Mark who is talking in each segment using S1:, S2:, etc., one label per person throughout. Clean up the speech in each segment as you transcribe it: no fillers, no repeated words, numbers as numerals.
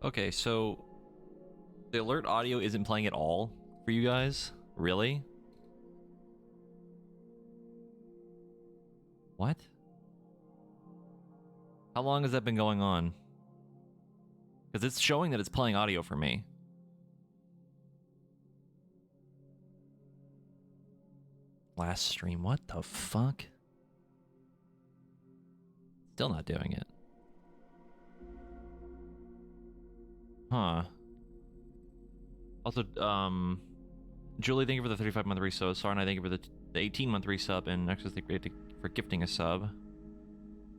S1: Okay, so the alert audio isn't playing at all for you guys? Really? What? How long has that been going on? Because it's showing that it's playing audio for me. Last stream, what the fuck? Still not doing it. Huh. Also, Julie, thank you for the 35-month resub. Sarna, thank you for the 18-month resub. And Nexus, thank you for gifting a sub.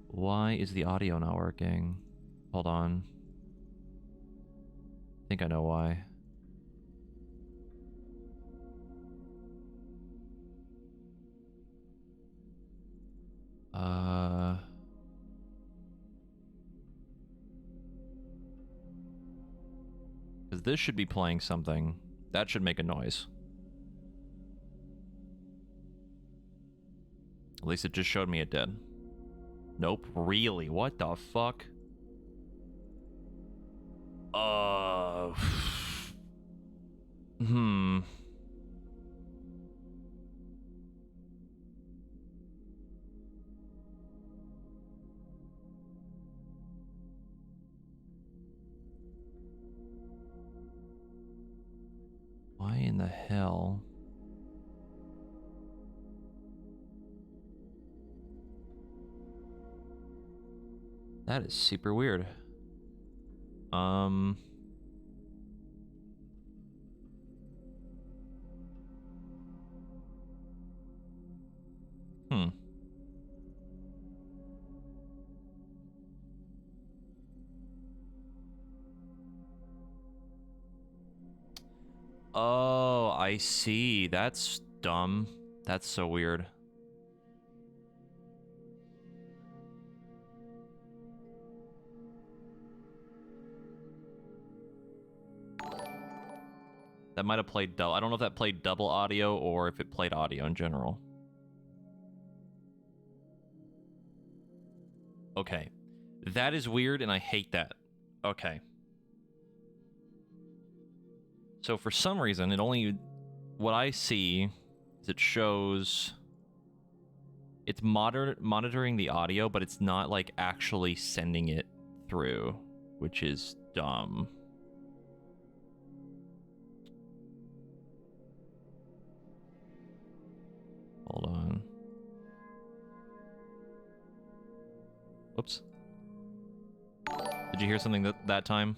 S1: Why is the audio not working? Hold on. I think I know why. Because this should be playing something. That should make a noise. At least it just showed me it did. Nope. Really? What the fuck? Why in the hell? That is super weird. Oh, I see. That's dumb. That's so weird. That might have played double. I don't know if that played double audio or if it played audio in general. Okay. That is weird and I hate that. Okay. So for some reason, it only... What I see is it shows... It's monitoring the audio, but it's not, like, actually sending it through, which is dumb. Hold on. Whoops. Did you hear something that time?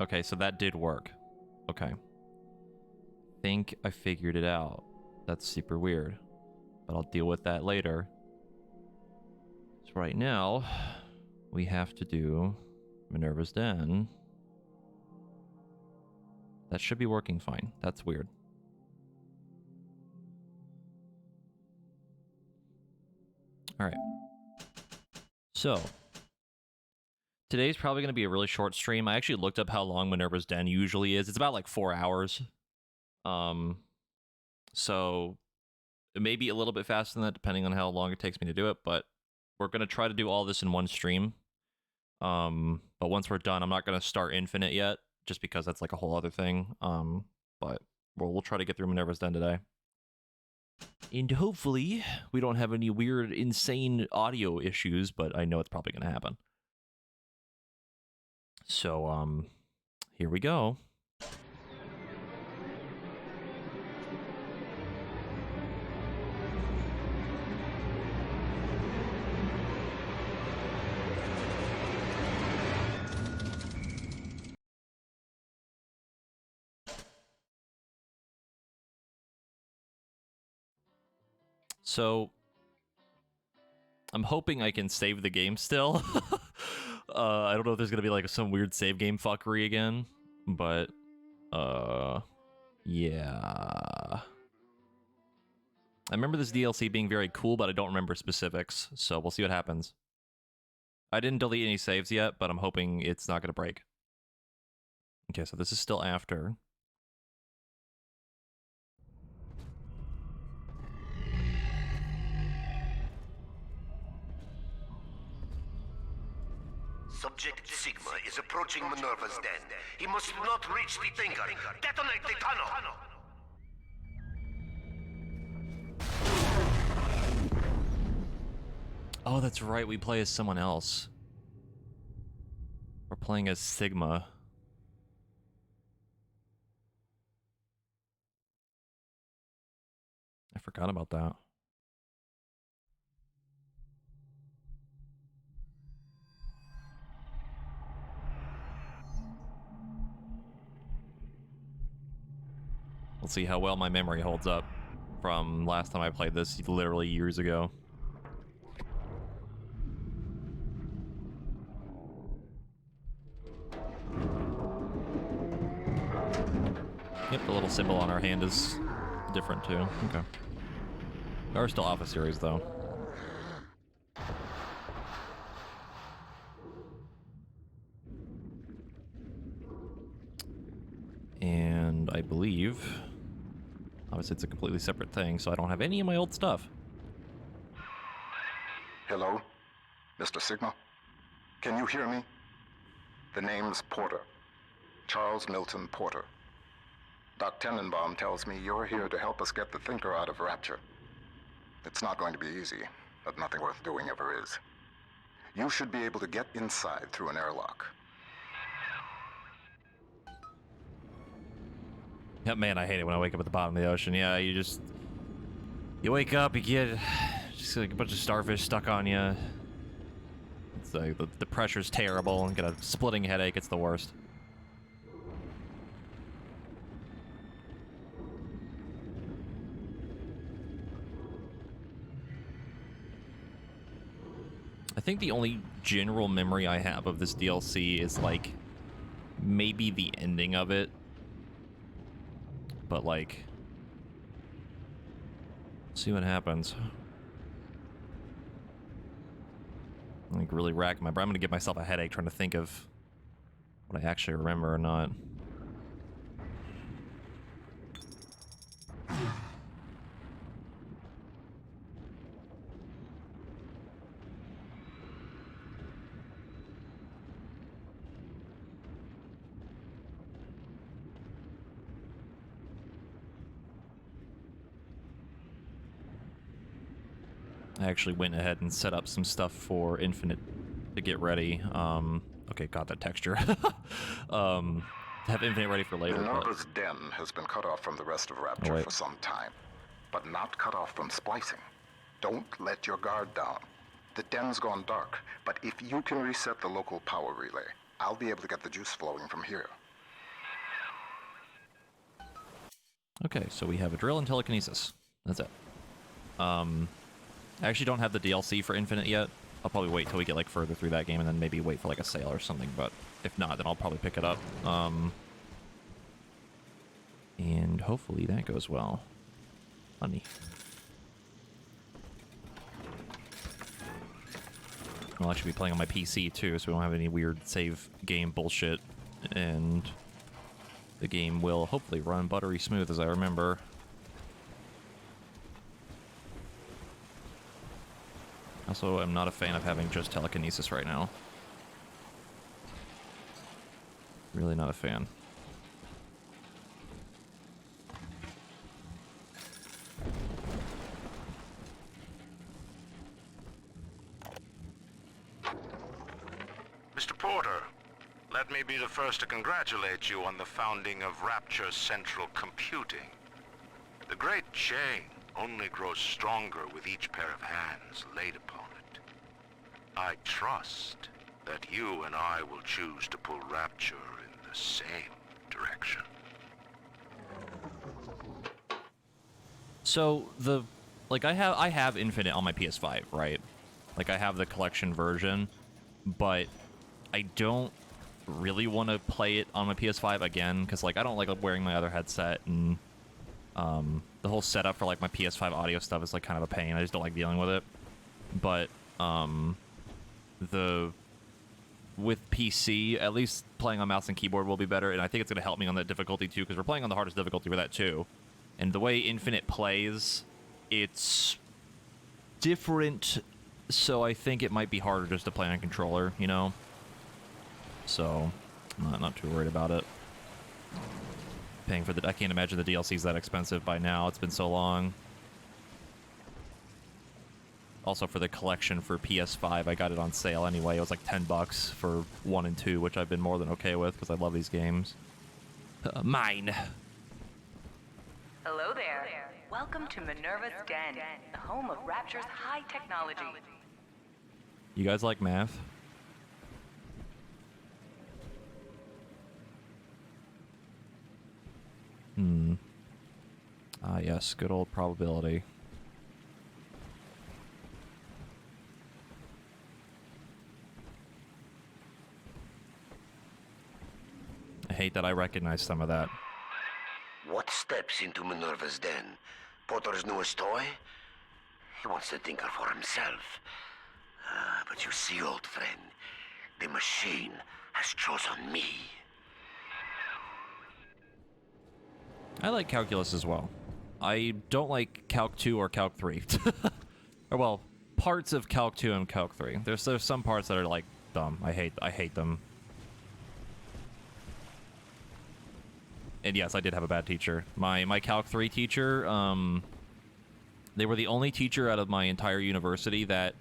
S1: Okay, so that did work. Okay. Think I figured it out. That's super weird. But I'll deal with that later. So right now, we have to do Minerva's Den. That should be working fine. That's weird. All right. So, today's probably going to be a really short stream. I actually looked up how long Minerva's Den usually is. It's about like 4 hours. So it may be a little bit faster than that depending on how long it takes me to do it, but we're going to try to do all this in one stream. But once we're done, I'm not going to start Infinite yet, just because that's like a whole other thing. But we'll try to get through Minerva's Den today. And hopefully we don't have any weird, insane audio issues, but I know it's probably going to happen. So, here we go. So, I'm hoping I can save the game still. I don't know if there's gonna be like some weird save game fuckery again, but yeah. I remember this DLC being very cool, but I don't remember specifics, so we'll see what happens. I didn't delete any saves yet, but I'm hoping it's not gonna break. Okay, so this is still after.
S2: Subject Sigma is approaching Minerva's den. He must not reach the Thinker. Detonate the tunnel!
S1: Oh, that's right. We play as someone else. We're playing as Sigma. I forgot about that. We'll see how well my memory holds up from last time I played this literally years ago. Yep, the little symbol on our hand is different too. Okay. There are still Alpha series though. And I believe, obviously it's a completely separate thing, so I don't have any of my old stuff.
S3: Hello, Mr. Sigma? Can you hear me? The name's Porter. Charles Milton Porter. Doc Tenenbaum tells me you're here to help us get the Thinker out of Rapture. It's not going to be easy, but nothing worth doing ever is. You should be able to get inside through an airlock.
S1: Yeah, man, I hate it when I wake up at the bottom of the ocean. Yeah, you wake up, you get just like a bunch of starfish stuck on you. It's like the pressure's terrible, and get a splitting headache. It's the worst. I think the only general memory I have of this DLC is like maybe the ending of it. But like, see what happens. I'm like really racking my brain. I'm gonna give myself a headache trying to think of what I actually remember or not. I actually went ahead and set up some stuff for Infinite to get ready. Okay, got that texture. Have Infinite ready for later.
S3: Minerva's den has been cut off from the rest of Rapture for some time, but not cut off from splicing. Don't let your guard down. The den's gone dark, but if you can reset the local power relay, I'll be able to get the juice flowing from here.
S1: Okay, so we have a drill and telekinesis. That's it. I actually don't have the DLC for Infinite yet. I'll probably wait till we get like further through that game and then maybe wait for like a sale or something, but if not, then I'll probably pick it up. And hopefully that goes well. Honey. I'll actually be playing on my PC too, so we don't have any weird save game bullshit. And the game will hopefully run buttery smooth as I remember. Also, I'm not a fan of having just telekinesis right now. Really not a fan.
S4: Mr. Porter, let me be the first to congratulate you on the founding of Rapture Central Computing. The great chain only grows stronger with each pair of hands laid upon it. I trust that you and I will choose to pull Rapture in the same direction.
S1: So I have Infinite on my PS5, right? Like I have the collection version, but I don't really want to play it on my PS5 again because like I don't like wearing my other headset, and the whole setup for like my PS5 audio stuff is like kind of a pain. I just don't like dealing with it. But with PC, at least playing on mouse and keyboard will be better, and I think it's going to help me on that difficulty too, because we're playing on the hardest difficulty for that too. And the way Infinite plays, it's different, so I think it might be harder just to play on controller, you know? so I'm not too worried about it. Paying for the... I can't imagine the DLC's that expensive by now. It's been so long. Also, for the collection for PS5, I got it on sale anyway. It was like $10 for 1 and 2, which I've been more than okay with because I love these games. Mine.
S5: Hello there. Welcome to Minerva's Den, the home of Rapture's high technology.
S1: You guys like math? Ah, yes, good old probability. I hate that I recognize some of that.
S2: What steps into Minerva's den? Potter's newest toy? He wants to tinker for himself. But you see, old friend, the machine has chosen me.
S1: I like calculus as well. I don't like Calc 2 or Calc 3. Or, well, parts of Calc 2 and Calc 3. There's some parts that are, like, dumb. I hate them. And yes, I did have a bad teacher. My Calc 3 teacher, they were the only teacher out of my entire university that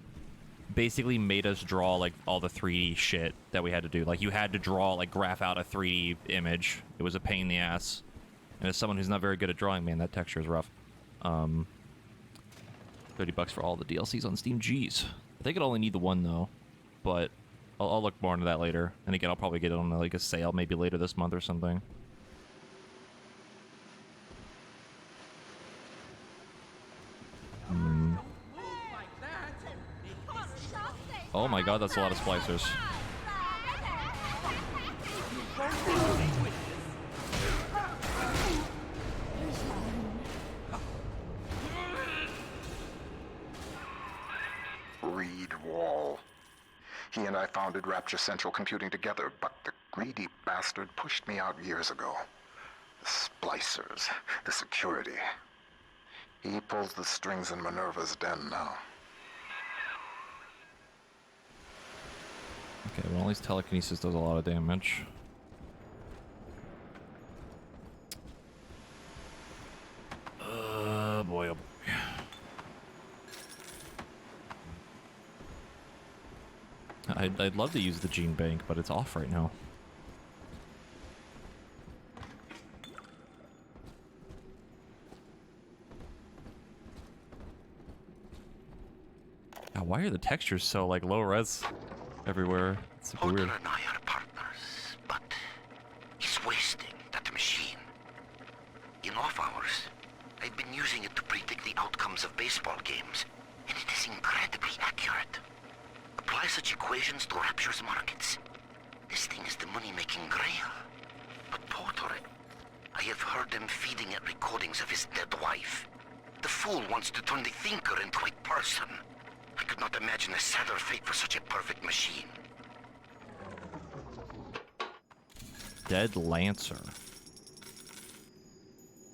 S1: basically made us draw, like, all the 3D shit that we had to do. Like, you had to draw, like, graph out a 3D image. It was a pain in the ass. And as someone who's not very good at drawing, man, that texture is rough. $30 for all the DLCs on Steam. Jeez. I think I'd only need the one, though. But I'll look more into that later. And again, I'll probably get it on, like, a sale maybe later this month or something. Oh my god, that's a lot of splicers.
S3: Reed Wall. He and I founded Rapture Central Computing together, but the greedy bastard pushed me out years ago. The splicers, the security. He pulls the strings in Minerva's den now.
S1: Okay, well, at least telekinesis does a lot of damage. Boy, oh boy. I'd love to use the gene bank, but it's off right now. God, why are the textures so, like, low res everywhere? It's super
S2: Potter
S1: weird.
S2: and I are partners, but he's wasting that machine. In off hours, I've been using it to predict the outcomes of baseball games, and it is incredibly accurate. Apply such equations to Rapture's markets. This thing is the money-making grail. But Potter, I have heard them feeding it recordings of his dead wife. The fool wants to turn the thinker into a person. I could not imagine a sadder fate for such a perfect machine.
S1: Dead Lancer.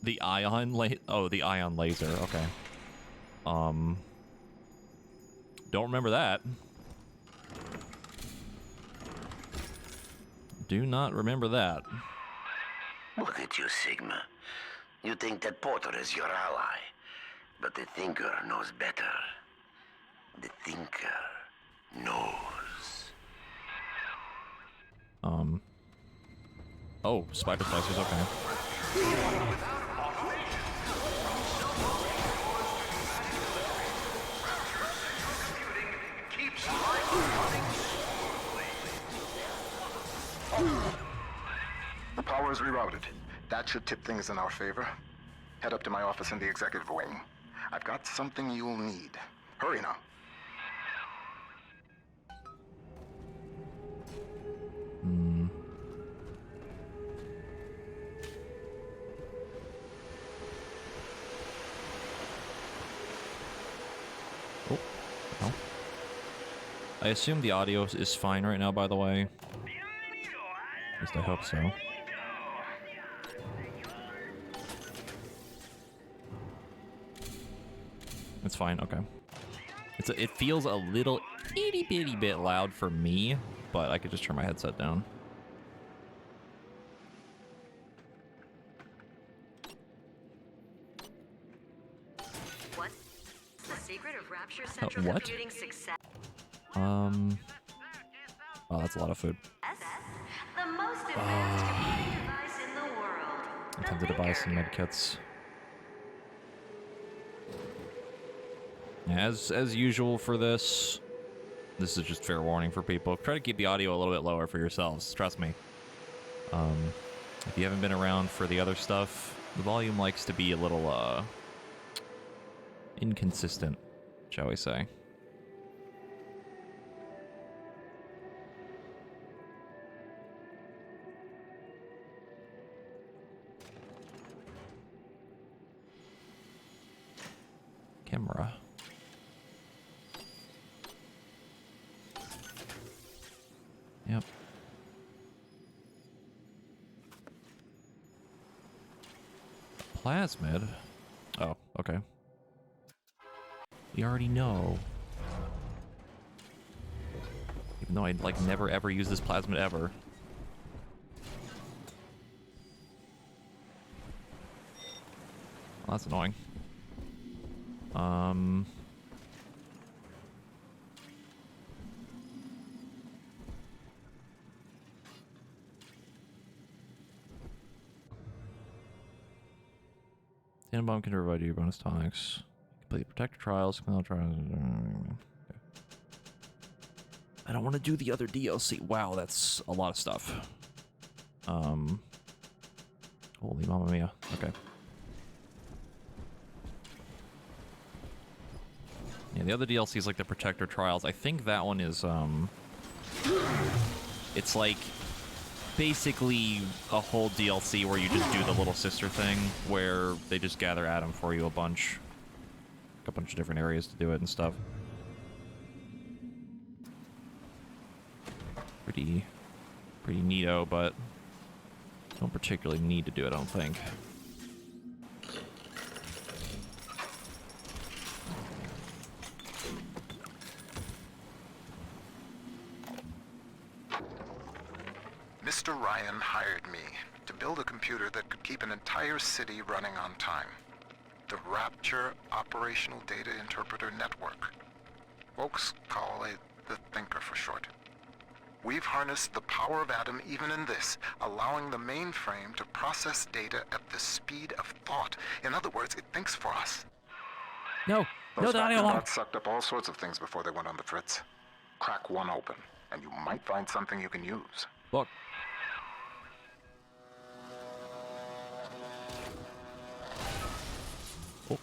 S1: The ion the ion laser, okay. Don't remember that. Do not remember that.
S2: Look at you, Sigma. You think that Potter is your ally, but the thinker knows better. The thinker knows.
S1: Oh, spider slicers, okay.
S3: The power is rerouted. That should tip things in our favor. Head up to my office in the executive wing. I've got something you'll need. Hurry now.
S1: Oh, well. I assume the audio is fine right now, by the way. At least I hope so. It's fine, okay. It feels a little itty bitty bit loud for me, but I could just turn my headset down.
S6: secret of Rapture Central
S1: what?
S6: Computing success.
S1: Oh, that's a lot of food.
S6: The most advanced computing device in the world.
S1: I'm tempted to buy some medkits. As usual for this is just fair warning for people. Try to keep the audio a little bit lower for yourselves. Trust me. If you haven't been around for the other stuff, the volume likes to be a little inconsistent, shall we say. Camera. Yep. Plasmid? Oh, okay. We already know. Even though I'd like never ever use this plasmid ever. Well, that's annoying. Tannenbaum can provide you bonus tonics. Complete protector trials. I don't want to do the other DLC. Wow, that's a lot of stuff. Holy mamma mia. Okay. Yeah, the other DLC is like the protector trials. I think that one is it's like basically a whole DLC where you just do the little sister thing where they just gather Adam for you a bunch of different areas to do it and stuff. Pretty neato, but don't particularly need to do it, I don't think.
S3: Mr. Ryan hired me to build a computer that could keep an entire city running on time. The Rapture Operational Data Interpreter Network. Folks call it the Thinker for short. We've harnessed the power of Adam even in this, allowing the mainframe to process data at the speed of thought. In other words, it thinks for us.
S1: No,
S3: Those
S1: the audio
S3: vacuum
S1: log.
S3: bots sucked up all sorts of things before they went on the fritz. Crack one open, and you might find something you can use.
S1: Look. Oh.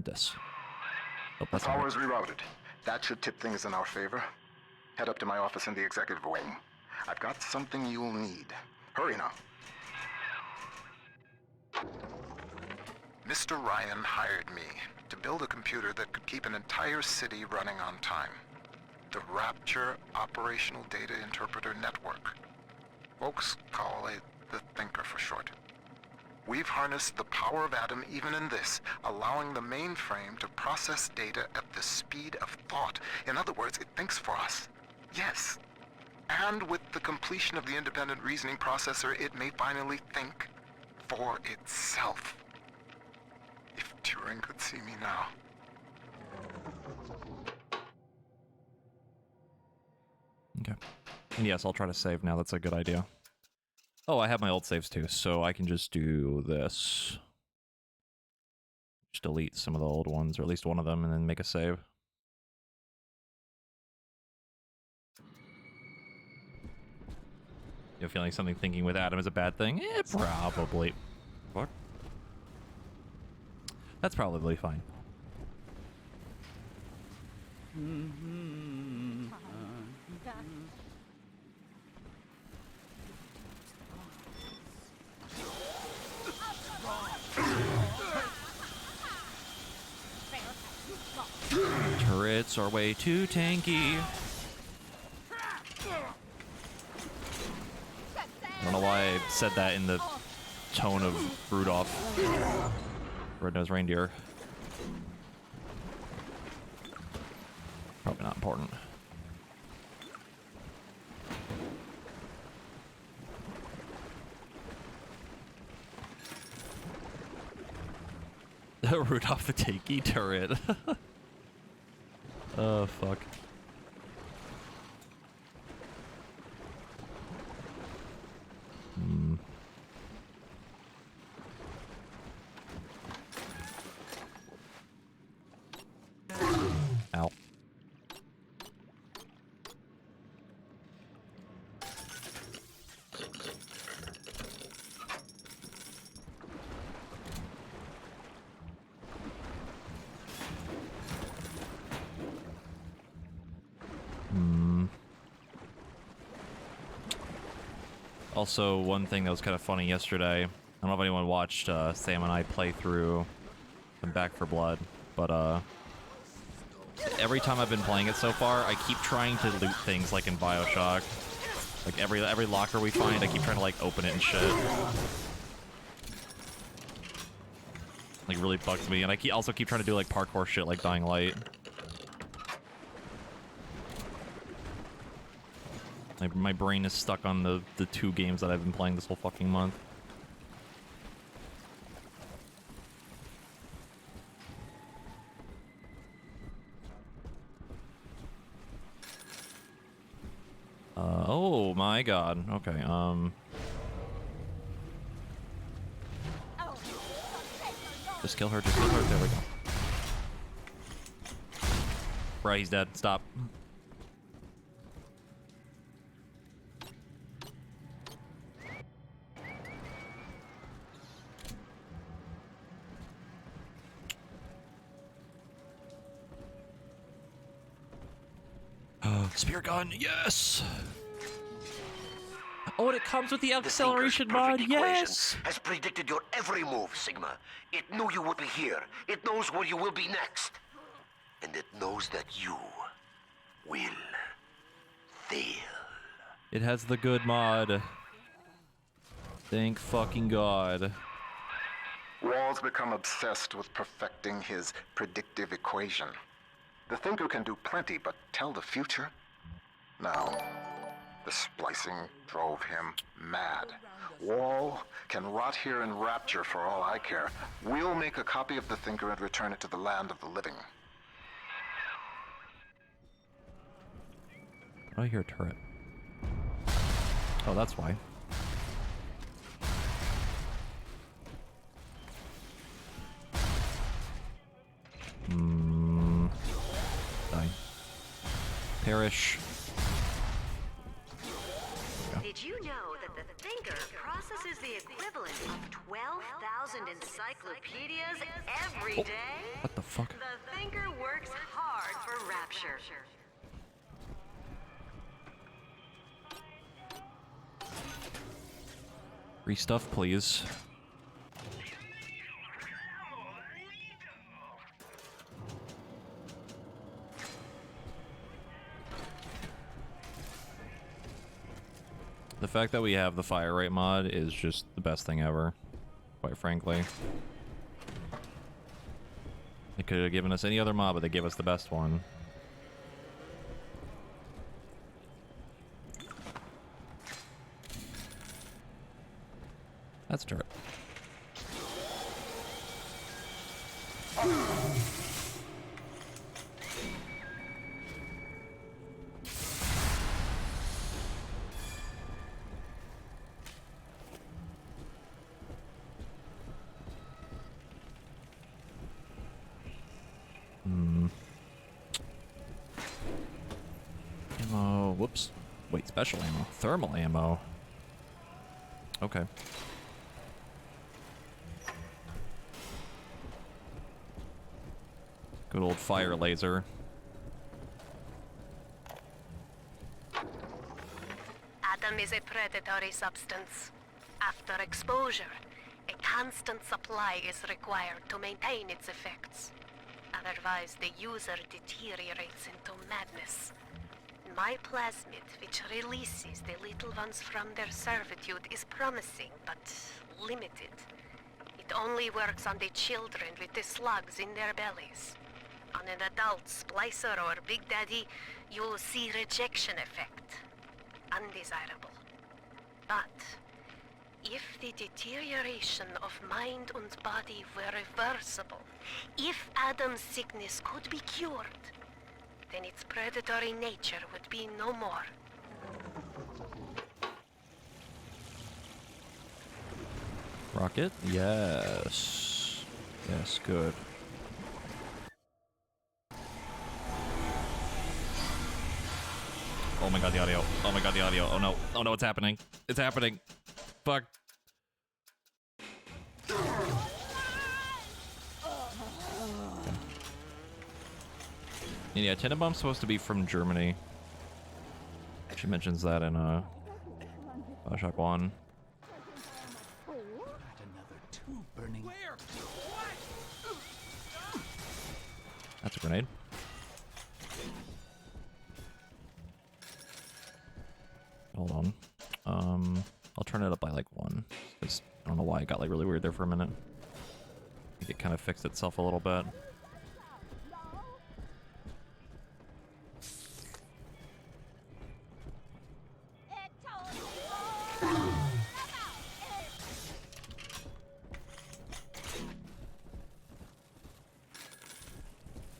S1: This. Oh, that's
S3: Power
S1: not
S3: is rerouted. That should tip things in our favor. Head up to my office in the executive wing. I've got something you'll need. Hurry now. Mr. Ryan hired me to build a computer that could keep an entire city running on time. The Rapture Operational Data Interpreter Network. Folks call it the Thinker for short. We've harnessed the power of Adam even in this, allowing the mainframe to process data at the speed of thought. In other words, it thinks for us. Yes. And with the completion of the independent reasoning processor, it may finally think for itself. If Turing could see me now.
S1: Okay. And yes, I'll try to save now. That's a good idea. Oh, I have my old saves too, so I can just do this. Just delete some of the old ones, or at least one of them, and then make a save. You feeling something thinking with Adam is a bad thing? Eh, probably. What? That's probably fine. Turrets are way too tanky. I don't know why I said that in the tone of Rudolph. Red-Nosed Reindeer. Probably not important. Rudolph the Tanky turret. Oh, fuck. Hmm. Ow. Hmm. Also, one thing that was kind of funny yesterday, I don't know if anyone watched Sam and I play through Back for Blood, but every time I've been playing it so far, I keep trying to loot things like in Bioshock. Like every locker we find, I keep trying to like open it and shit. Like really bugs me, and I also keep trying to do like parkour shit like Dying Light. My brain is stuck on the 2 games that I've been playing this whole fucking month. Oh my god. Okay, just kill her, there we go. Right, he's dead. Stop. Spear gun, yes! Oh, and it comes with the acceleration mod, yes!
S2: Has predicted your every move, Sigma. It knew you would be here. It knows where you will be next. And it knows that you will fail.
S1: It has the good mod. Thank fucking god.
S3: Wall's become obsessed with perfecting his predictive equation. The Thinker can do plenty, but tell the future? No. The splicing drove him mad. Wall can rot here in rapture for all I care. We'll make a copy of the Thinker and return it to the land of the living.
S1: Oh, I hear a turret. Oh, that's why. Die. Perish.
S6: Did you know that the Thinker processes the equivalent of 12,000 encyclopedias every day?
S1: What the fuck?
S6: The Thinker works hard for Rapture.
S1: Free stuff, please. The fact that we have the fire rate mod is just the best thing ever, quite frankly. They could have given us any other mod, but they gave us the best one. That's a turret. Ammo. Whoops. Wait, special ammo. Thermal ammo. Okay. Good old fire laser.
S6: Atom is a predatory substance. After exposure, a constant supply is required to maintain its effects. Otherwise, the user deteriorates into madness. My plasmid, which releases the little ones from their servitude, is promising, but limited. It only works on the children with the slugs in their bellies. On an adult splicer or Big Daddy, you'll see rejection effect. Undesirable. But If the deterioration of mind and body were reversible, if Adam's sickness could be cured, then its predatory nature would be no more.
S1: Rocket? Yes. Yes, good. Oh my god, the audio. Oh my god, the audio. Oh no. Oh no, it's happening. It's happening. Fuck. Yeah, Tenenbaum's supposed to be from Germany. She mentions that in Bioshock 1. That's a grenade. Hold on. I'll turn it up by like 1. Because I don't know why it got like really weird there for a minute. I think it kind of fixed itself a little bit.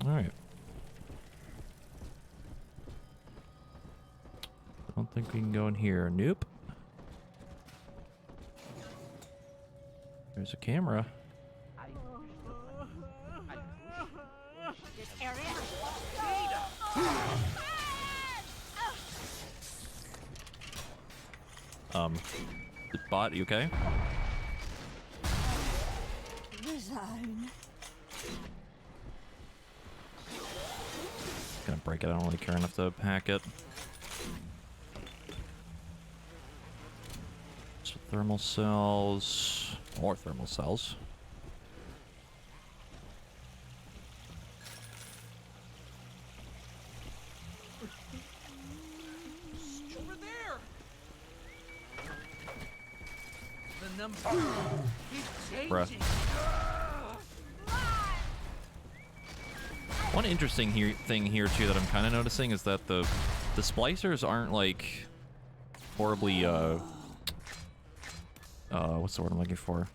S1: Alright. I don't think we can go in here. Nope. There's a camera. Bot, you okay? Gonna break it. I don't really care enough to hack it. So thermal cells. More thermal cells.
S7: Over there. The number keeps
S1: Bruh.
S7: changing.
S1: One interesting thing here too that I'm kind of noticing is that the splicers aren't like horribly what's the word I'm looking for?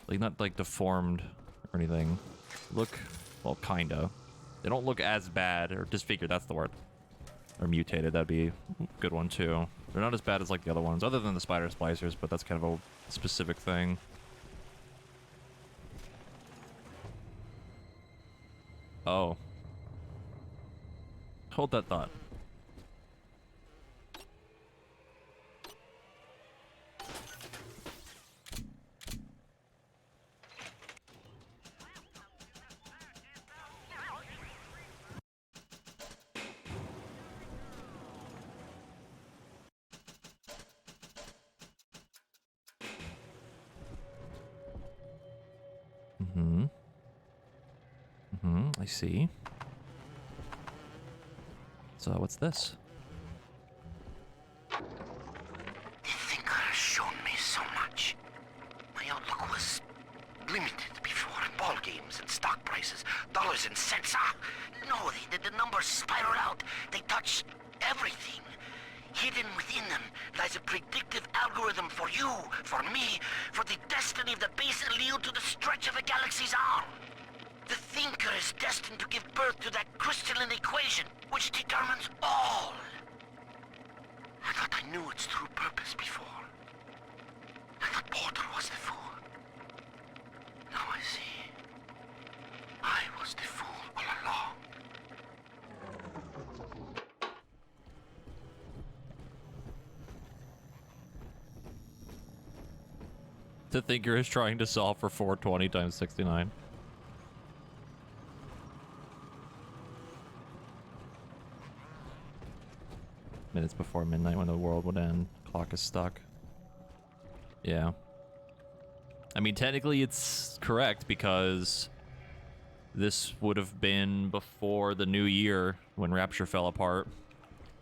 S1: Like not like deformed or anything. Look, well, kinda. They don't look as bad or disfigured. That's the word. Or mutated. That'd be a good one too. They're not as bad as like the other ones, other than the spider splicers, but that's kind of a specific thing. Oh. Hold that thought. I see. So what's this?
S2: The thinker has shown me so much. My outlook was limited before. Ball games and stock prices, dollars and cents. No, the numbers spiral out. They touch everything. Hidden within them lies a predictive algorithm for you, for me, for the destiny of the base allele to the stretch of a galaxy's arm. The thinker is destined to give birth to that crystalline equation, which determines all. I thought I knew its true purpose before. I thought Porter was the fool. Now I see. I was the fool all along.
S1: The thinker is trying to solve for 420 times 69. Minutes before midnight when the world would end. Clock is stuck. Yeah. I mean, technically it's correct because this would have been before the new year when Rapture fell apart.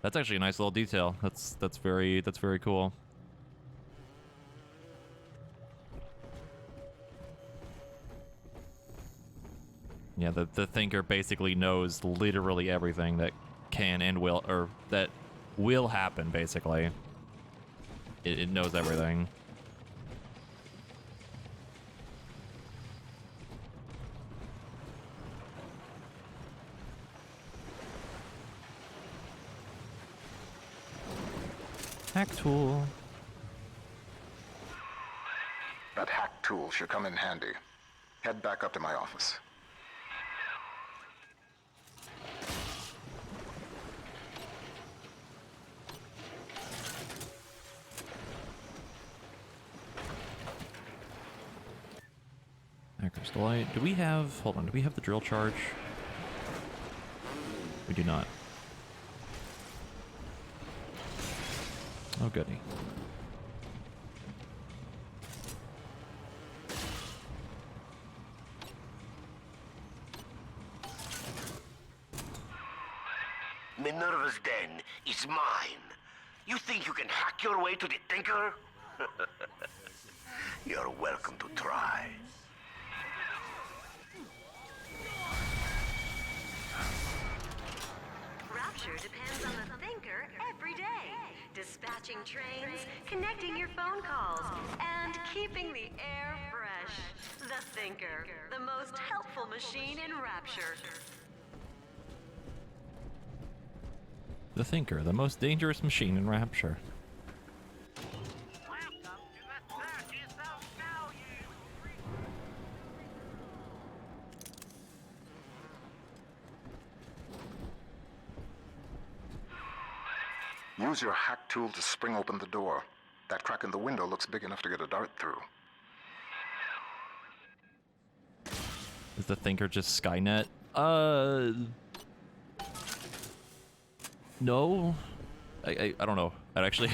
S1: That's actually a nice little detail. That's very cool. Yeah, the thinker basically knows literally everything that can and will, or that will happen, basically. It knows everything. Hack tool.
S3: That hack tool should come in handy. Head back up to my office.
S1: Hacker's Delight. Do we have... Hold on. Do we have the drill charge? We do not. Oh, goody.
S2: Minerva's den is mine. You think you can hack your way to the Thinker? You're welcome to try.
S8: Rapture depends on the Thinker every day. Dispatching trains, connecting your phone calls, and keeping the air fresh. The Thinker, the most helpful machine in Rapture.
S1: The Thinker, the most dangerous machine in Rapture.
S3: Use your hack tool to spring open the door. That crack in the window looks big enough to get a dart through.
S1: Is the Thinker just Skynet? No. I don't know. It actually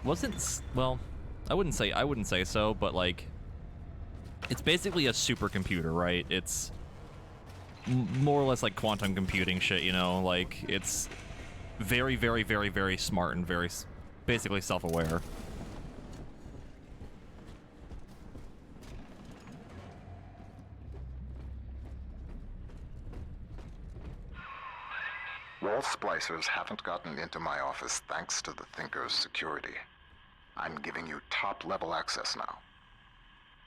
S1: wasn't, well, I wouldn't say so, but like it's basically a supercomputer, right? It's more or less like quantum computing shit, you know? Like it's very, very, very, very smart and very basically self-aware.
S3: Wall splicers haven't gotten into my office thanks to the Thinker's security. I'm giving you top-level access now.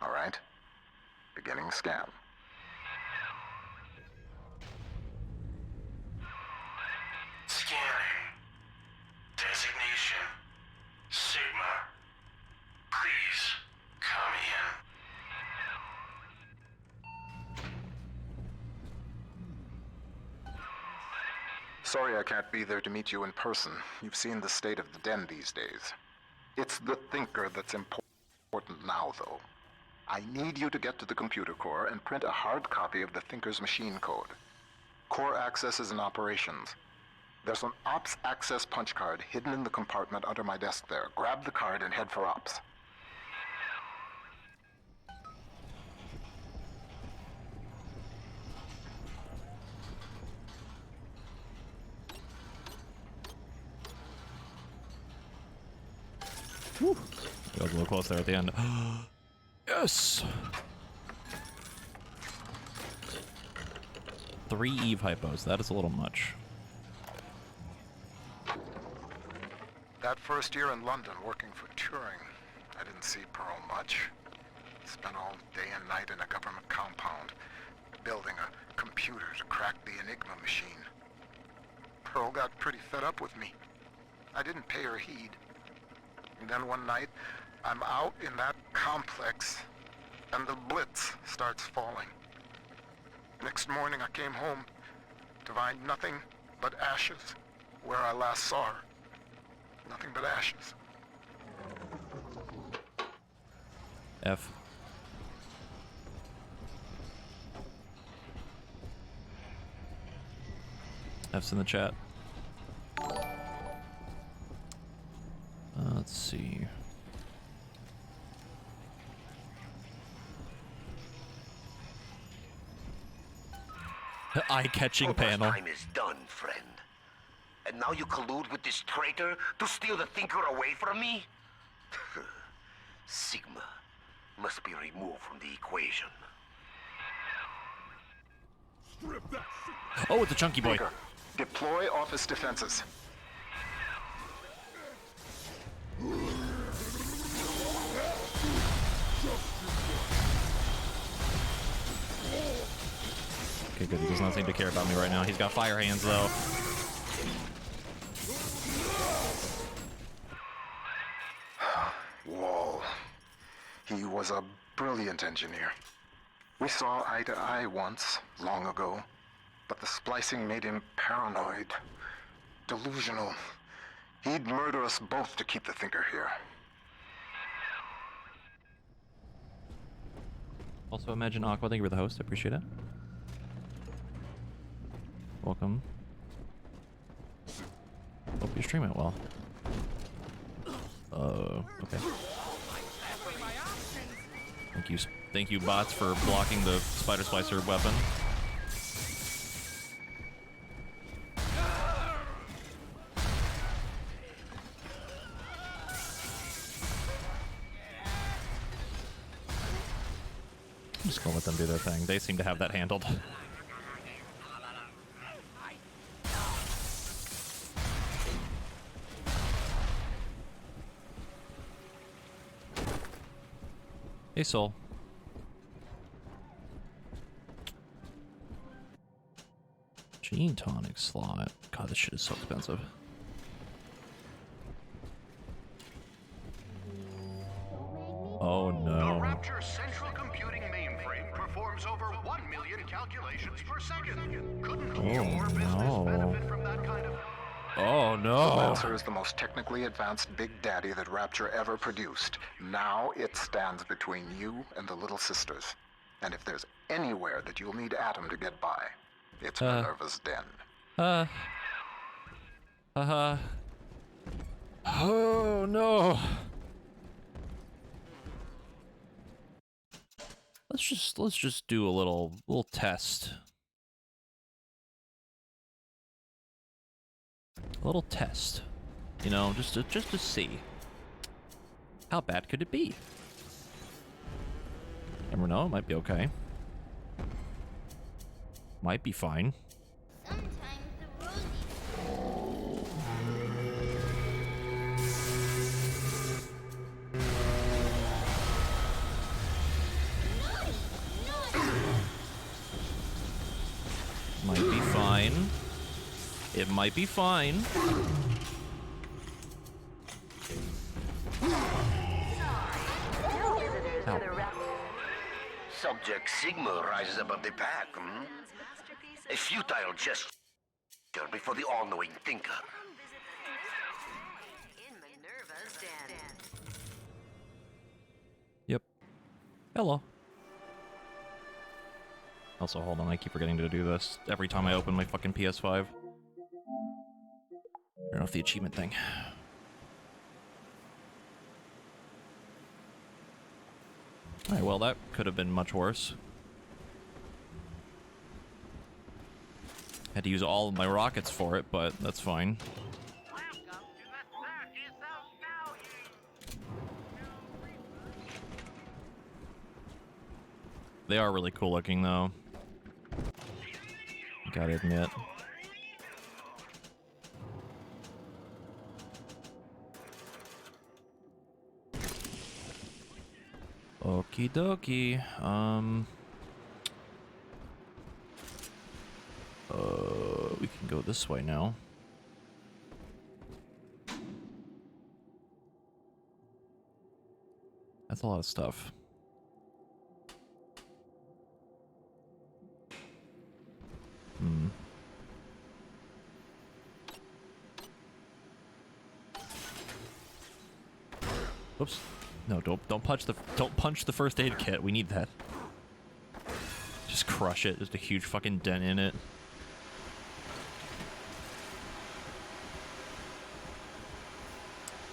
S3: All right? Beginning scan.
S4: Scanning. Designation. Sigma. Please come in.
S3: Sorry I can't be there to meet you in person. You've seen the state of the den these days. It's the Thinker that's important now, though. I need you to get to the computer core and print a hard copy of the Thinker's machine code. Core accesses and operations. There's an Ops access punch card hidden in the compartment under my desk there. Grab the card and head for Ops.
S1: Whew. That was a little close there at the end. Yes! 3 Eve hypos. That is a little much.
S3: That first year in London working for Turing, I didn't see Pearl much. Spent all day and night in a government compound, building a computer to crack the Enigma machine. Pearl got pretty fed up with me. I didn't pay her heed. And then one night, I'm out in that complex, and the Blitz starts falling. Next morning, I came home to find nothing but ashes where I last saw her. Nothing but ashes.
S1: F. F's in the chat. Let's see. Eye-catching panel.
S2: Time is done, friend. And now you collude with this traitor to steal the Thinker away from me? Sigma must be removed from the equation.
S1: Oh, it's a chunky boy.
S3: Thinker, deploy office defenses.
S1: Okay, good. He does not seem to care about me right now. He's got fire hands, though.
S3: He was a brilliant engineer. We saw eye to eye once, long ago, but the splicing made him paranoid, delusional. He'd murder us both to keep the Thinker here.
S1: Also, Imagine Aqua, thank you for the host. I appreciate it. Welcome. Hope you're streaming it well. Okay. Thank you, bots, for blocking the Spider Splicer weapon. I'm just gonna let them do their thing. They seem to have that handled. Hey, Soul. Gene tonic slot. God, this shit is so expensive. Oh no.
S9: The Rapture central computing mainframe performs over 1 million calculations per second. Couldn't your business benefit from that kind of...
S1: Oh
S3: The
S1: no.
S3: Lancer is the most technically advanced Big Daddy that Rapture ever produced. Now it stands between you and the Little Sisters. And if there's anywhere that you'll need Atom to get by, it's Minerva's den.
S1: Oh no. Let's just do a little test. A little test. You know, just to see. How bad could it be? Never know, it might be okay. Might be fine. Might be fine. It might be fine. Ow.
S2: Subject Sigma rises above the pack, hmm? A futile gesture before the all-knowing Thinker.
S8: In Minerva's den.
S1: Yep. Hello. Also, hold on, I keep forgetting to do this every time I open my fucking PS5. Turn off the achievement thing. Alright, well, that could have been much worse. Had to use all of my rockets for it, but that's fine. They are really cool looking, though. Gotta admit. Okie dokie. We can go this way now. That's a lot of stuff. Oops. No, don't punch the first aid kit. We need that. Just crush it. Just a huge fucking dent in it.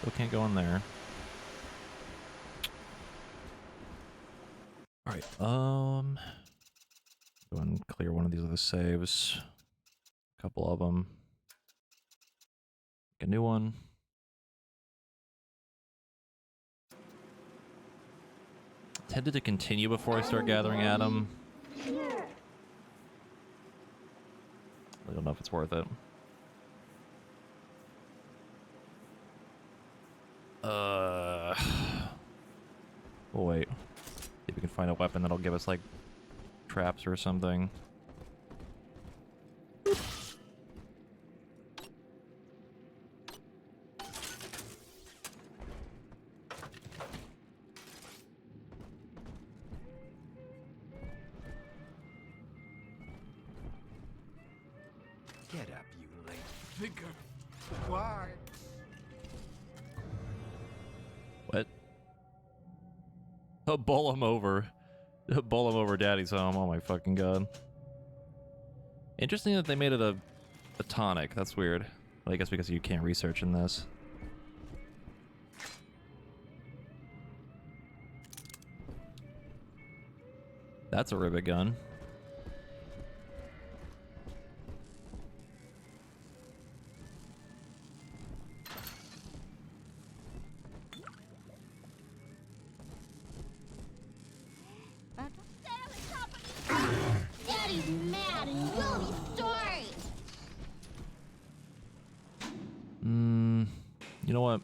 S1: Still can't go in there. Alright, go and clear one of these other saves. A couple of them. Make a new one. Tended to continue before I start gathering Atom. I don't know if it's worth it. We'll wait. See if we can find a weapon that'll give us, like, traps or something.
S7: Get up, you late thinker. Why?
S1: What? Oh, bowl him over. Bowl him over daddy's home. Oh my fucking god. Interesting that they made it a tonic. That's weird. Well, I guess because you can't research in this. That's a rivet gun.
S10: Daddy's mad and you'll be sorry.
S1: You know what?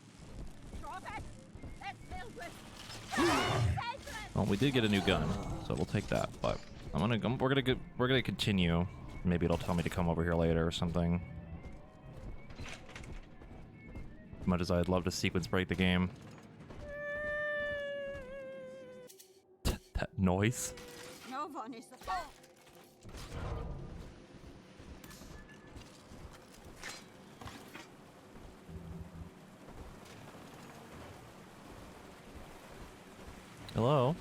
S1: Well, we did get a new gun, so we'll take that. But we're gonna continue. Maybe it'll tell me to come over here later or something. As much as I'd love to sequence break the game. That noise.
S10: No one is the fault.
S1: Hello?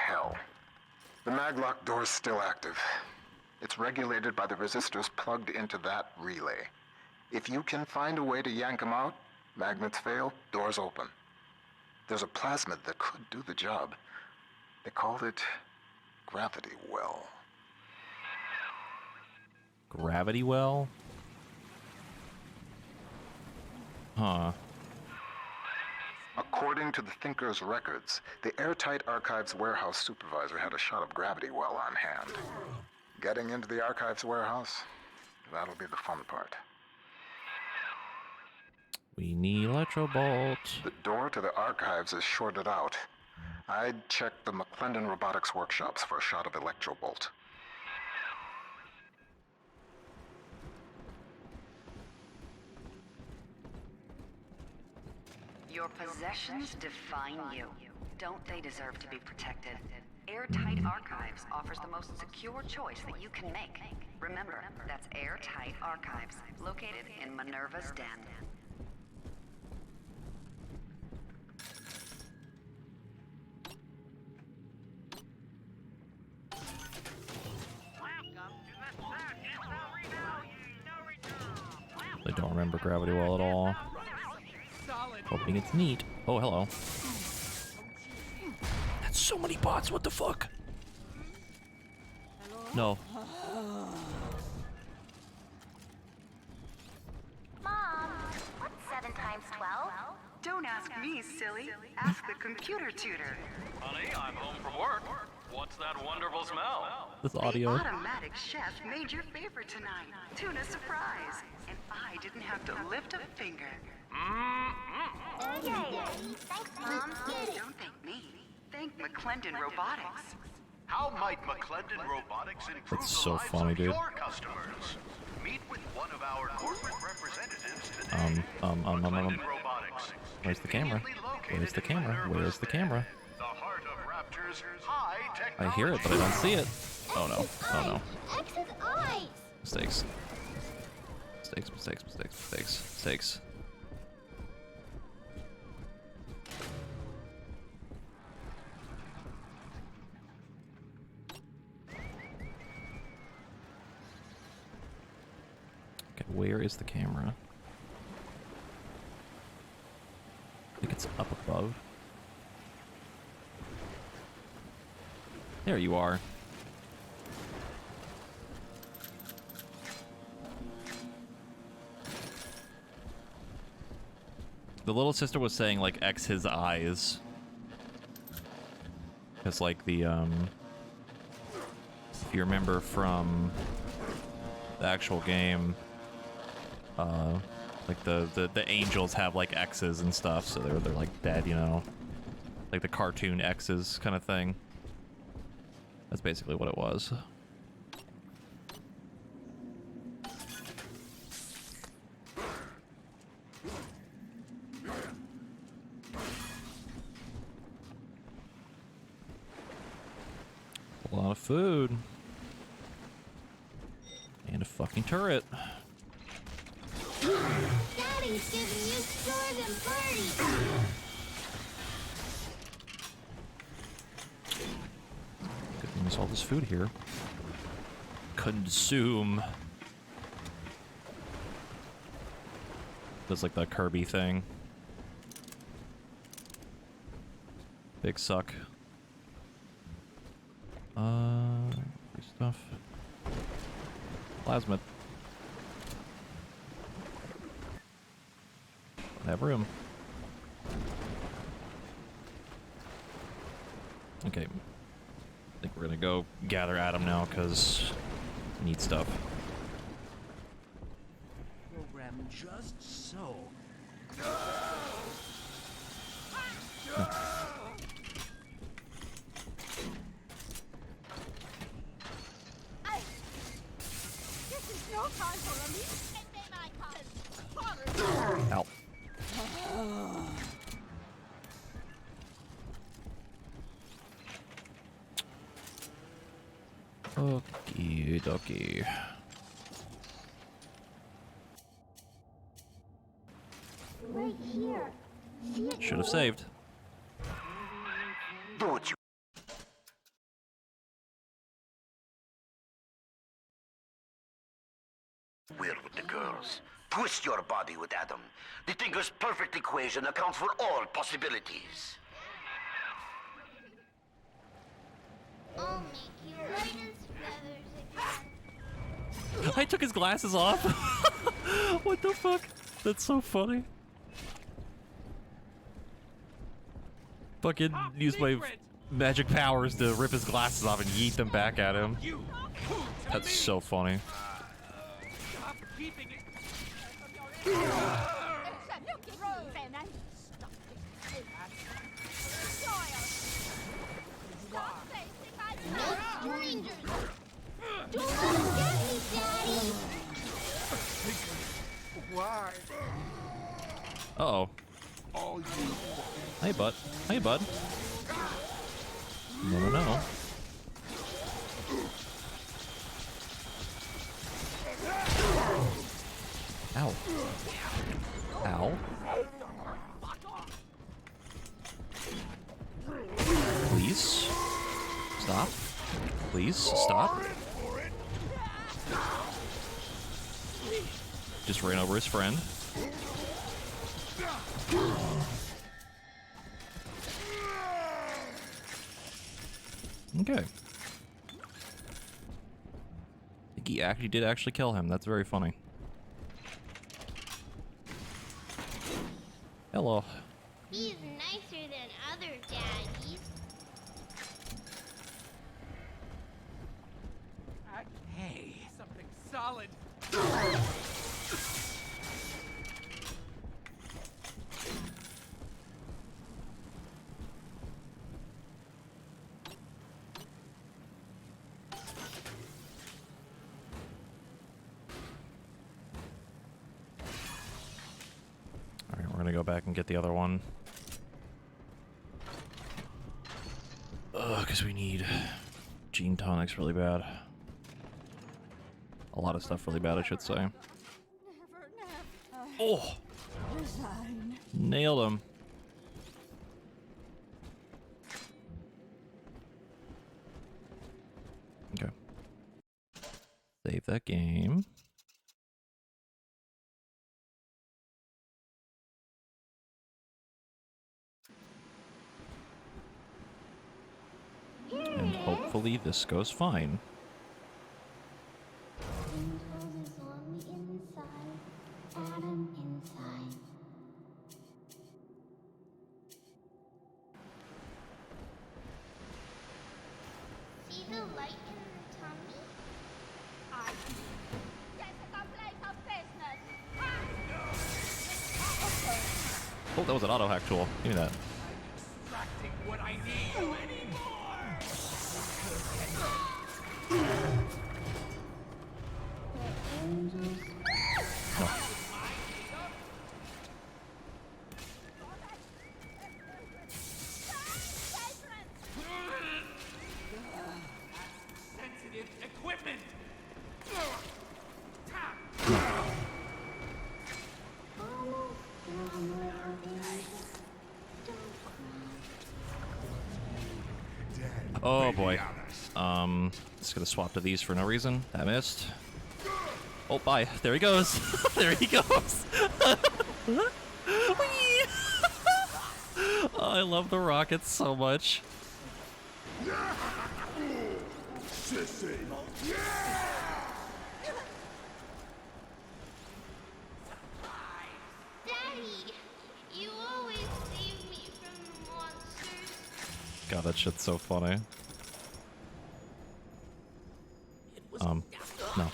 S3: Hell. The maglock door's still active. It's regulated by the resistors plugged into that relay. If you can find a way to yank them out, magnets fail, doors open. There's a plasmid that could do the job. They called it Gravity Well.
S1: Gravity well? Huh.
S3: According to the Thinker's records, the Airtight Archives warehouse supervisor had a shot of Gravity Well on hand. Getting into the Archives warehouse, that'll be the fun part.
S1: We need Electrobolt.
S3: The door to the Archives is shorted out. I'd check the McClendon Robotics workshops for a shot of Electrobolt.
S5: Your possessions define you. Don't they deserve to be protected? Airtight Archives offers the most secure choice that you can make. Remember, that's Airtight Archives, located in Minerva's Den.
S1: I don't remember Gravity Well at all. Hoping it's neat. Oh, hello. That's so many bots, what the fuck? No.
S10: Mom, what's 7 times 12?
S5: Don't ask me, silly. Ask the computer tutor.
S11: Honey, I'm home from work. What's that wonderful smell?
S1: This audio.
S5: The automatic chef made your favorite tonight. Tuna surprise. And I didn't have to lift a finger.
S10: Okay. Thanks, Mom.
S5: Don't thank me. Thank McClendon Robotics.
S9: How might McClendon Robotics improve
S1: That's
S9: the
S1: so
S9: lives
S1: funny,
S9: of
S1: dude.
S9: your customers? Meet with one of our corporate representatives today. McClendon Robotics.
S1: Where's the camera?
S9: Conveniently located
S1: Where's the
S9: in
S1: camera?
S9: Minerva's
S1: Where's the
S9: Den,
S1: camera?
S9: The heart of Rapture's high
S1: I
S9: technology.
S1: hear it, but I don't see it. Oh no. Oh no.
S10: X's eyes.
S1: Mistakes. Mistakes. Okay, where is the camera? I think it's up above. There you are. The little sister was saying, like, X his eyes. Because, like, the, if you remember from the actual game, like, the angels have, like, X's and stuff, so they're like, dead, you know? Like the cartoon X's kind of thing. That's basically what it was. A lot of food. And a fucking turret.
S10: Daddy's giving you stores and birdies.
S1: Good thing there's all this food here. Consume. That's like the Kirby thing. Big suck. Free stuff. Plasmid. Don't have room. Okay. I think we're gonna go gather Adam now, because we need stuff.
S7: Program just so.
S10: This is no time for a meet.
S1: Ow. Okie dokie.
S10: Right here. See it?
S1: Should have saved.
S2: Do what you... Weird with the girls. Twist your body with Adam. The Tinker's perfect equation accounts for all possibilities.
S10: I'll make you light as feathers again.
S1: I took his glasses off. What the fuck? That's so funny. Fucking use my magic powers to rip his glasses off and yeet them back at him. That's so funny.
S7: Stop keeping it.
S10: No strangers. Don't let him get me, Daddy.
S7: Why?
S1: Uh-oh. Hey, bud. Hey, bud. No, no, no. Ow. Ow. Please. Stop. Please, stop. Just ran over his friend. Okay. I think he actually did kill him. That's very funny. Hello.
S10: He's nicer than other daddies.
S7: Hey, something solid.
S1: Alright, we're gonna go back and get the other one. Because we need gene tonics really bad. A lot of stuff really bad, I should say. Oh! Nailed him. Okay. Save that game. And hopefully this goes fine.
S10: Angels is on the inside, Adam inside. See the light in her tummy?
S1: Oh, that was an auto hack tool. Give me that.
S7: Extracting what I need anymore.
S1: No.
S7: Sensitive equipment.
S1: Oh boy. Just gonna swap to these for no reason. That missed. Oh, bye. There he goes. There he goes. Whee! Oh, I love the rockets so much.
S10: Daddy, you always save me from the monsters.
S1: God, that shit's so funny. No.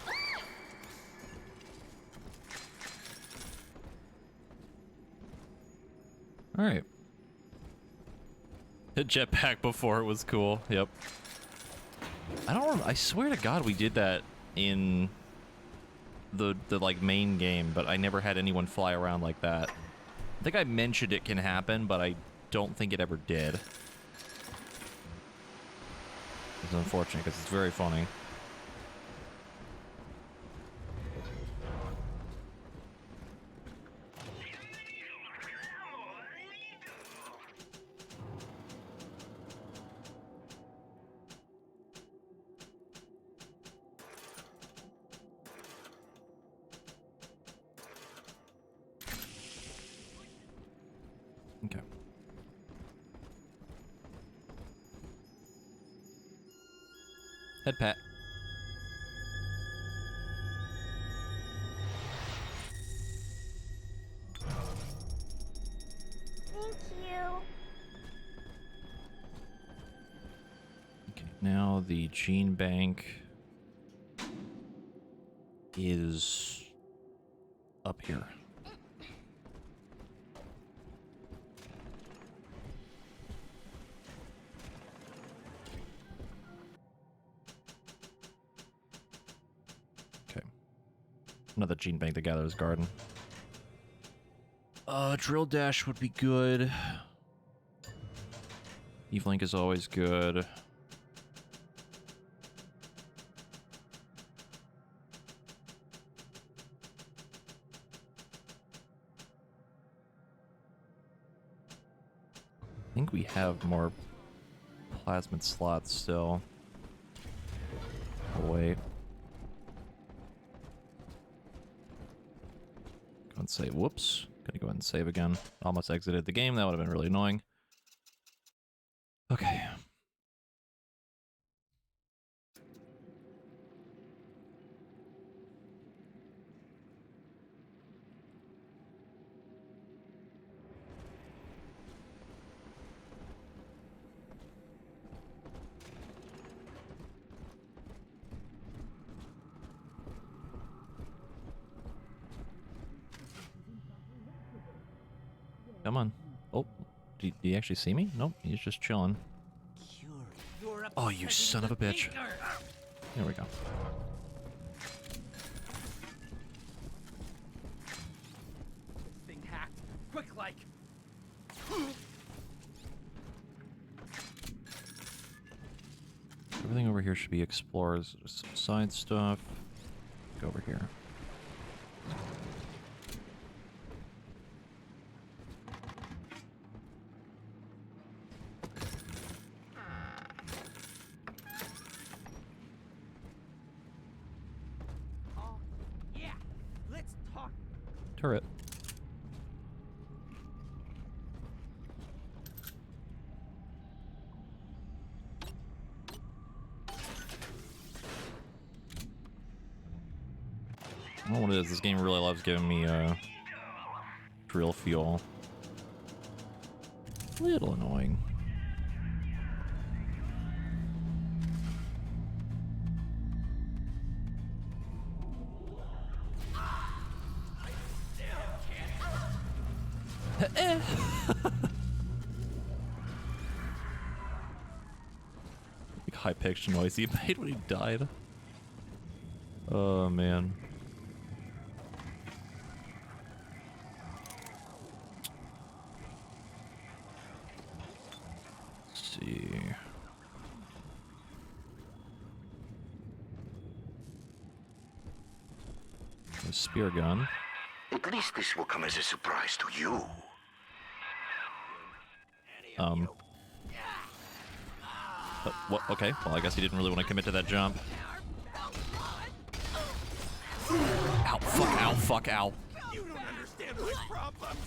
S1: Alright. Hit jetpack before it was cool. Yep. I swear to God we did that in the like main game, but I never had anyone fly around like that. I think I mentioned it can happen, but I don't think it ever did. It's unfortunate because it's very funny. Okay. Head pat.
S10: Thank you.
S1: Okay, now the gene bank is up here. Okay. Another gene bank to Gatherer's Garden. Drill dash would be good. Evelink is always good. I think we have more plasmid slots still. Oh, wait. Go and save. Whoops. Gonna go ahead and save again. Almost exited the game. That would have been really annoying. Okay. Come on. Oh, do you actually see me? Nope, he's just chilling. Oh, you son of a bitch. There we go.
S7: This thing hacked. Quick like.
S1: Everything over here should be explorers. There's some side stuff. Go over here.
S7: Yeah, let's talk.
S1: Turret. I don't know what it is. This game really loves giving me drill fuel. A little annoying. Like high-pitched noise he made when he died. Oh man. Let's see. A spear gun.
S2: At least this will come as a surprise to you.
S1: What? Okay, well, I guess he didn't really want to commit to that jump. Ow, fuck, ow, fuck, ow.
S7: You don't understand my problems.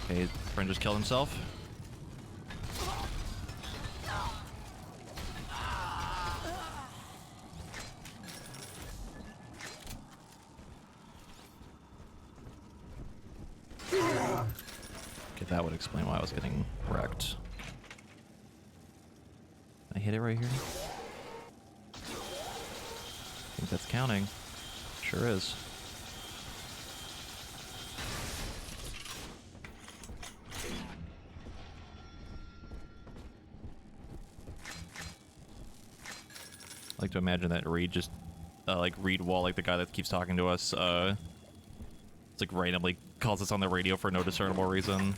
S1: Okay, his friend just killed himself. Okay, that would explain why I was getting wrecked. I hit it right here. I think that's counting. Sure is. I like to imagine that Reed just, like Reed Wall, like the guy that keeps talking to us, it's like randomly calls us on the radio for no discernible reason.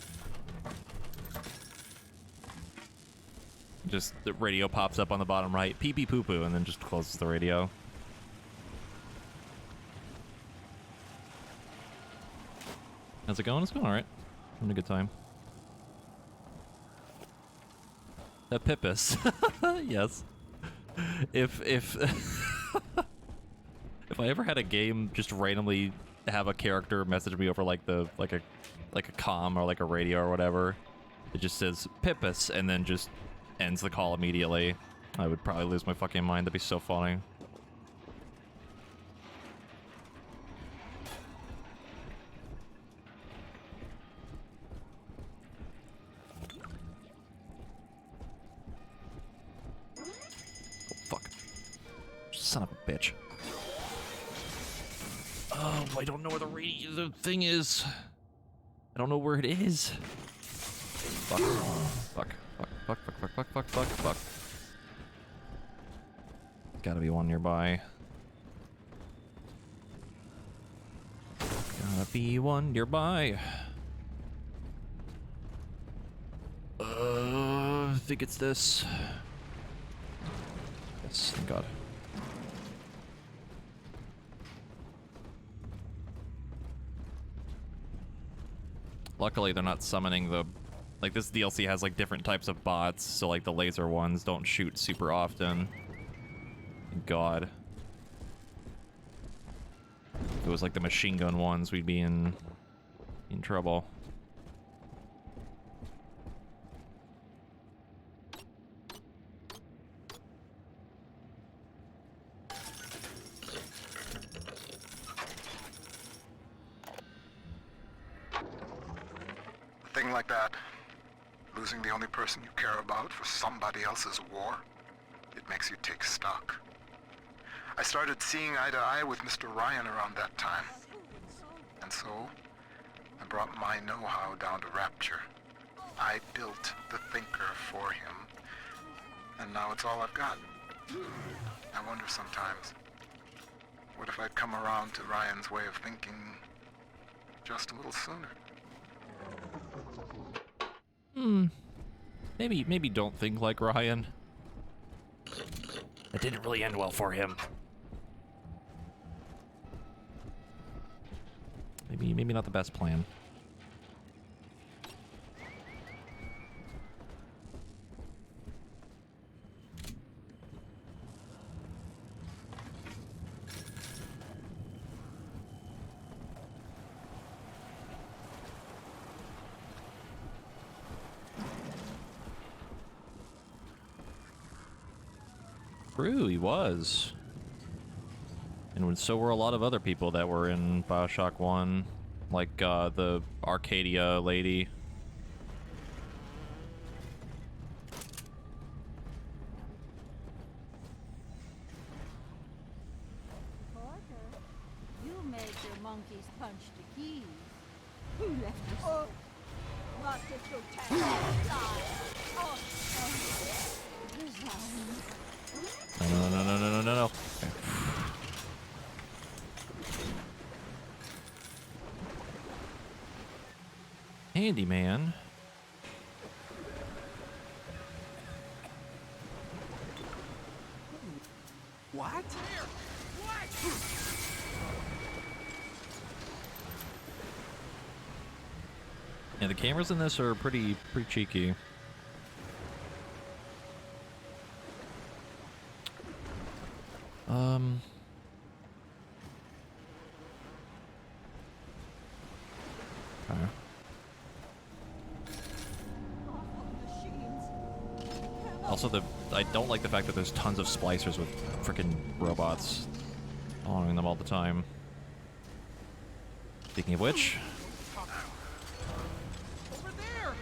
S1: Just the radio pops up on the bottom right, pee pee poo poo, and then just closes the radio. How's it going? It's going alright. Having a good time. That Pippus. Yes. If if I ever had a game just randomly have a character message me over like a comm or like a radio or whatever, it just says Pippus and then just ends the call immediately, I would probably lose my fucking mind. That'd be so funny. Oh, fuck. Son of a bitch. Oh, I don't know where the thing is. I don't know where it is. Fuck. Fuck. Fuck. Fuck. Gotta be one nearby. Gotta be one nearby. I think it's this. Yes, thank God. Luckily, they're not summoning the... Like, this DLC has, like, different types of bots, so, like, the laser ones don't shoot super often. Thank God. If it was, like, the machine gun ones, we'd be in trouble.
S3: A thing like that, losing the only person you care about for somebody else's war, it makes you take stock. I started seeing eye to eye with Mr. Ryan around that time. And so, I brought my know-how down to Rapture. I built the Thinker for him, and now it's all I've got. I wonder sometimes, what if I'd come around to Ryan's way of thinking just a little sooner?
S1: Maybe don't think like Ryan. It didn't really end well for him. Maybe not the best plan. True, he was. And so were a lot of other people that were in Bioshock 1, like the Arcadia lady.
S10: Porter, you made your monkeys punch the keys. Who left us? Oh, what did you tell me? Oh,
S1: No. Handyman.
S7: What? What?
S1: Yeah, the cameras in this are pretty cheeky. Okay. Also, I don't like the fact that there's tons of splicers with freaking robots following them all the time. Speaking of which,
S7: Over there.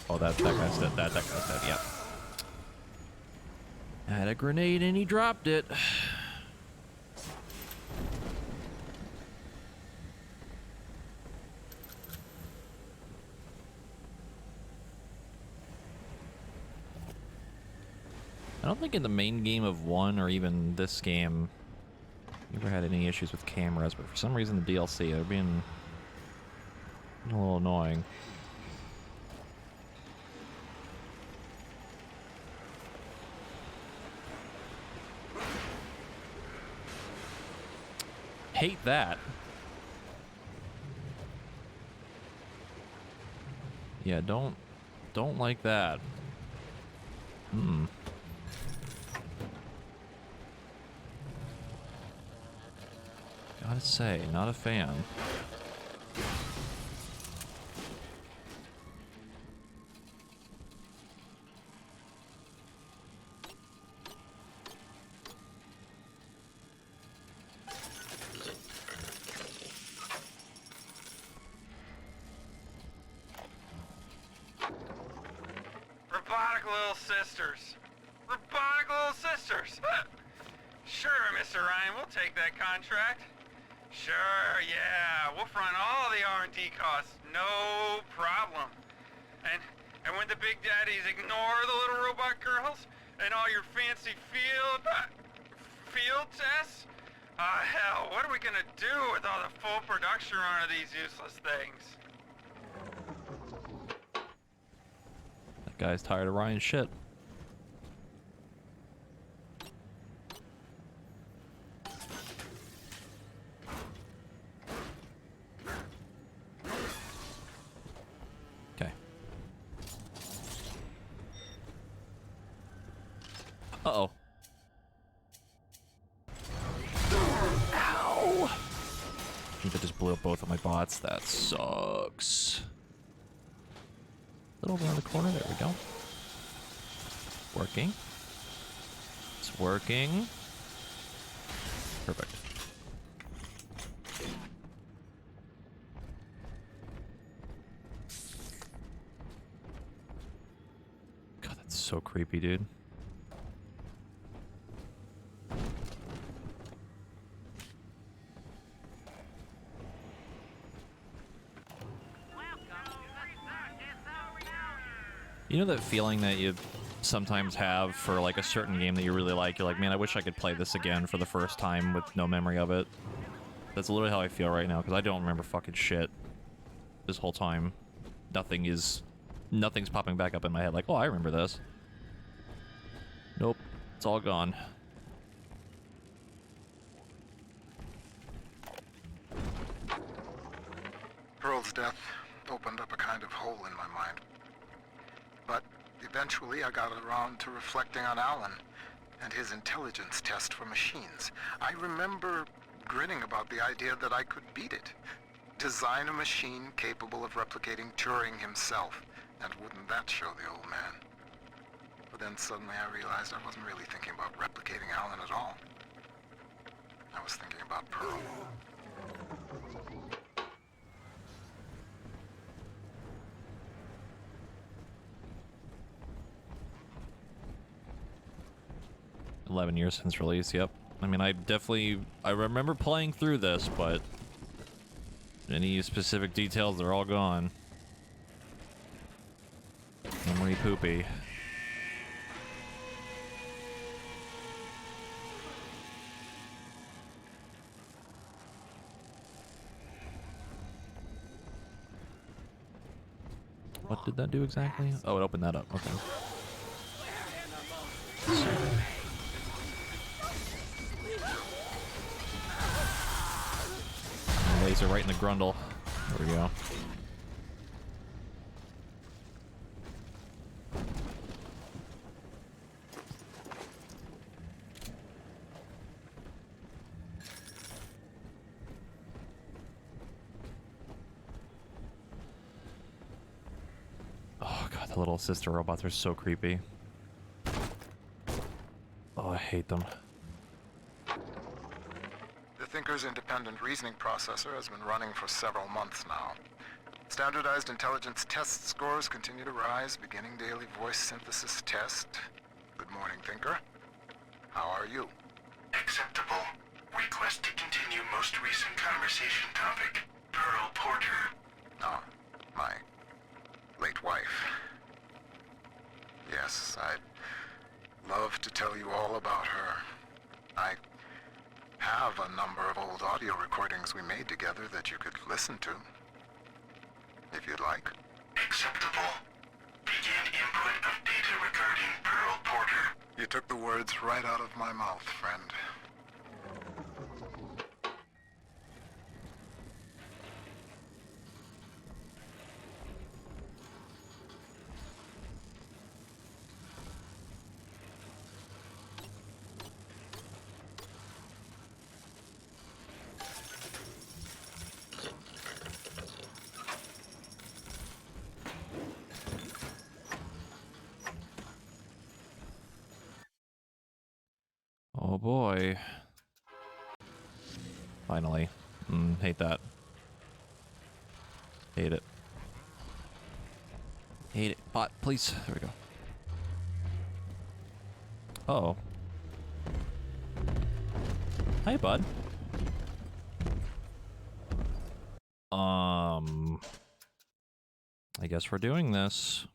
S1: oh, that guy's dead. That guy's dead. Yep. I had a grenade and he dropped it. I don't think in the main game of 1 or even this game we ever had any issues with cameras, but for some reason the DLC, they're being a little annoying. Hate that. Yeah, don't like that. Gotta say, not a fan.
S11: Robotic little sisters. Robotic little sisters. Sure, Mr. Ryan, we'll take that contract. Sure, yeah, we'll front all the R&D costs, no problem. And when the big daddies ignore the little robot girls and all your fancy field tests, hell, what are we gonna do with all the full production run of these useless things?
S1: That guy's tired of Ryan's shit. Okay. Uh-oh. Ow! I think that just blew up both of my bots. That sucks. A little around the corner. There we go. Working. It's working. Perfect. God, that's so creepy, dude. You know that feeling that you sometimes have for like a certain game that you really like? You're like, man, I wish I could play this again for the first time with no memory of it. That's literally how I feel right now, because I don't remember fucking shit this whole time. Nothing's popping back up in my head like, oh, I remember this. Nope, it's all gone.
S3: Pearl's death opened up a kind of hole in my mind. But eventually I got around to reflecting on Alan and his intelligence test for machines. I remember grinning about the idea that I could beat it. Design a machine capable of replicating Turing himself. And wouldn't that show the old man? But then suddenly I realized I wasn't really thinking about replicating Alan at all. I was thinking about Pearl.
S1: $11 years since release, yep. I mean, I remember playing through this, but any specific details, they're all gone. Memory poopy. What did that do exactly? Oh, it opened that up. Okay. Laser right in the grundle. There we go. little sister robots are so creepy. Oh, I hate them.
S3: The Thinker's independent reasoning processor has been running for several months now. Standardized intelligence test scores continue to rise, beginning daily voice synthesis test. Good morning, Thinker. How are you?
S2: Acceptable. Request to continue most recent conversation topic. Pearl Porter.
S3: Ah, my late wife. Yes, I'd love to tell you all about her. I have a number of old audio recordings we made together that you could listen to, if you'd like.
S2: Acceptable. Begin input of data regarding Pearl Porter.
S3: You took the words right out of my mouth, friend.
S1: Oh boy. Finally. Hate that. Hate it. Hate it. Bot, please. There we go. Uh-oh. Hi, bud. I guess we're doing this.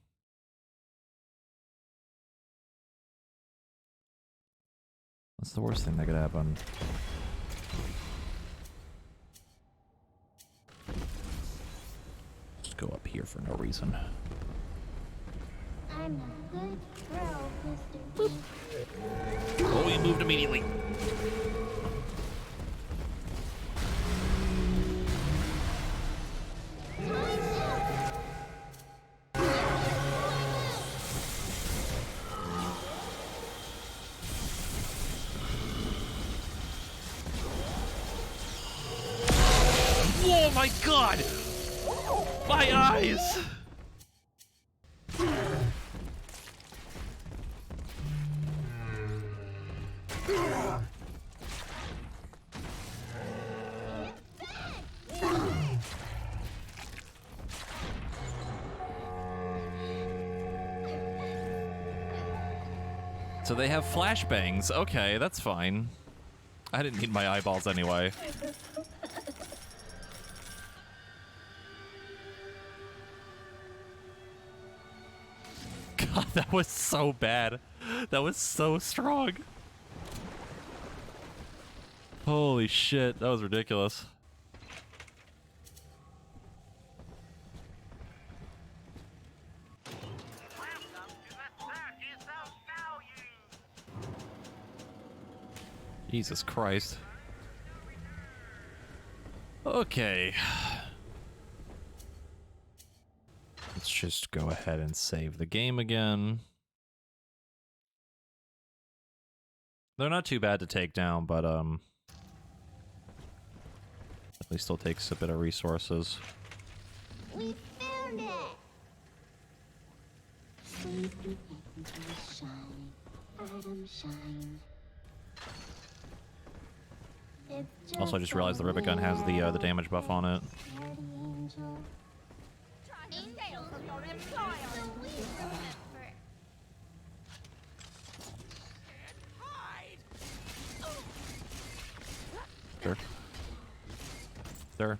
S1: What's the worst thing that could happen? Just go up here for no reason.
S12: I'm a good girl, Mr. Boop.
S1: Oh, he moved immediately. Oh my god! My eyes! So they have flashbangs. Okay, that's fine. I didn't need my eyeballs anyway. God, that was so bad. That was so strong. Holy shit, that was ridiculous. Jesus Christ. Okay. Let's just go ahead and save the game again. They're not too bad to take down, but at least still takes a bit of resources.
S12: We found it! Sleepy angels shine, Adam shine.
S1: Also, I just realized the rivet gun has the damage buff on it. Sure. Sure.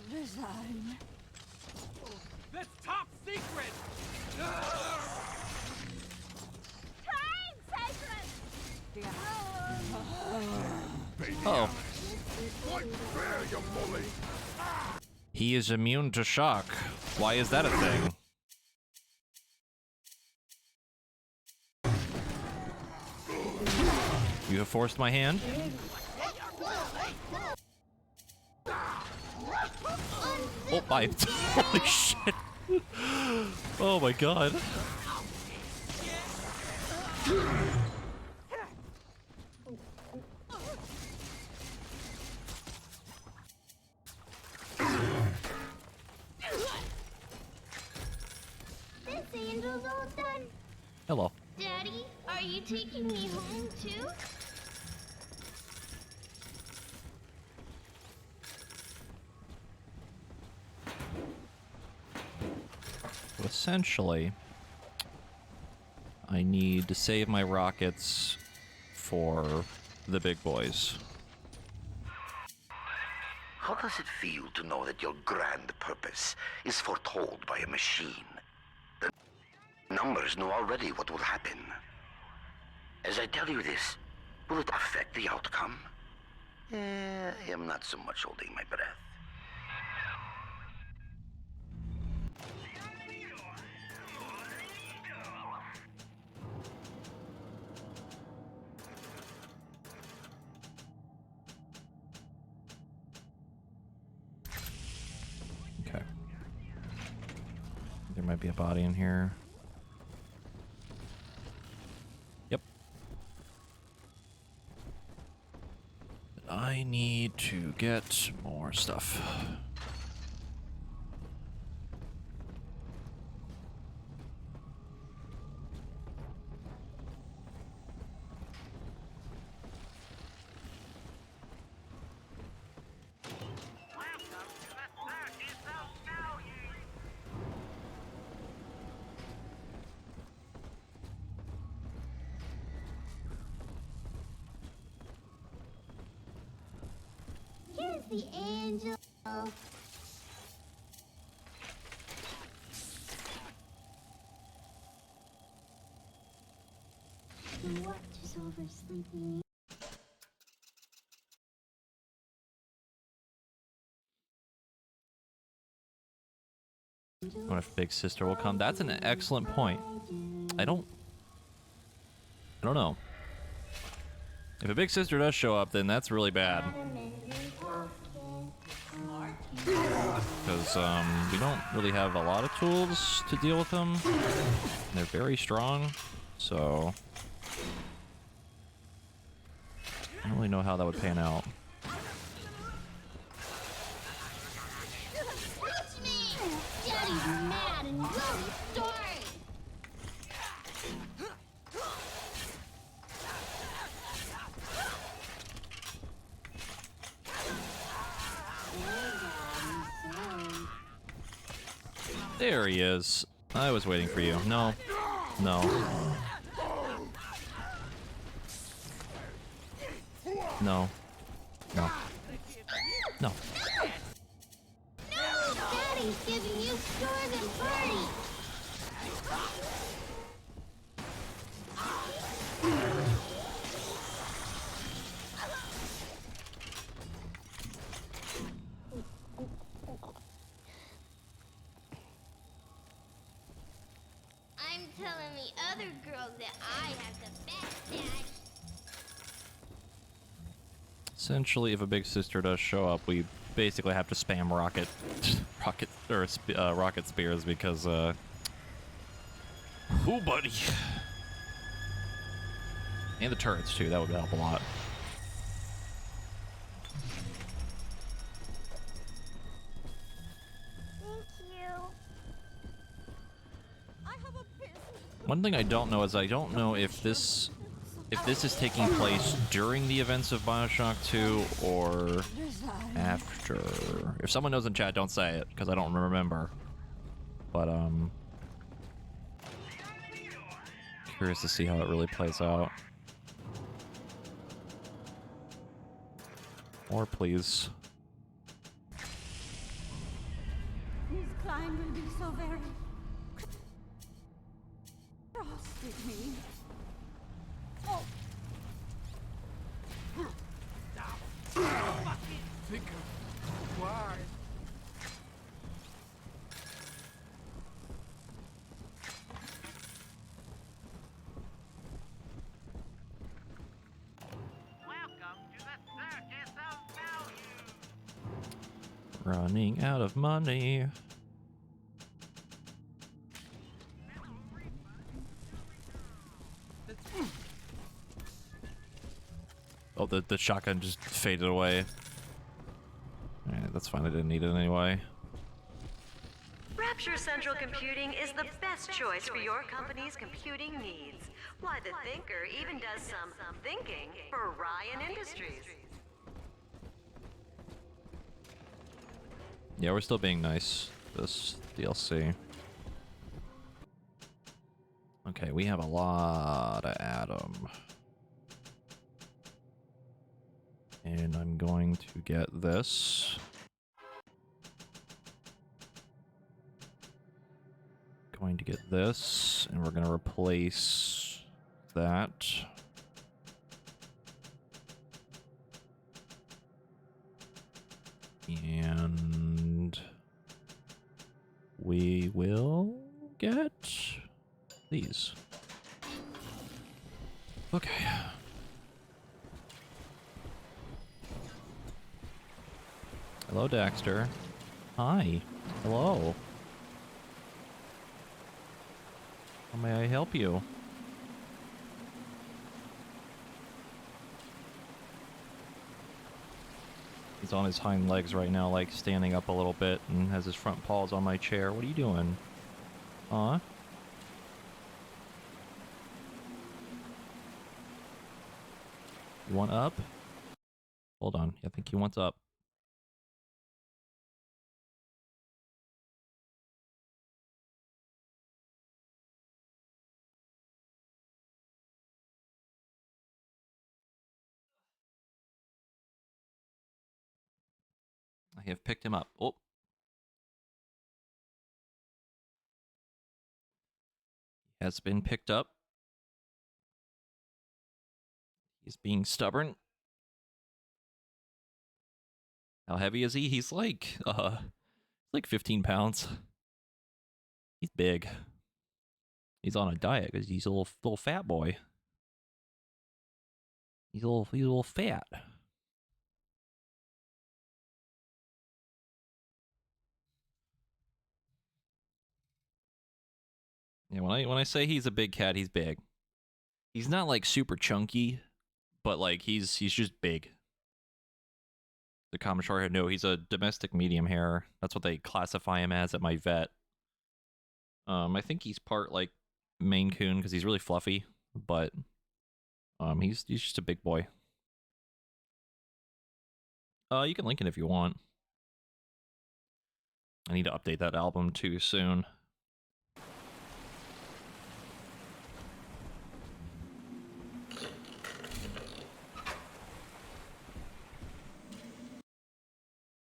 S10: Design.
S7: That's top secret!
S1: Oh. He is immune to shock. Why is that a thing? You have forced my hand? Oh my, holy shit. Oh my god. Hello.
S12: Daddy, are you taking me home too?
S1: So essentially, I need to save my rockets for the big boys.
S2: How does it feel to know that your grand purpose is foretold by a machine? The numbers know already what will happen. As I tell you this, will it affect the outcome? I am not so much holding my breath.
S1: Okay. There might be a body in here. Yep. I need to get more stuff.
S12: Here's the angel. The watcher's oversleeping.
S1: What if Big Sister will come? That's an excellent point. I don't know. If a Big Sister does show up, then that's really bad. Because we don't really have a lot of tools to deal with them. They're very strong, so I don't really know how that would pan out.
S12: Daddy's mad and really sorry.
S1: There he is. I was waiting for you. No. No. No. No. No.
S12: Daddy's giving you stores and parties. I'm telling the other girls that I have the best dad.
S1: Essentially, if a Big Sister does show up, we basically have to spam rocket spears because, ooh, buddy. And the turrets, too. That would help a lot.
S12: Thank you. I have a business.
S1: One thing I don't know is I don't know if this is taking place during the events of Bioshock 2 or after. If someone knows in chat, don't say it, because I don't remember. But, curious to see how it really plays out. Or please.
S10: This climb will be so very frosted me. Oh.
S7: Why?
S1: Running out of money. Oh, the shotgun just faded away. Alright, that's fine. I didn't need it anyway.
S8: Rapture Central Computing is the best choice for your company's computing needs. Why, the Thinker even does some thinking for Ryan Industries.
S1: Yeah, we're still being nice. This DLC. Okay, we have a lot of Adam. And I'm going to get this. Going to get this, and we're going to replace that. And we will get these. Okay. Hello, Daxter. Hi. Hello. How may I help you? He's on his hind legs right now, like standing up a little bit, and has his front paws on my chair. What are you doing? Huh? You want up? Hold on. I think he wants up. I have picked him up. Oh. He has been picked up. He's being stubborn. How heavy is he? He's like 15 pounds. He's big. He's on a diet because he's a little fat boy. He's a little fat. Yeah, when I say he's a big cat, he's big. He's not like super chunky, but like he's just big. The common short hair, no, he's a domestic medium hair. That's what they classify him as at my vet. I think he's part like Maine Coon because he's really fluffy, but he's just a big boy. You can link it if you want. I need to update that album too soon.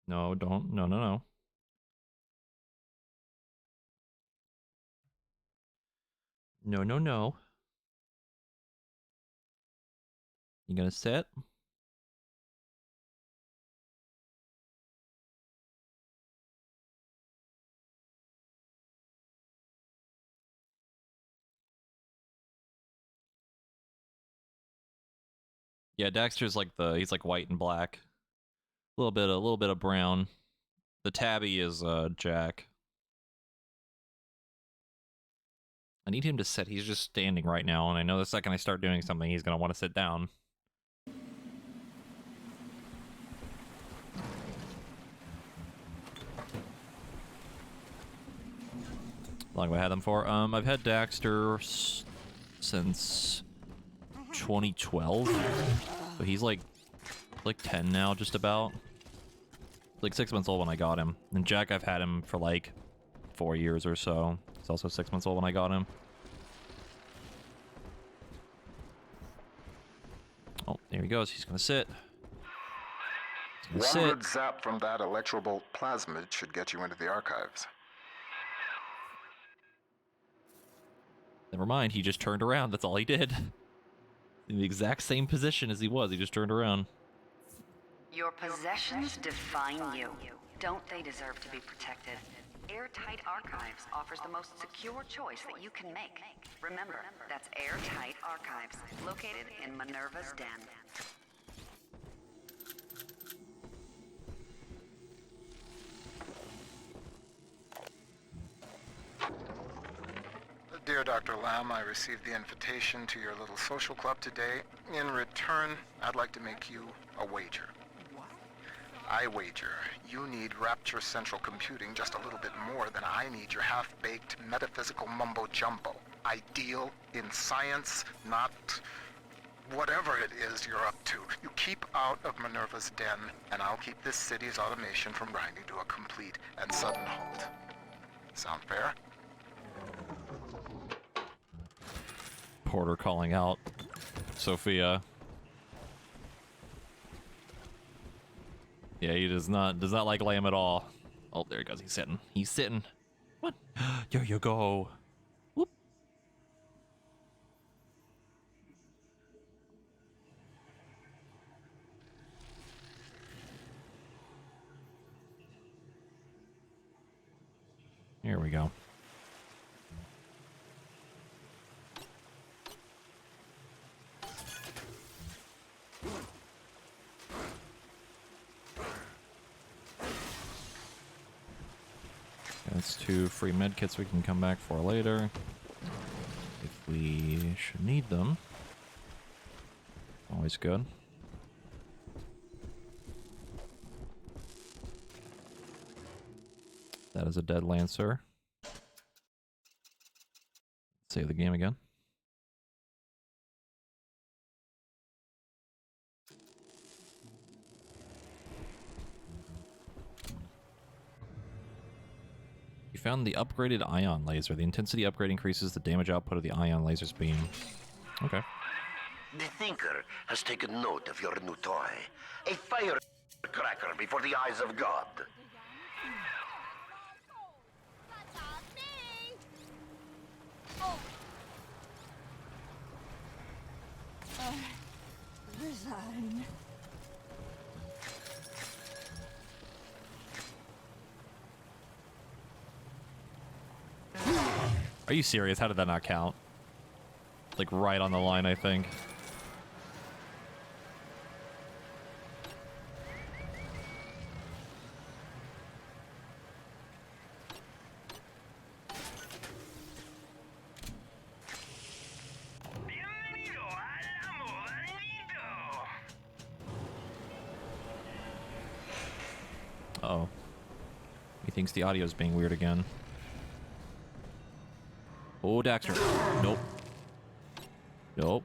S1: No, don't. No, no, no. No, no, no. You gonna sit? Yeah, Daxter's like he's like white and black. A little bit of brown. The tabby is Jack. I need him to sit. He's just standing right now, and I know the second I start doing something, he's gonna want to sit down. How long have I had them for? I've had Daxter since 2012. So he's like 10 now, just about. Like 6 months old when I got him. And Jack, I've had him for like 4 years or so. He's also 6 months old when I got him. Oh, there he goes. He's gonna sit.
S3: One good zap from that electrobolt plasmid should get you into the archives.
S1: Never mind, he just turned around. That's all he did. In the exact same position as he was. He just turned around.
S5: Your possessions define you. Don't they deserve to be protected? Airtight Archives offers the most secure choice that you can make. Remember, that's Airtight Archives, located in Minerva's Den.
S3: Dear Dr. Lamb, I received the invitation to your little social club today. In return, I'd like to make you a wager. I wager you need Rapture Central Computing just a little bit more than I need your half-baked metaphysical mumbo-jumbo. Ideal in science, not whatever it is you're up to. You keep out of Minerva's den, and I'll keep this city's automation from grinding to a complete and sudden halt. Sound fair?
S1: Porter calling out Sophia. Yeah, he does not like Lamb at all. Oh, there he goes. He's sitting. He's sitting. What? There you go. Whoop. Here we go. That's 2 free medkits we can come back for later. If we should need them. Always good. That is a dead Lancer. Save the game again. You found the upgraded ion laser. The intensity upgrade increases the damage output of the ion laser's beam. Okay.
S2: The Thinker has taken note of your new toy. A firecracker before the eyes of God.
S10: Resign.
S1: Are you serious? How did that not count? Like right on the line, I think. Uh-oh. He thinks the audio's being weird again. Oh, Daxter. Nope. Nope.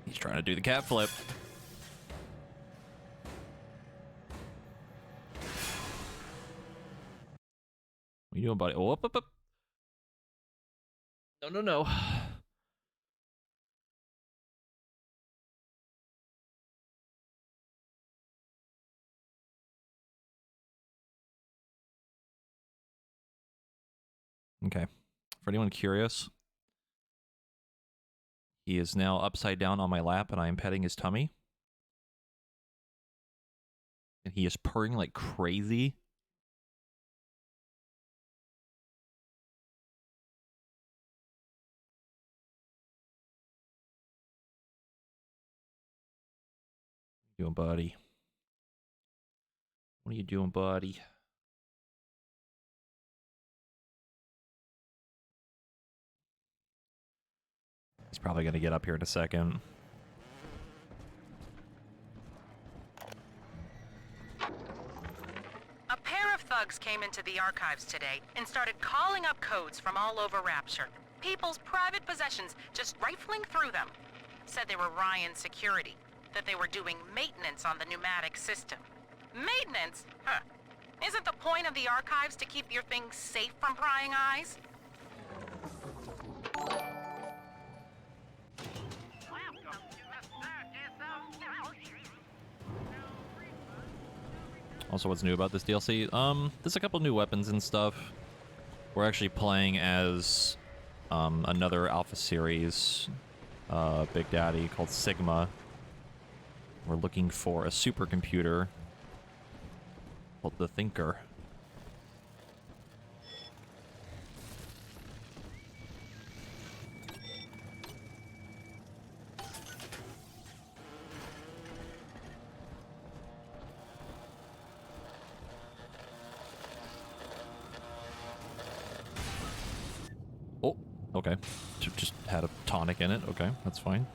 S1: He's trying to do the cat flip. What are you doing, buddy? Oh, up. No. Okay. For anyone curious, he is now upside down on my lap and I am petting his tummy. And he is purring like crazy. What are you doing, buddy? What are you doing, buddy? He's probably going to get up here in a second.
S13: A pair of thugs came into the archives today and started calling up codes from all over Rapture. People's private possessions, just rifling through them. Said they were Ryan security, that they were doing maintenance on the pneumatic system. Maintenance? Huh. Isn't the point of the archives to keep your things safe from prying eyes?
S1: Also, what's new about this DLC? There's a couple new weapons and stuff. We're actually playing as another Alpha Series Big Daddy called Sigma. We're looking for a supercomputer called the Thinker. Oh, okay. Just had a tonic in it. Okay, that's fine.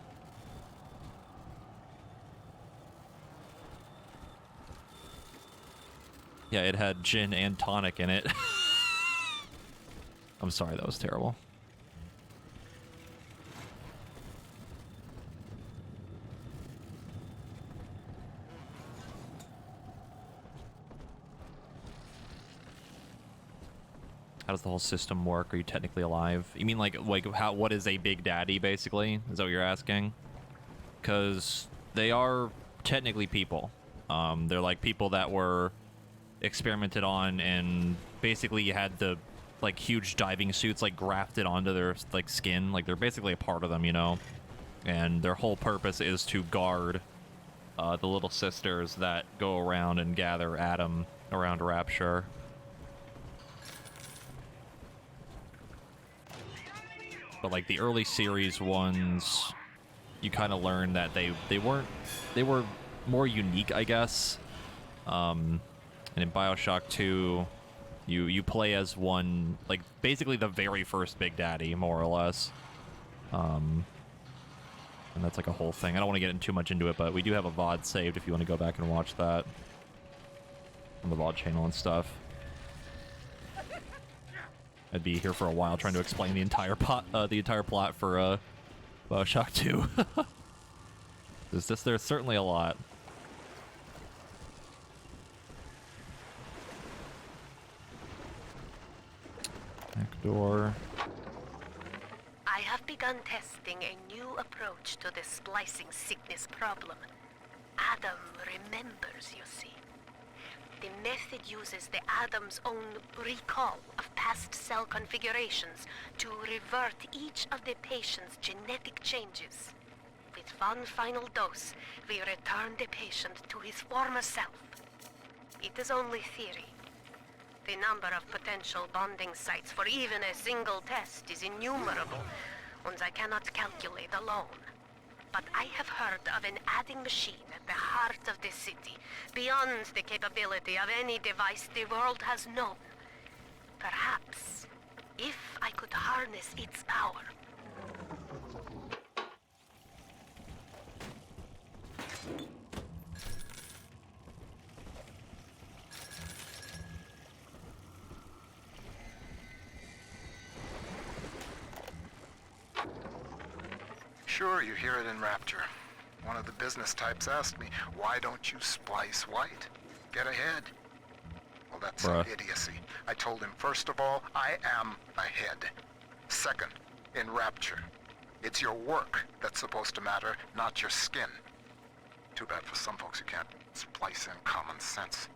S1: Yeah, it had gin and tonic in it. I'm sorry, that was terrible. How does the whole system work? Are you technically alive? You mean like how? What is a Big Daddy, basically? Is that what you're asking? Because they are technically people. They're like people that were experimented on, and basically had the like huge diving suits like grafted onto their like skin. Like they're basically a part of them, you know. And their whole purpose is to guard the little sisters that go around and gather Adam around Rapture. But like the early series ones, you kind of learn that they were more unique, I guess. And in Bioshock 2, you play as one, like basically the very first Big Daddy, more or less. And that's like a whole thing. I don't want to get too much into it, but we do have a VOD saved if you want to go back and watch that on the VOD channel and stuff. I'd be here for a while trying to explain the entire plot for Bioshock 2. There's certainly a lot. Back door.
S6: I have begun testing a new approach to the splicing sickness problem. Adam remembers, you see. The method uses the Adam's own recall of past cell configurations to revert each of the patient's genetic changes. With one final dose, we return the patient to his former self. It is only theory. The number of potential bonding sites for even a single test is innumerable, and I cannot calculate alone. But I have heard of an adding machine at the heart of the city, beyond the capability of any device the world has known. Perhaps, if I could harness its power.
S3: Sure, you hear it in Rapture. One of the business types asked me, why don't you splice white? Get ahead. Well, that's some idiocy. I told him, first of all, I am ahead. Second, in Rapture, it's your work that's supposed to matter, not your skin. Too bad for some folks who can't splice in common sense.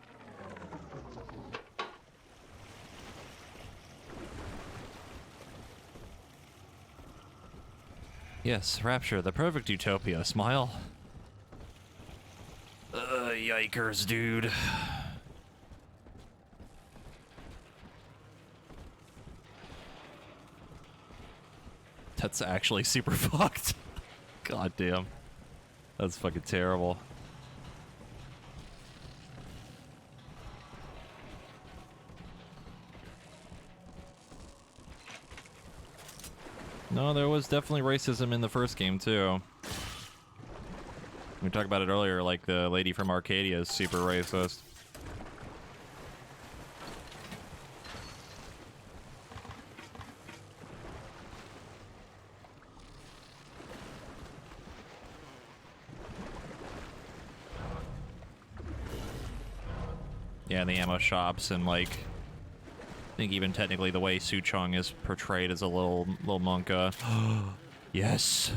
S1: Yes, Rapture, the perfect utopia. Smile. Yikers, dude. That's actually super fucked. God damn. That's fucking terrible. No, there was definitely racism in the first game, too. We talked about it earlier, like the lady from Arcadia is super racist. Yeah, in the ammo shops, and like, I think even technically the way Suchong is portrayed as a little monka. Yes.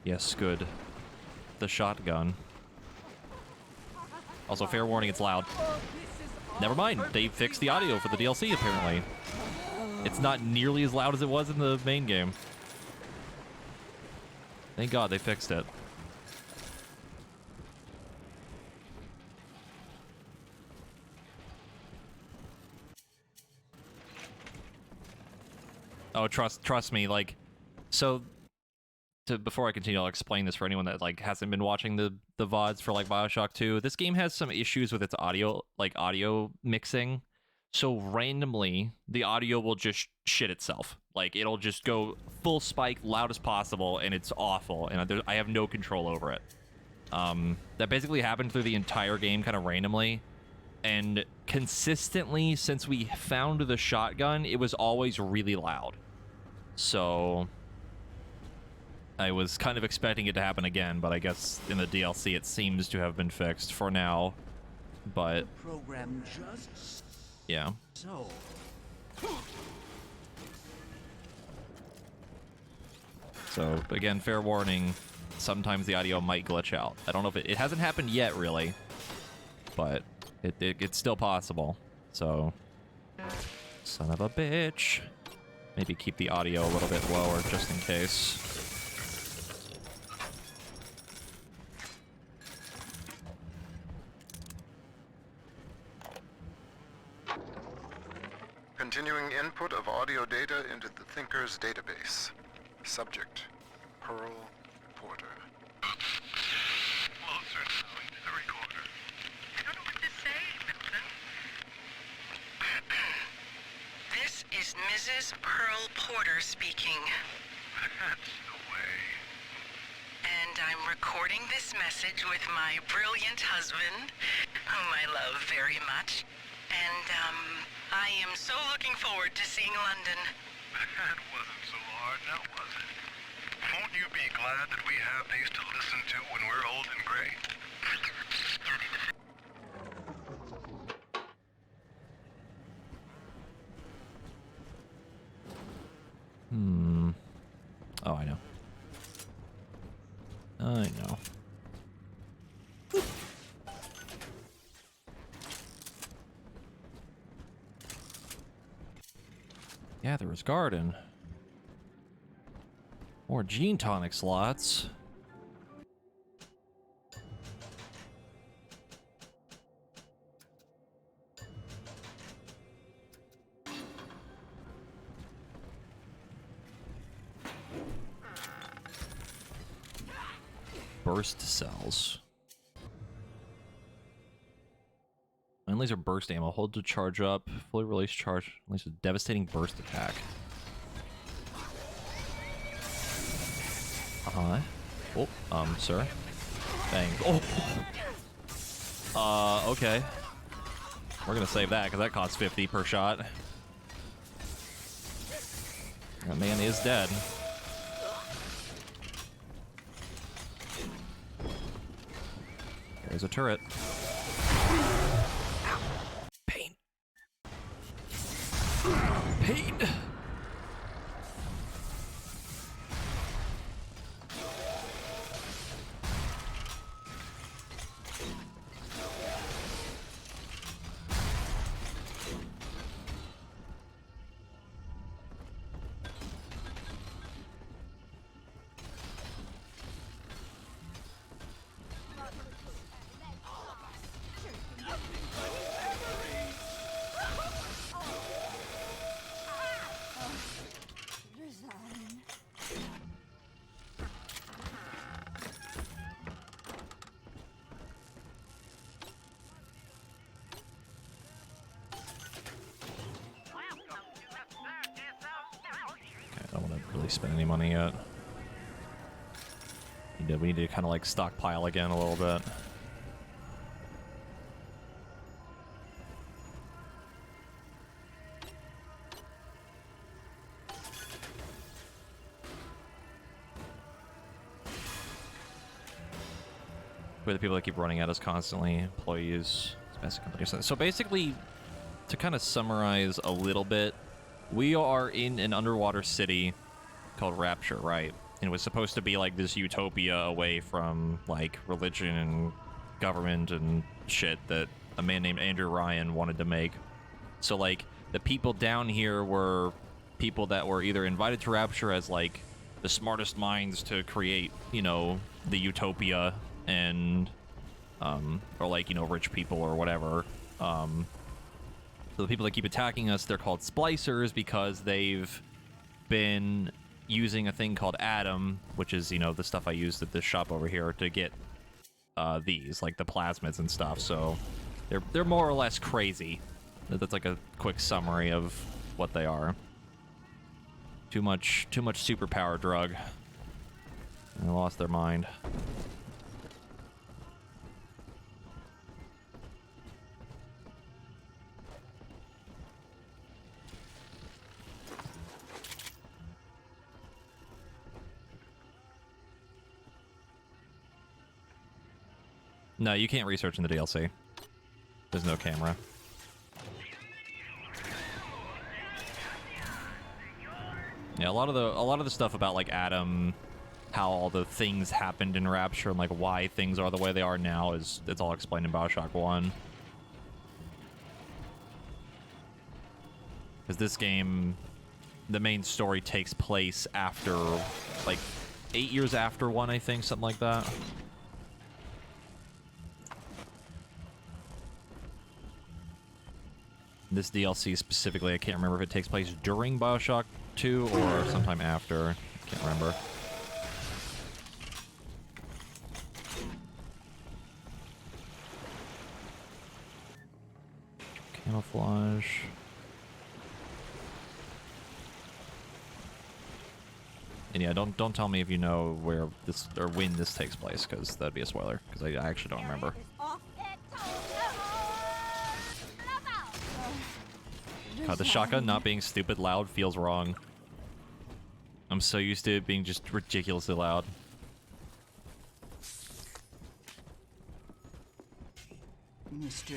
S1: Yes, good. The shotgun. Also, fair warning, it's loud. Never mind, they fixed the audio for the DLC, apparently. It's not nearly as loud as it was in the main game. Thank God they fixed it. Oh, trust me, like, so before I continue, I'll explain this for anyone that like hasn't been watching the VODs for like Bioshock 2. This game has some issues with its audio mixing. So randomly, the audio will just shit itself. Like, it'll just go full spike, loud as possible, and it's awful, and I have no control over it. that basically happened through the entire game kind of randomly. And consistently, since we found the shotgun, it was always really loud. So I was kind of expecting it to happen again, but I guess in the DLC it seems to have been fixed for now. But
S7: Program just
S1: yeah.
S7: so.
S1: So again, fair warning, sometimes the audio might glitch out. I don't know if it hasn't happened yet, really, but it's still possible. So, son of a bitch. Maybe keep the audio a little bit lower just in case.
S3: Continuing input of audio data into the Thinker's database. Subject, Pearl Porter.
S4: Closer now into the recorder.
S13: I don't know what to say, Milton. This is Mrs. Pearl Porter speaking.
S4: That's the way.
S13: And I'm recording this message with my brilliant husband, whom I love very much. And, I am so looking forward to seeing London.
S4: That wasn't so hard, now was it? Won't you be glad that we have these to listen to when we're old and gray?
S1: Oh, I know. I know. Gatherer's Garden. More gene tonic slots. Burst cells. Mine laser burst ammo. Hold to charge up. Fully release charge. Release a devastating burst attack. Oh, sir. Bang. Oh! Okay. We're gonna save that, because that costs 50 per shot. That man is dead. There's a turret. Pain. Pain. Spend any money yet. We need to kind of like stockpile again a little bit. We're the people that keep running at us constantly. Employees, domestic companies. So basically, to kind of summarize a little bit, we are in an underwater city called Rapture, right? And it was supposed to be like this utopia away from like religion and government and shit that a man named Andrew Ryan wanted to make. So like the people down here were people that were either invited to Rapture as like the smartest minds to create, you know, the utopia, and or like, you know, rich people or whatever. So the people that keep attacking us, they're called splicers because they've been using a thing called Adam, which is, you know, the stuff I used at this shop over here to get these, like the plasmids and stuff. So they're more or less crazy. That's like a quick summary of what they are. Too much superpower drug. They lost their mind. No, you can't research in the DLC. There's no camera. Yeah, a lot of the stuff about like Adam, how all the things happened in Rapture and like why things are the way they are now it's all explained in Bioshock 1. Because this game, the main story takes place after, like, 8 years after 1, I think, something like that. This DLC specifically, I can't remember if it takes place during Bioshock 2 or sometime after. I can't remember. Camouflage. And yeah, don't tell me if you know where this or when this takes place, because that'd be a spoiler. Because I actually don't remember. God, the shotgun not being stupid loud feels wrong. I'm so used to it being just ridiculously loud.
S7: Mr.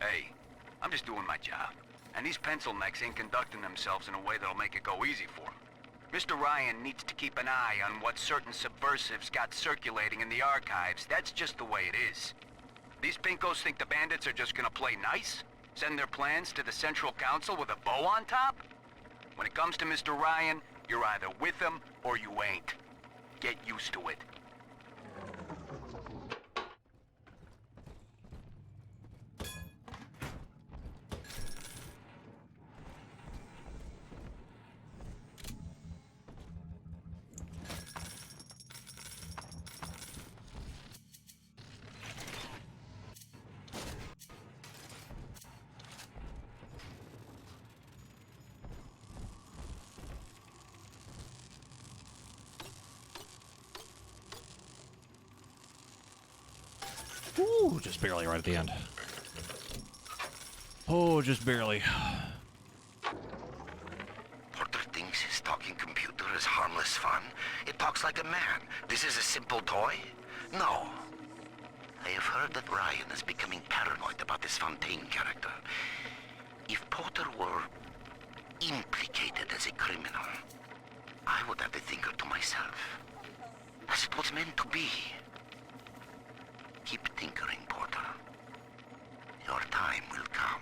S14: Hey, I'm just doing my job. And these pencil necks ain't conducting themselves in a way that'll make it go easy for them. Mr. Ryan needs to keep an eye on what certain subversives got circulating in the archives. That's just the way it is. These pinkos think the bandits are just gonna play nice? Send their plans to the Central Council with a bow on top? When it comes to Mr. Ryan, you're either with him or you ain't. Get used to it.
S1: Ooh, just barely right at the end. Oh, just barely.
S2: Porter thinks his talking computer is harmless fun. It talks like a man. This is a simple toy? No. I have heard that Ryan is becoming paranoid about this Fontaine character. If Porter were implicated as a criminal, I would have the thinker to myself. As it was meant to be. Keep tinkering, Porter. Your time will come.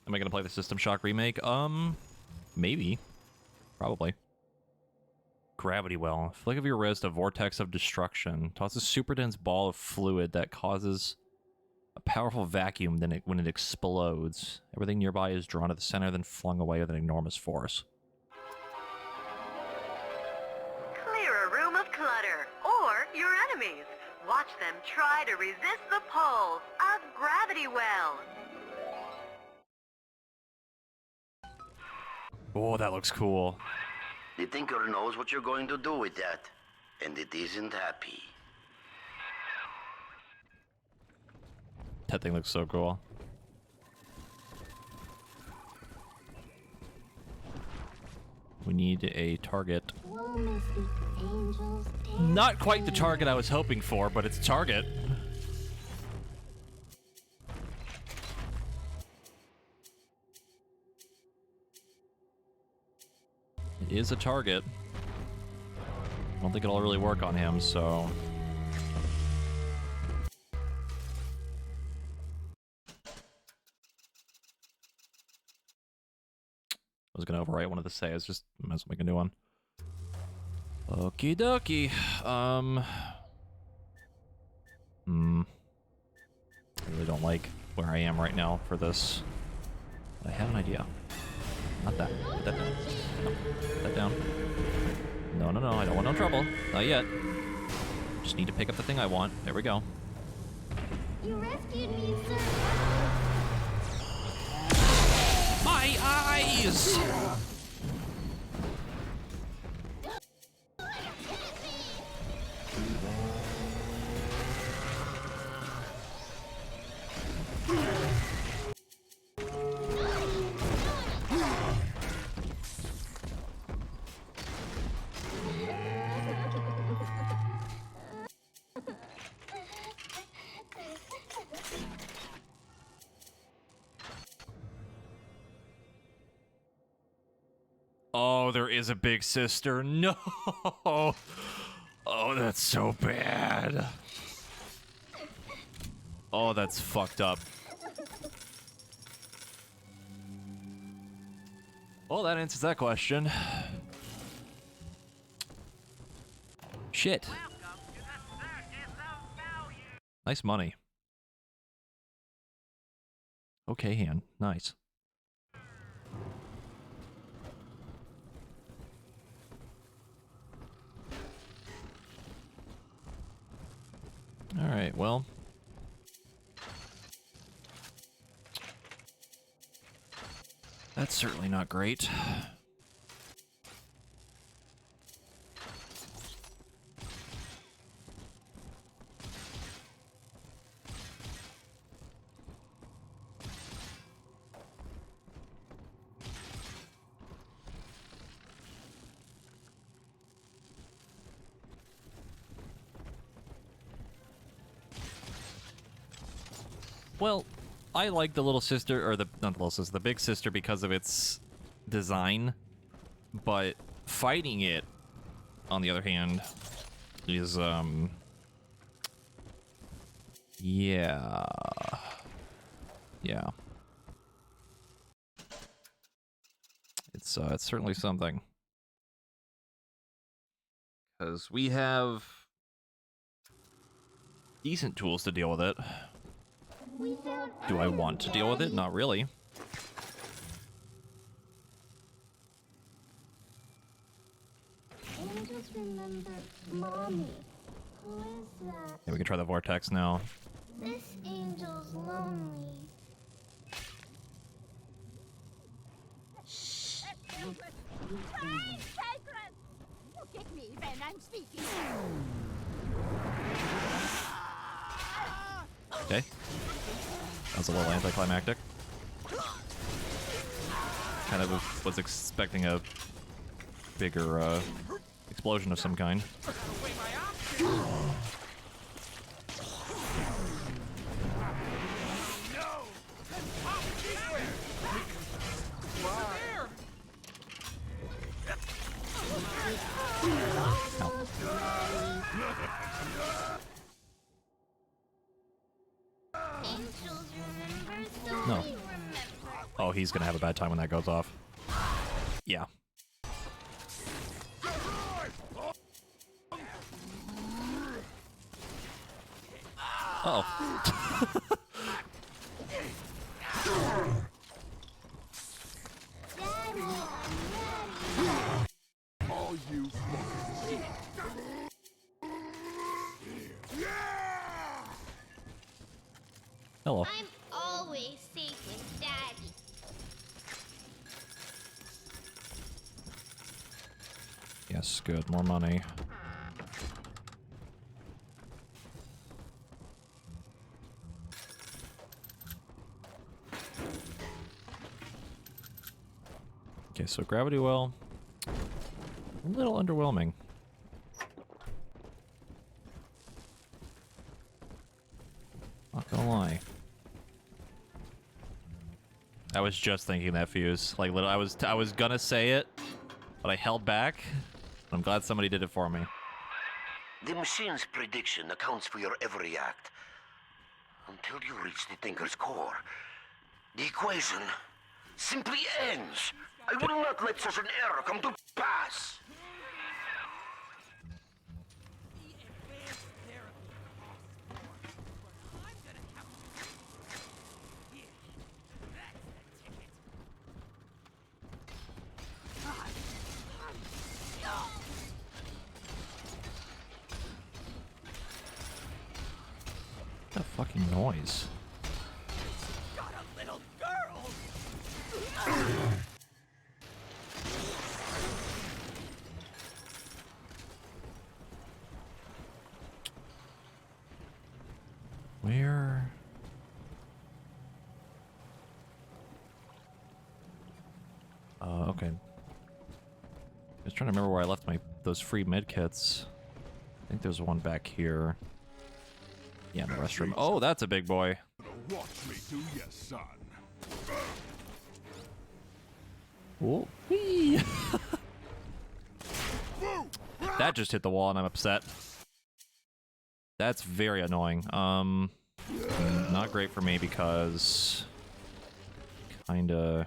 S1: Am I gonna play the System Shock remake? Maybe. Probably. Gravity well. Flick of your wrist, a vortex of destruction. Toss a super dense ball of fluid that causes a powerful vacuum when it explodes. Everything nearby is drawn to the center, then flung away with an enormous force.
S8: Clear a room of clutter, or your enemies. Watch them try to resist the pull of Gravity Well.
S1: Oh, that looks cool.
S2: The Tinker knows what you're going to do with that, and it isn't happy.
S1: That thing looks so cool. We need a target. Not quite the target I was hoping for, but it's a target. It is a target. I don't think it'll really work on him, so... I was gonna overwrite one of the saves, just might as well make a new one. Okie dokie. I really don't like where I am right now for this. But I have an idea. Not that. Put that down. No. Put that down. No, no, no. I don't want no trouble. Not yet. Just need to pick up the thing I want. There we go.
S12: You rescued me, sir.
S1: My eyes! Oh, there is a big sister. No. Oh, that's so bad. Oh, that's fucked up. Well, that answers that question. Shit. Nice money. Okay, Han. Nice. Alright, well. That's certainly not great. Well, I like the little sister, or not the little sister, the big sister because of its design, but fighting it, on the other hand, is, yeah. Yeah. It's certainly something. Because we have decent tools to deal with it. Do I want to deal with it? Not really.
S12: Angels remember Mommy. Who is that?
S1: Yeah, we can try the vortex now.
S12: This angel's lonely.
S10: Shh! Time sacred! Look at me when I'm speaking.
S1: Okay. That was a little anticlimactic. Kind of was expecting a bigger explosion of some kind. No. Oh, he's gonna have a bad time when that goes off. Yeah. Uh-oh.
S9: All you
S1: Hello.
S12: I'm always safe with Daddy.
S1: Yes, good. More money. Okay, so gravity well. A little underwhelming. Not gonna lie. I was just thinking that, Fuse. Like, I was gonna say it, but I held back. I'm glad somebody did it for me.
S2: The machine's prediction accounts for your every act. Until you reach the Thinker's core. The equation simply ends. I will not let such an error come to pass.
S1: What the fucking noise?
S7: Got a little girl!
S1: Where? Okay. I was trying to remember where I left those free medkits. I think there's one back here. Yeah, in the restroom. Oh, that's a big boy.
S9: watch me do, yes, son.
S1: Oh, whee. That just hit the wall and I'm upset. That's very annoying. Not great for me because kinda.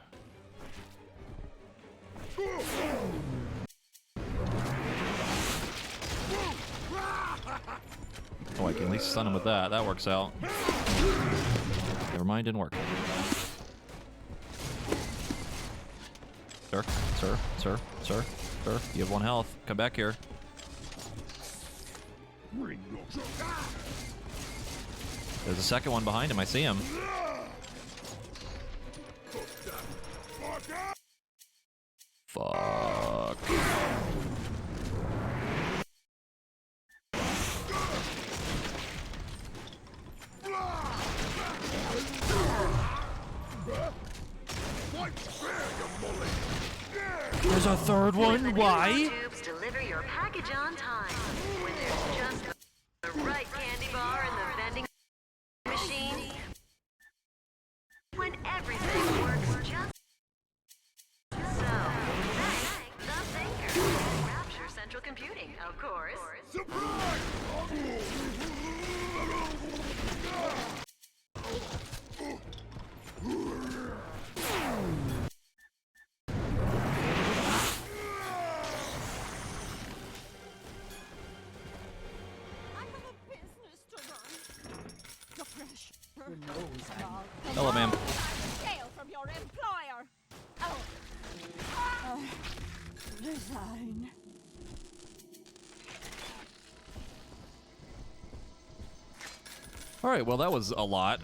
S1: Oh, I can at least stun him with that. That works out. Never mind, didn't work. Sir, sir, sir, sir, sir. You have 1 health. Come back here. There's a second one behind him. I see him. Fuck. There's a third one. Why?
S8: Tubes deliver your package on time. When there's just the right candy bar in the vending machine. When everything works just so. Thanks, the Thinker. Rapture Central Computing, of course. Surprise!
S1: Hello, ma'am.
S10: Scale from your employer. Resign.
S1: All right, well, that was a lot.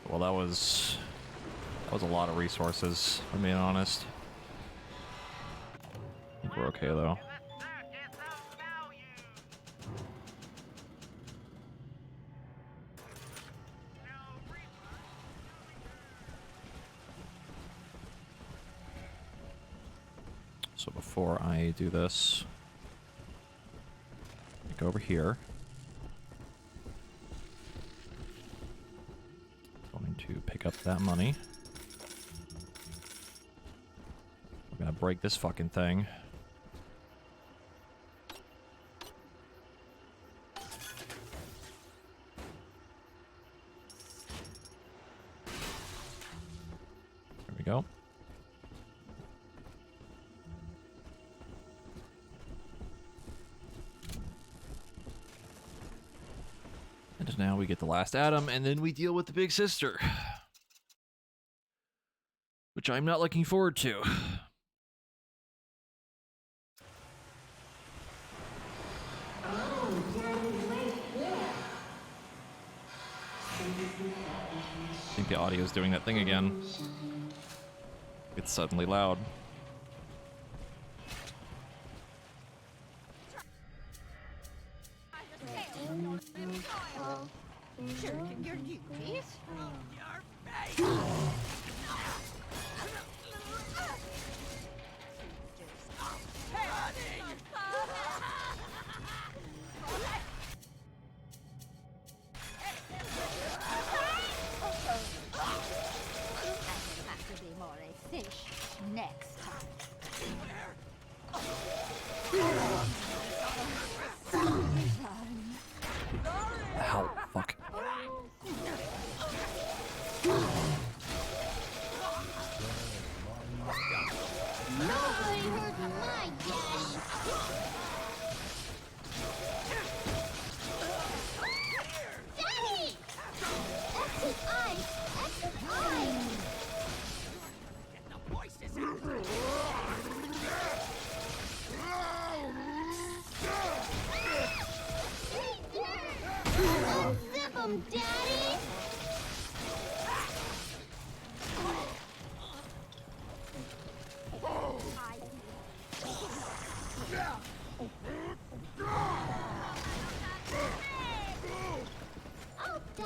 S1: Well, that was a lot of resources, if I'm being honest. I think we're okay, though. So before I do this, go over here. Going to pick up that money. We're gonna break this fucking thing. There we go. And now we get the last atom, and then we deal with the big sister. Which I'm not looking forward to. I think the audio is doing that thing again. It's suddenly loud.
S10: Shirking your duties. Your face. Have to be more efficient next time.
S1: Ow, fuck.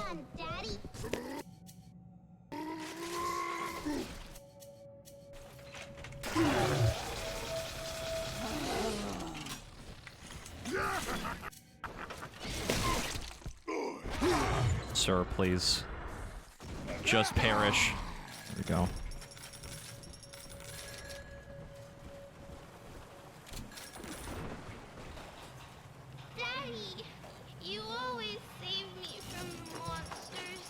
S12: on, Daddy.
S1: Sir, please. Just perish. There we go.
S12: Daddy, you always save me from monsters.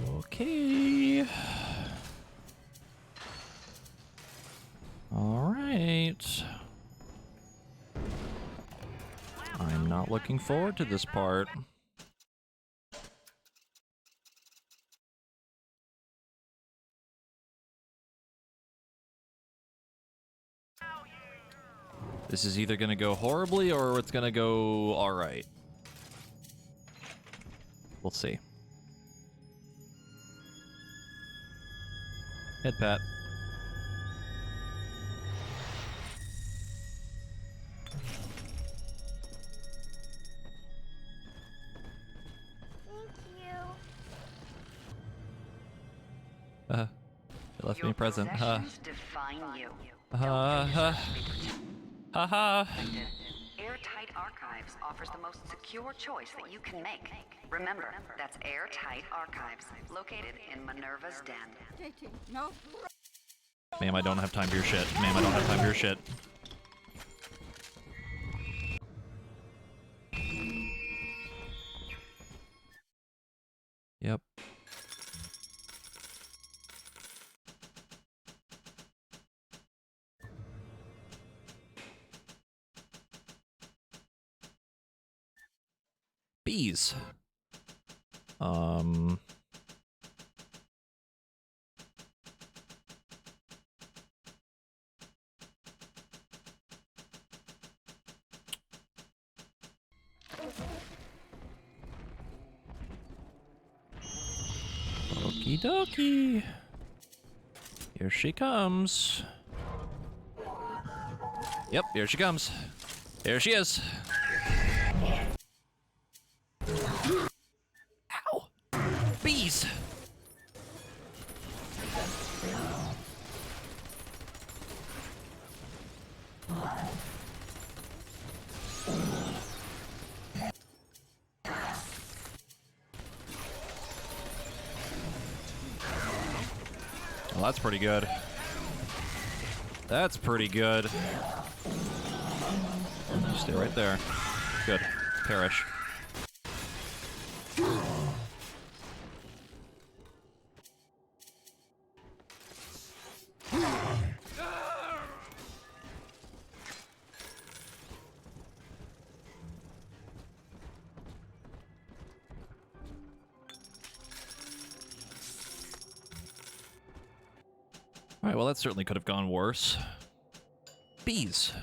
S1: Okay. All right. I'm not looking forward to this part. This is either going to go horribly or it's going to go all right. We'll see. Head pat. You left me a present.
S5: Possessions define you. Airtight Archives offers the most secure choice that you can make. Remember, that's Airtight Archives, located in Minerva's den.
S10: JT, no.
S1: Ma'am, I don't have time for your shit. Ma'am, I don't have time for your shit. Yep. Bees. Okie dokie. Here she comes. Yep, here she comes. There she is. Ow! Bees! Well, that's pretty good. That's pretty good. Stay right there. Good. Perish. Alright, well that certainly could have gone worse. Bees.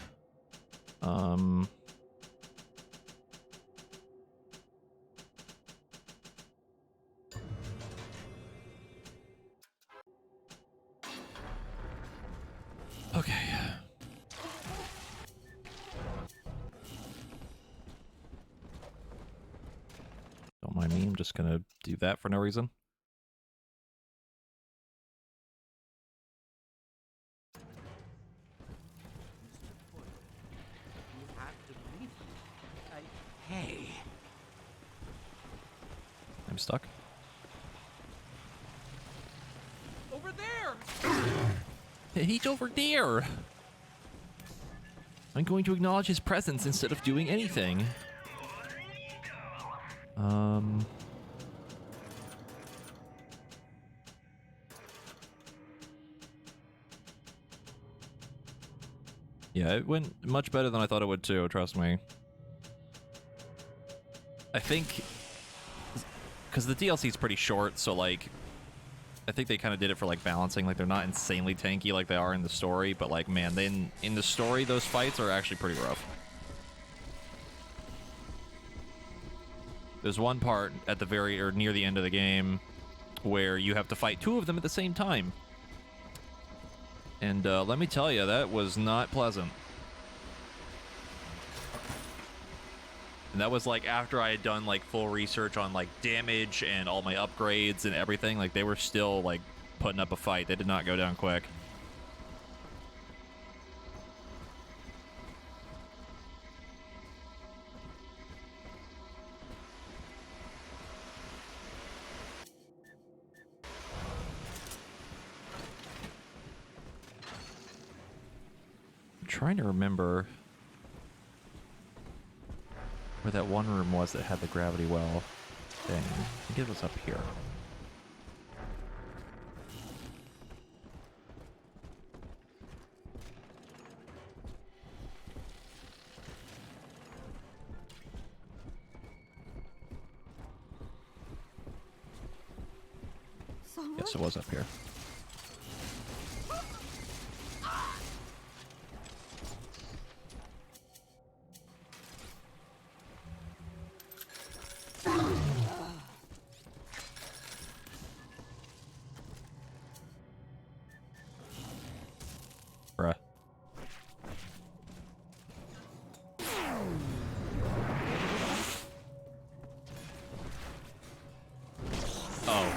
S1: Okay. Don't mind me, I'm just gonna do that for no reason.
S7: Hey.
S1: I'm stuck.
S7: Over there!
S1: He's over there! I'm going to acknowledge his presence instead of doing anything. Yeah, it went much better than I thought it would too, trust me. I think... because the DLC is pretty short, so like... I think they kind of did it for like balancing, like they're not insanely tanky like they are in the story, but like man, then in the story those fights are actually pretty rough. There's one part at the very or near the end of the game where you have to fight two of them at the same time. And let me tell you, that was not pleasant. And that was like after I had done like full research on like damage and all my upgrades and everything. Like they were still like putting up a fight. They did not go down quick. I'm trying to remember where that one room was that had the gravity well thing. I think it was up here. Yes, it was up here. Bruh. Oh.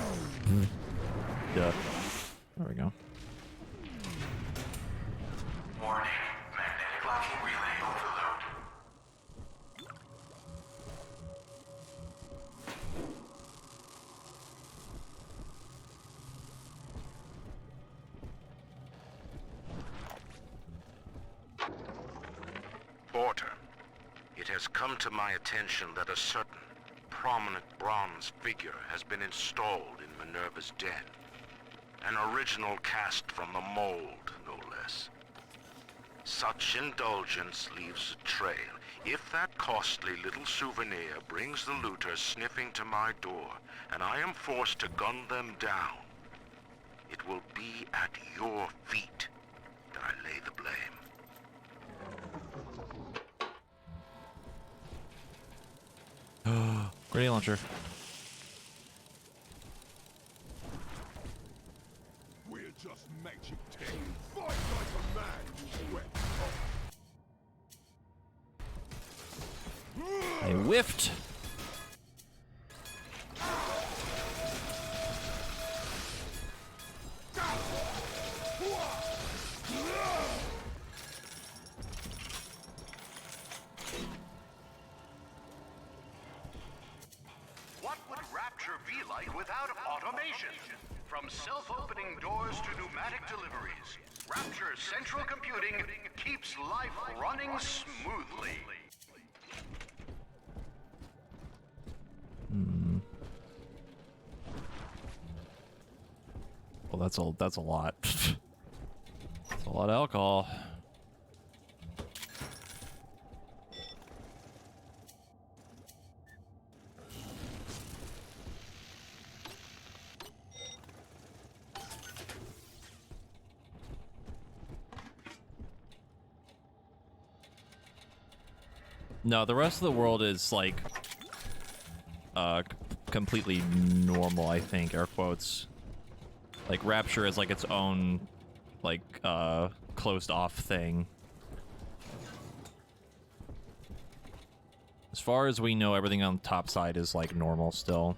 S1: Duh. There we go.
S9: Warning, magnetic locking relay overload.
S4: Porter, it has come to my attention that a certain prominent bronze figure has been installed in Minerva's den. An original cast from the mold, no less. Such indulgence leaves a trail. If that costly little souvenir brings the looters sniffing to my door, and I am forced to gun them down, it will be at your feet that I lay the blame.
S1: Grenade launcher.
S9: We're just magic team. Fight like a man, you wet.
S1: I whiffed.
S9: What would Rapture be like without automation? From self-opening doors to pneumatic deliveries, Rapture Central Computing keeps life running smoothly.
S1: Well, that's a lot. That's a lot of alcohol. No, the rest of the world is like completely normal, I think, air quotes. Like Rapture is like its own like closed off thing. As far as we know, everything on the top side is like normal still.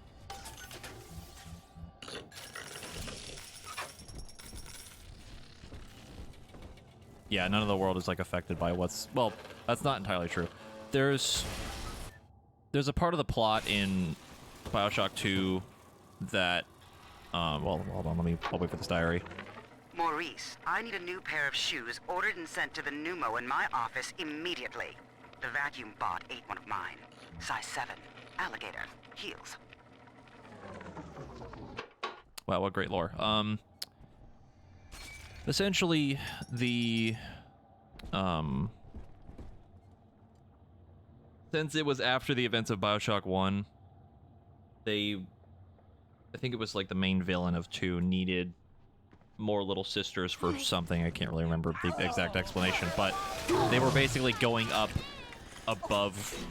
S1: Yeah, none of the world is like affected by what's, well, that's not entirely true. There's a part of the plot in Bioshock 2 that well, hold on, I'll wait for this diary.
S5: Maurice, I need a new pair of shoes ordered and sent to the pneumo in my office immediately. The vacuum bot ate one of mine. Size 7. Alligator. Heels.
S1: Wow, what great lore. Essentially, the since it was after the events of Bioshock 1, I think it was like the main villain of 2 needed more little sisters for something. I can't really remember the exact explanation, but they were basically going up above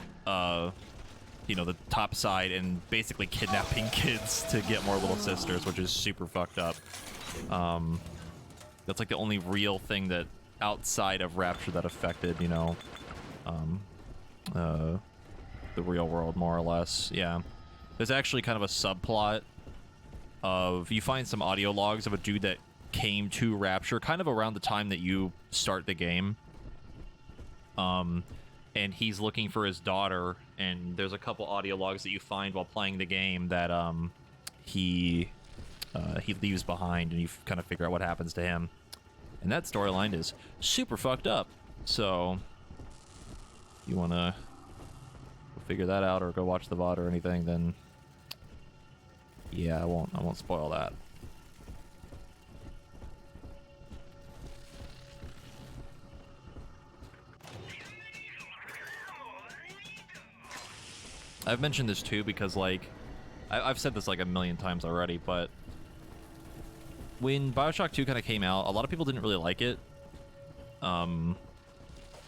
S1: you know, the top side and basically kidnapping kids to get more little sisters, which is super fucked up. That's like the only real thing that outside of Rapture that affected, you know, the real world, more or less. Yeah. There's actually kind of a subplot of, you find some audio logs of a dude that came to Rapture kind of around the time that you start the game. And he's looking for his daughter, and there's a couple audio logs that you find while playing the game that he leaves behind, and you kind of figure out what happens to him. And that storyline is super fucked up. So, if you want to figure that out or go watch the VOD or anything, then yeah, I won't spoil that. I've mentioned this too because, like, I've said this like a million times already, but when Bioshock 2 kind of came out, a lot of people didn't really like it.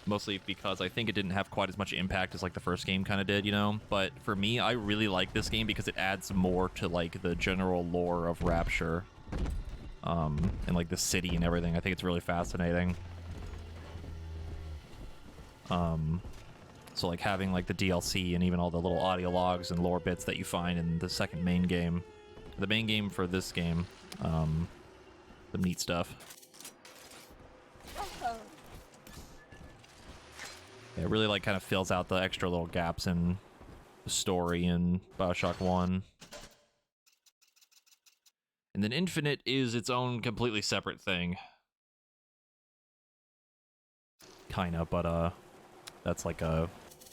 S1: Mostly because I think it didn't have quite as much impact as like the first game kind of did, you know? But for me, I really like this game because it adds more to like the general lore of Rapture. And like the city and everything. I think it's really fascinating. So like having like the DLC and even all the little audio logs and lore bits that you find in the second main game. The main game for this game. Some neat stuff. It really like kind of fills out the extra little gaps in the story in Bioshock 1. And then Infinite is its own completely separate thing. Kinda, but that's like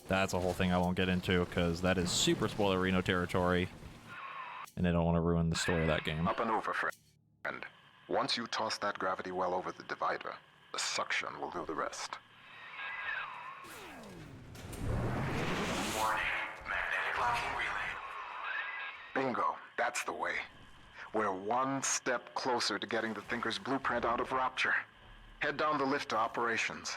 S1: that's a whole thing I won't get into because that is super spoilerino territory. And I don't want to ruin the story of that game.
S3: Up and over, friend. Once you toss that gravity well over the divider, the suction will do the rest.
S9: Warning, magnetic locking relay.
S3: Bingo, that's the way. We're one step closer to getting the Thinker's blueprint out of Rapture. Head down the lift to operations.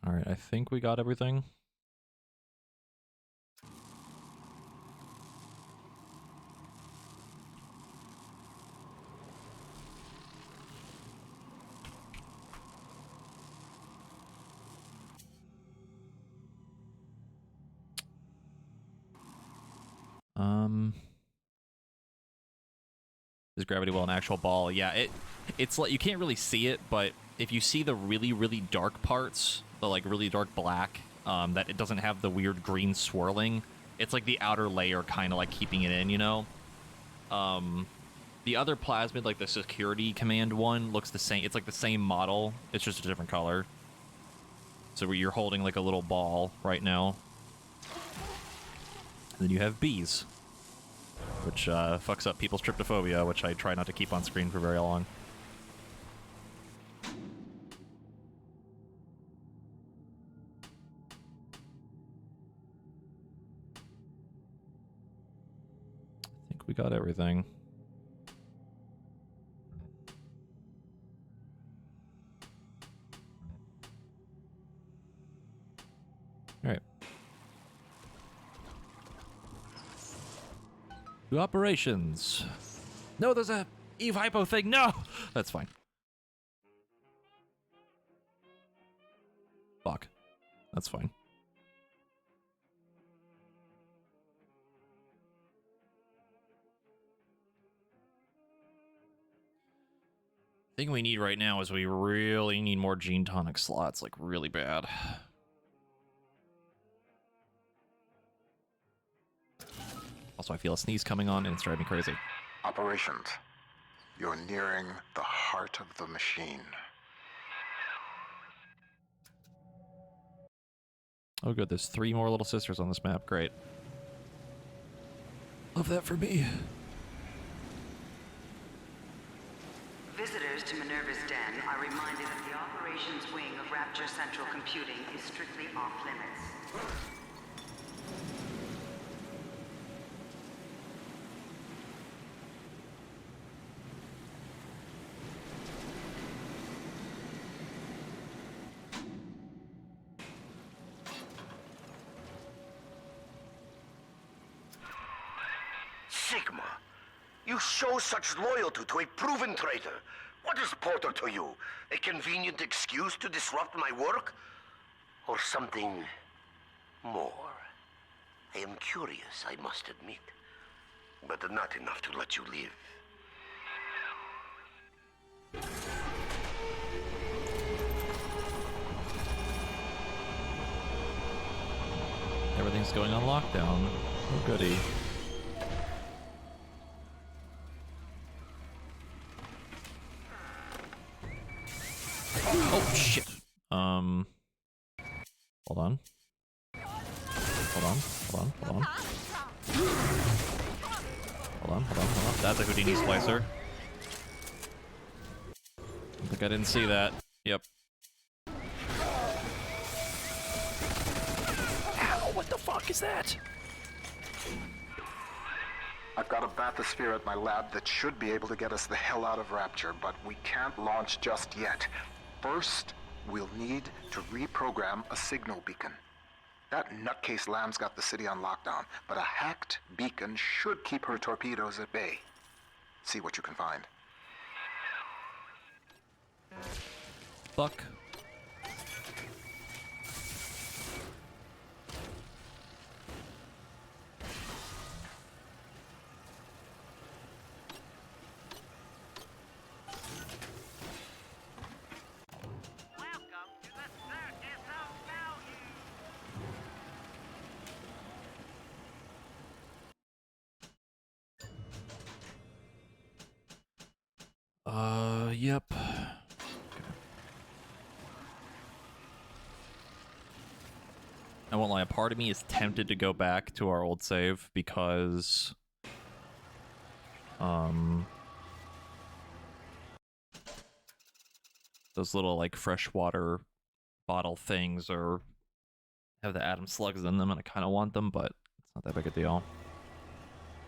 S1: Alright, I think we got everything. Is gravity well an actual ball? Yeah, it's like you can't really see it, but if you see the really, really dark parts, the like really dark black, that it doesn't have the weird green swirling, it's like the outer layer kind of like keeping it in, you know? The other plasmid, like the security command one, looks the same. It's like the same model. It's just a different color. So you're holding like a little ball right now. And then you have bees, which fucks up people's tryptophobia, which I try not to keep on screen for very long. I think we got everything. All right. To operations. No, there's a Eve Hypo thing. No! That's fine. Fuck. That's fine. The thing we need right now is we really need more gene tonic slots, like really bad. Also, I feel a sneeze coming on and it's driving me crazy.
S3: Operations. You're nearing the heart of the machine.
S1: Oh good, there's 3 more little sisters on this map. Great. Love that for me.
S5: Visitors to Minerva's Den are reminded that the operations wing of Rapture Central Computing is strictly off limits.
S2: You show such loyalty to a proven traitor. What is Porter to you? A convenient excuse to disrupt my work? Or something more? I am curious, I must admit. But not enough to let you live.
S1: Everything's going on lockdown. Oh, goody. Oh, shit. Hold on. Hold on. Hold on. Hold on. Hold on. Hold on. Hold on. That's a Houdini splicer. I think I didn't see that. Yep. Ow, what the fuck is that?
S3: I've got a bathysphere at my lab that should be able to get us the hell out of Rapture, but we can't launch just yet. First, we'll need to reprogram a signal beacon. That nutcase Lamb's got the city on lockdown, but a hacked beacon should keep her torpedoes at bay. See what you can find.
S1: Fuck. Yep. Okay. I won't lie, a part of me is tempted to go back to our old save because those little like freshwater bottle things are have the atom slugs in them and I kinda want them, but it's not that big a deal.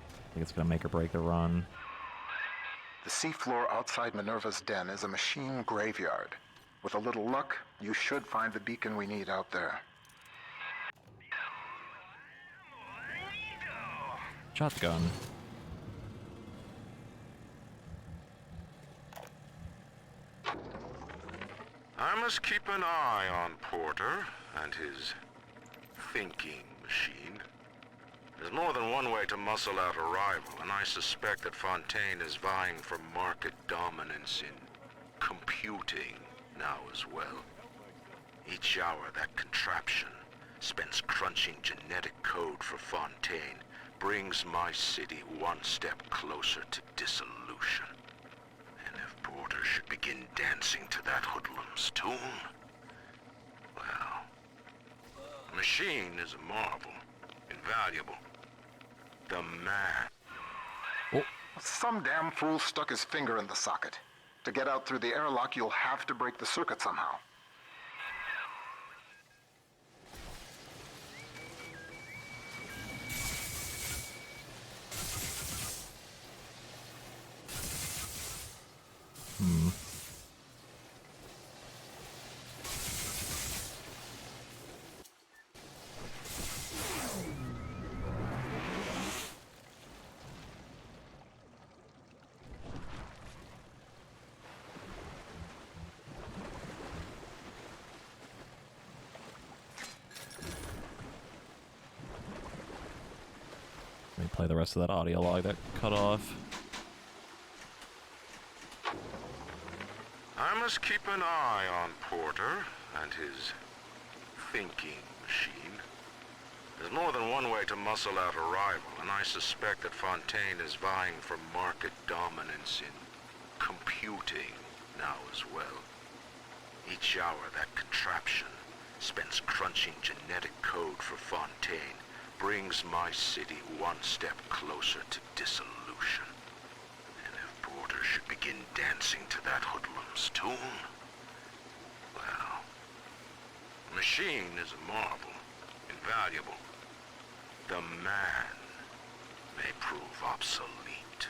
S1: I think it's gonna make or break the run.
S3: The seafloor outside Minerva's den is a machine graveyard. With a little luck, you should find the beacon we need out there.
S1: Shotgun.
S4: I must keep an eye on Porter and his thinking machine. There's more than one way to muscle out a rival, and I suspect that Fontaine is vying for market dominance in computing now as well. Each hour that contraption spends crunching genetic code for Fontaine brings my city one step closer to dissolution. And if Porter should begin dancing to that hoodlum's tune, well, the machine is a marvel, invaluable. The man.
S3: Oh. Some damn fool stuck his finger in the socket. To get out through the airlock, you'll have to break the circuit somehow.
S1: Let me play the rest of that audio log that cut off.
S4: I must keep an eye on Porter and his thinking machine. There's more than one way to muscle out a rival, and I suspect that Fontaine is vying for market dominance in computing now as well. Each hour that contraption spends crunching genetic code for Fontaine brings my city one step closer to dissolution. And if Porter should begin dancing to that hoodlum's tune, well, the machine is a marvel, invaluable. The man may prove obsolete.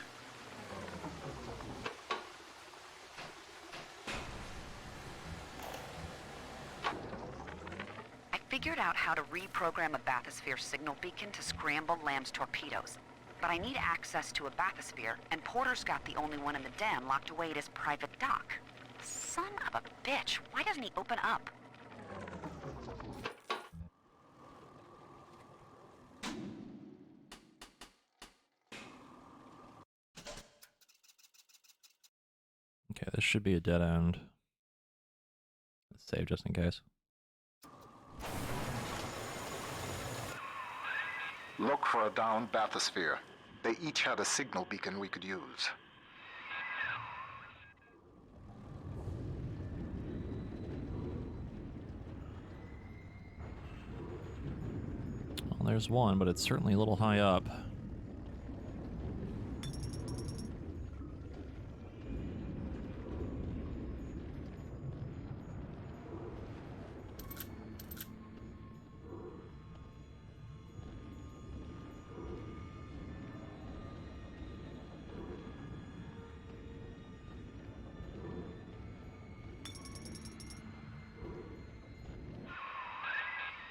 S5: I figured out how to reprogram a bathysphere signal beacon to scramble Lamb's torpedoes. but I need access to a bathysphere, and Porter's got the only one in the den locked away at his private dock. Son of a bitch, why doesn't he open up?
S1: Okay, this should be a dead end. Let's save just in case.
S3: Look for a downed bathysphere. They each had a signal beacon we could use.
S1: Well, there's one, but it's certainly a little high up.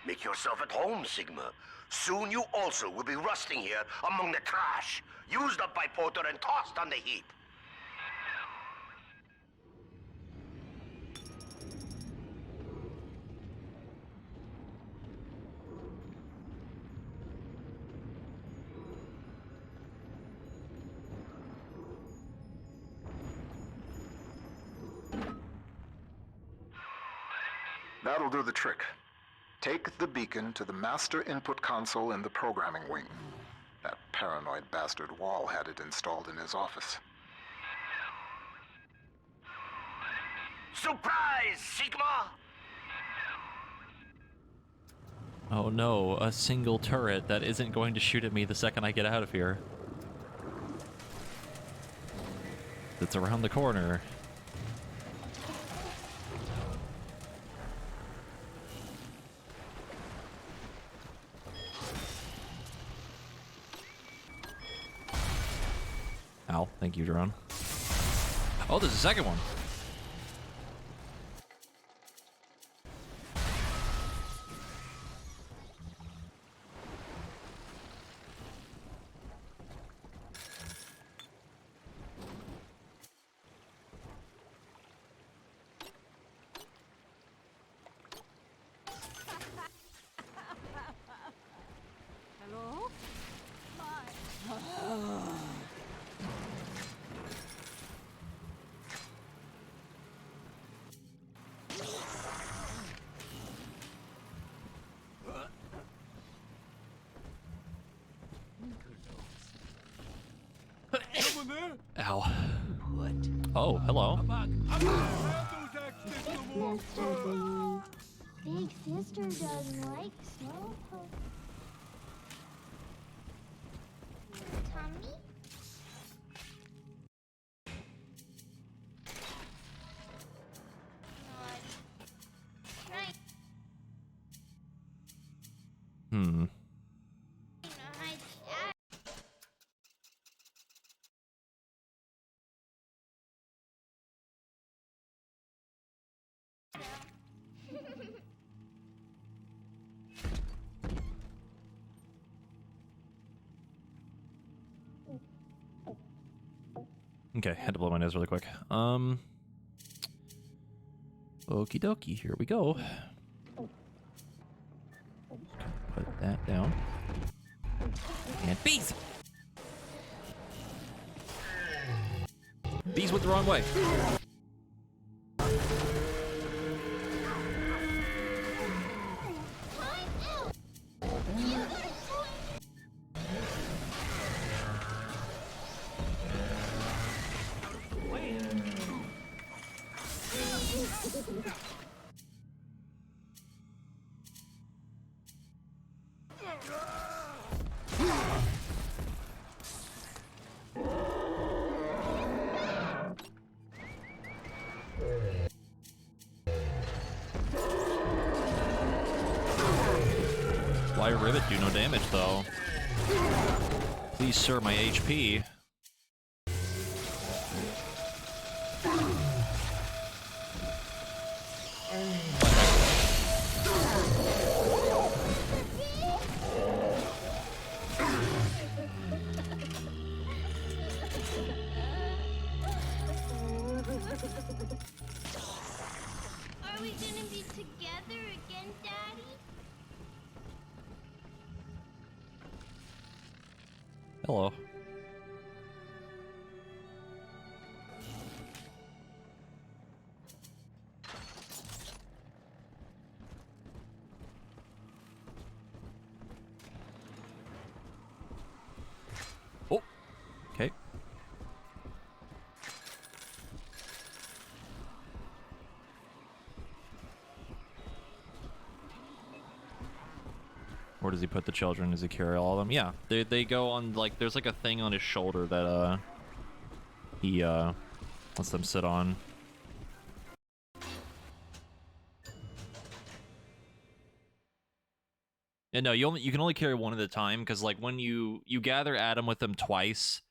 S2: Make yourself at home, Sigma. Soon you also will be rusting here among the trash, used up by Porter and tossed on the heap.
S3: That'll do the trick. Take the beacon to the master input console in the programming wing. That paranoid bastard Wall had it installed in his office.
S2: Surprise, Sigma!
S1: Oh no, a single turret that isn't going to shoot at me the second I get out of here. It's around the corner. Ow, thank you, drone. Oh, there's a second one.
S10: Hello?
S1: Ow. Oh, hello.
S12: Big sister doesn't like snow. Tommy?
S1: Hmm. Okay, had to blow my nose really quick. Okie dokie, here we go. Put that down. And bees! Bees went the wrong way. Wire rivet do no damage though. Please, sir, my HP.
S12: Are we gonna be together again, Daddy?
S1: Hello. Oh. Okay. Where does he put the children? Does he carry all of them? Yeah, they go on, like, there's like a thing on his shoulder that he lets them sit on. And no, you can only carry one at a time, because like when you gather Adam with them twice,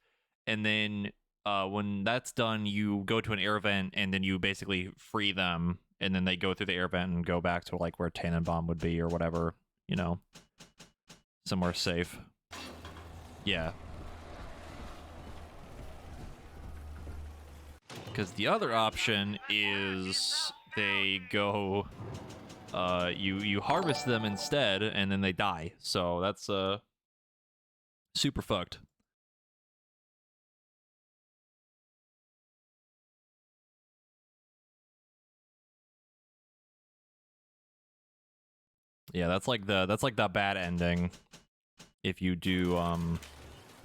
S1: and then when that's done, you go to an air vent, and then you basically free them, and then they go through the air vent and go back to like where Tannenbaum would be or whatever, you know, somewhere safe. Yeah. Because the other option is they go, you harvest them instead, and then they die. So that's super fucked. Yeah, that's like the bad ending if you do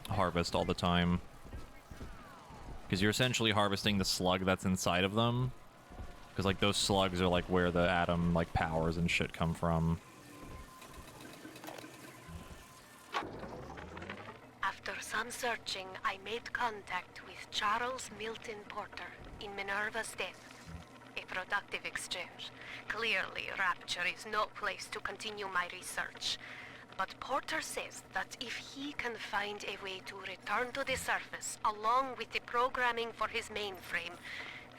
S1: harvest all the time. Because you're essentially harvesting the slug that's inside of them. Because like those slugs are like where the Atom like powers and shit come from.
S6: After some searching, I made contact with Charles Milton Porter in Minerva's den. A productive exchange. Clearly, Rapture is no place to continue my research. But Porter says that if he can find a way to return to the surface, along with the programming for his mainframe,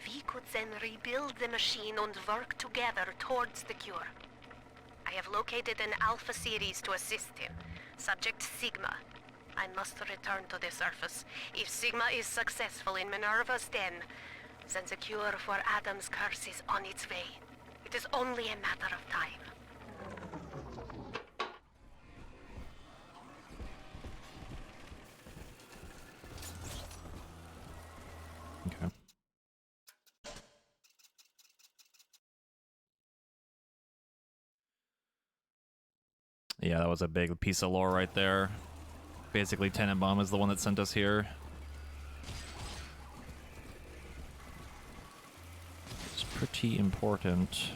S6: we could then rebuild the machine and work together towards the cure. I have located an Alpha series to assist him. Subject Sigma. I must return to the surface. If Sigma is successful in Minerva's den, then the cure for Adam's curse is on its way. It is only a matter of time.
S1: Okay. Yeah, that was a big piece of lore right there. Basically, Tannenbaum is the one that sent us here. It's pretty important.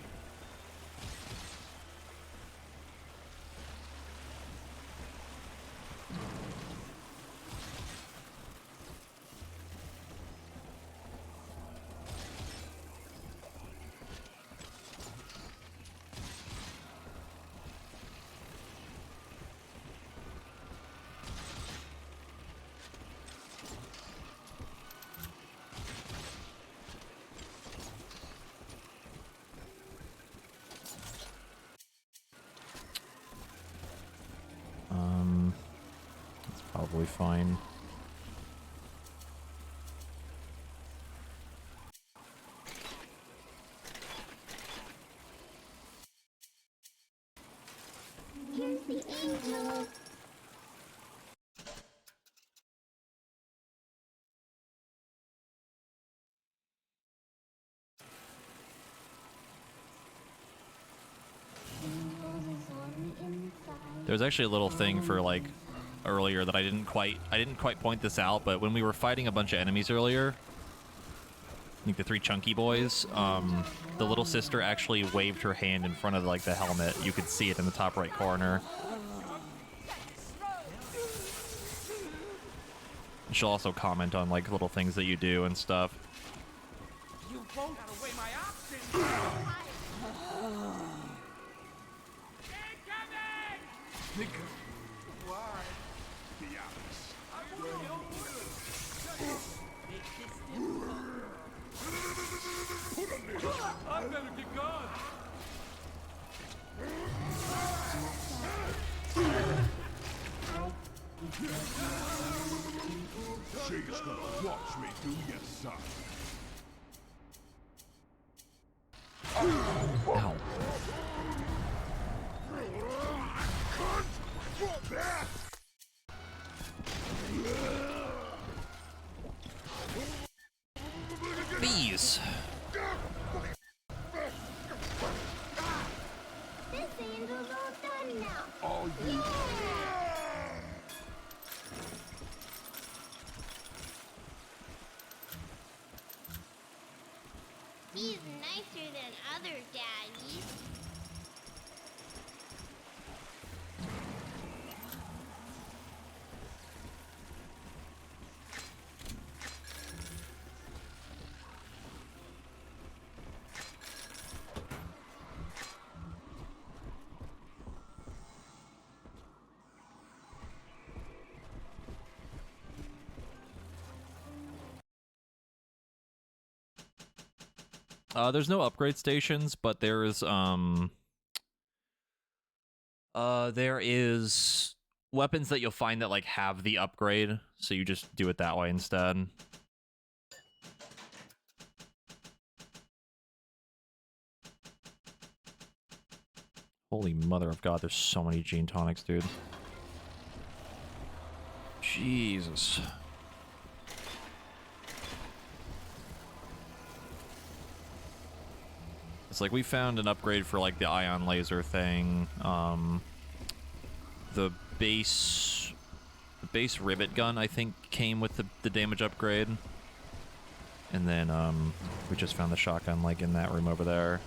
S1: That's probably fine.
S12: Here's the angel.
S1: There's actually a little thing for like earlier that I didn't quite point this out, but when we were fighting a bunch of enemies earlier, I think the 3 chunky boys, the little sister actually waved her hand in front of like the helmet. You could see it in the top right corner. She'll also comment on like little things that you do and stuff.
S7: You won't outweigh my options.
S9: Nigga. Why? Be honest.
S7: I better get gone.
S9: She's gonna watch me do your son.
S1: Ow. Bees.
S12: This angel's all done now.
S9: Oh,
S12: Yeah! He's nicer than other daddies.
S1: There's no upgrade stations, but there is weapons that you'll find that like have the upgrade, so you just do it that way instead. Holy mother of God, there's so many gene tonics, dude. Jesus. It's like we found an upgrade for like the ion laser thing. The base rivet gun I think came with the damage upgrade. And then we just found the shotgun like in that room over there.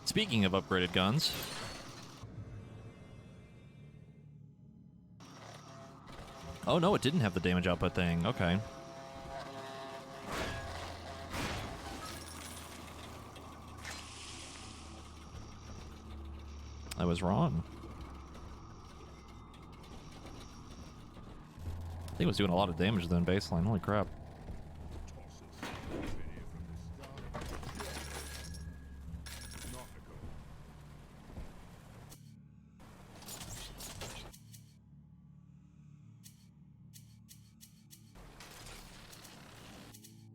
S1: Speaking of upgraded guns. Oh no, it didn't have the damage output thing. Okay. I was wrong. I think it was doing a lot of damage than baseline. Holy crap.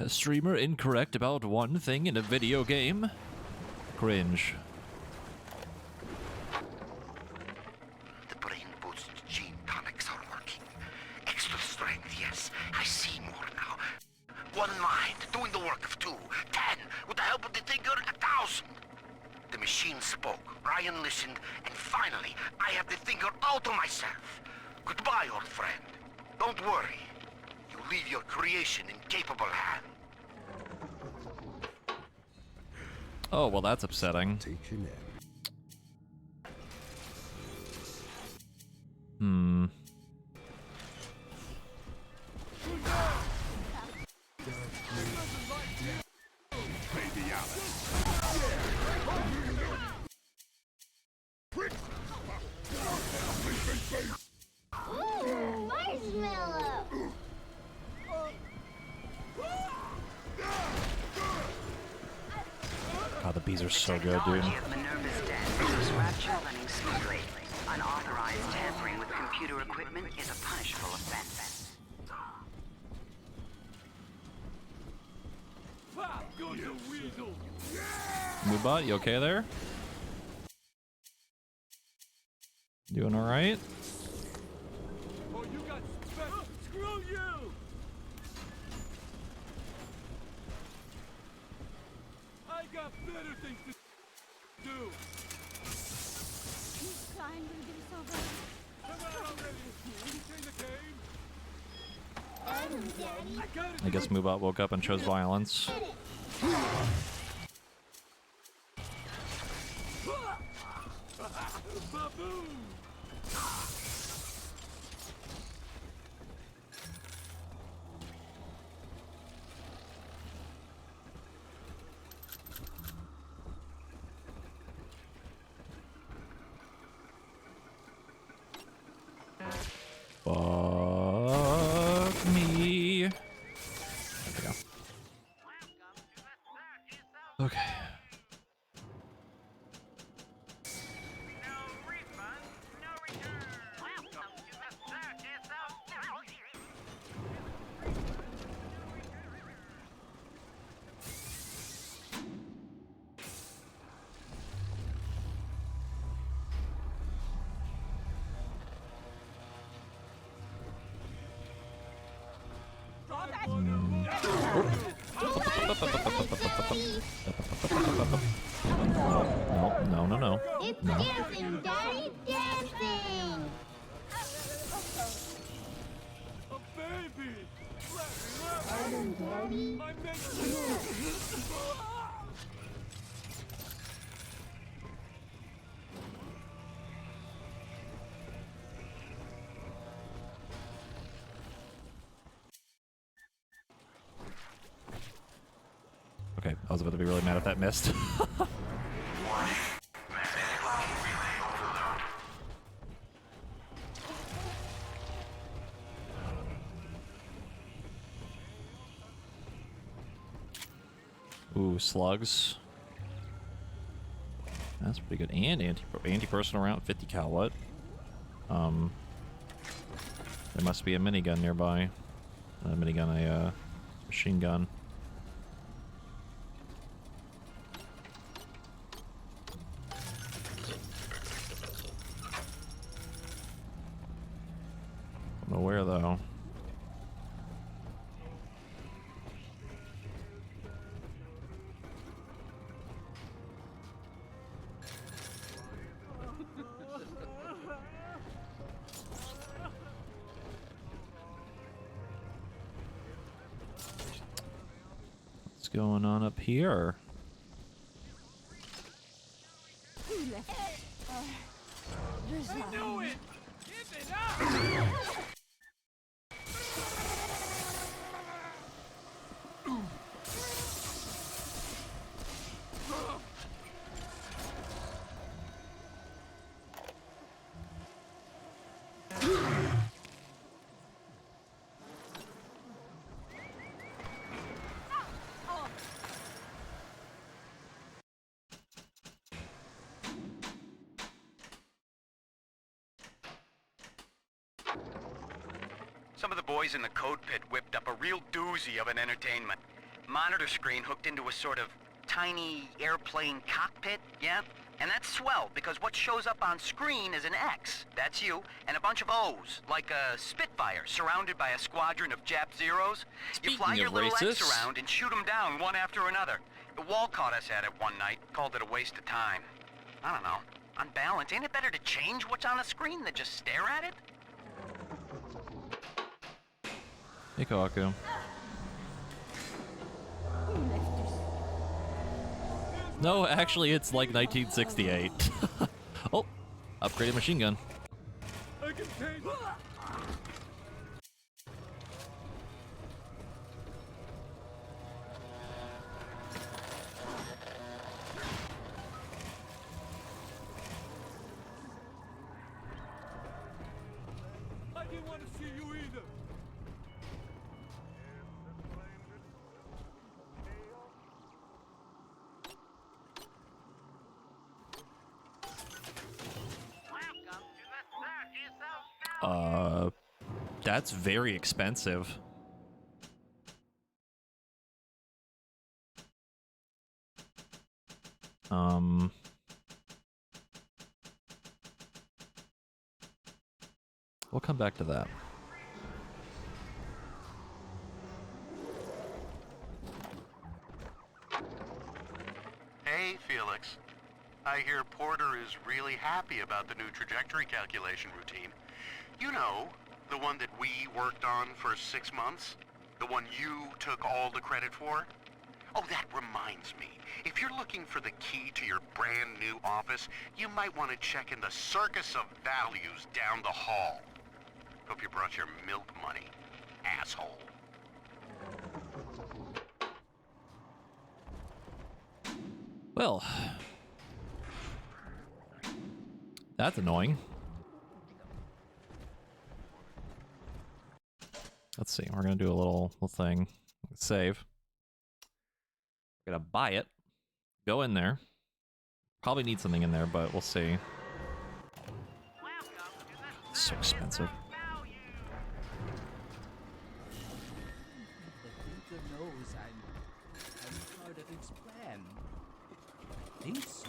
S1: A streamer incorrect about one thing in a video game? Cringe.
S2: The brain boost gene tonics are working. Extra strength, yes. I see more now. One mind, doing the work of two. 10, with the help of the Thinker, 1,000. The machine spoke, Ryan listened, and finally, I have the Thinker all to myself. Goodbye, old friend. Don't worry. You leave your creation in capable hands.
S1: Oh, well, that's upsetting. Hmm.
S12: Ooh, marshmallow!
S1: God, the bees are so good, dude.
S5: Technology of Minerva's death shows Rapture running smoothly. Unauthorized tampering with computer equipment is a punishable offense.
S1: Moobot, you okay there? Doing alright?
S7: Oh, you got screw you! I got better things to do.
S10: He's trying to do so bad.
S7: Come on already! Can you change the game?
S12: Adam, Daddy.
S1: I guess Moobot woke up and chose violence.
S7: Baboon!
S1: Fuck me. No, no, no.
S12: It's
S1: No.
S12: dancing, Daddy, dancing!
S7: A baby!
S12: Pardon, Daddy?
S7: I make you!
S1: Okay, I was about to be really mad if that missed. Ooh, slugs. That's pretty good. And anti-personal round, 50 cal. What? There must be a minigun nearby. Not a minigun, a machine gun. Don't know where though. What's going on up here?
S10: Who left it?
S7: I knew it! Give it up!
S14: Some of the boys in the code pit whipped up a real doozy of an entertainment. Monitor screen hooked into a sort of tiny airplane cockpit, yeah? And that's swell, because what shows up on screen is an X, that's you, and a bunch of O's, like a Spitfire surrounded by a squadron of Jap Zeros. You fly your little X around and shoot them down one after another. The wall caught us at it one night, called it a waste of time. I don't know. On balance, ain't it better to change what's on a screen than just stare at it?
S1: Hey, Kawaku. No, actually, it's like 1968. Oh, upgraded machine gun.
S7: I can take... I didn't want to see you either.
S1: That's very expensive. We'll come back to that.
S9: Hey, Felix. I hear Porter is really happy about the new trajectory calculation routine. You know, the one that we worked on for 6 months? The one you took all the credit for? Oh, that reminds me. If you're looking for the key to your brand new office, you might want to check in the Circus of Values down the hall. Hope you brought your milk money, asshole.
S1: Well, that's annoying. Let's see. We're gonna do a little thing. Save. We're gonna buy it. Go in there. Probably need something in there, but we'll see. It's so expensive.
S7: The thinker knows I'm part of its plan. Thinks so.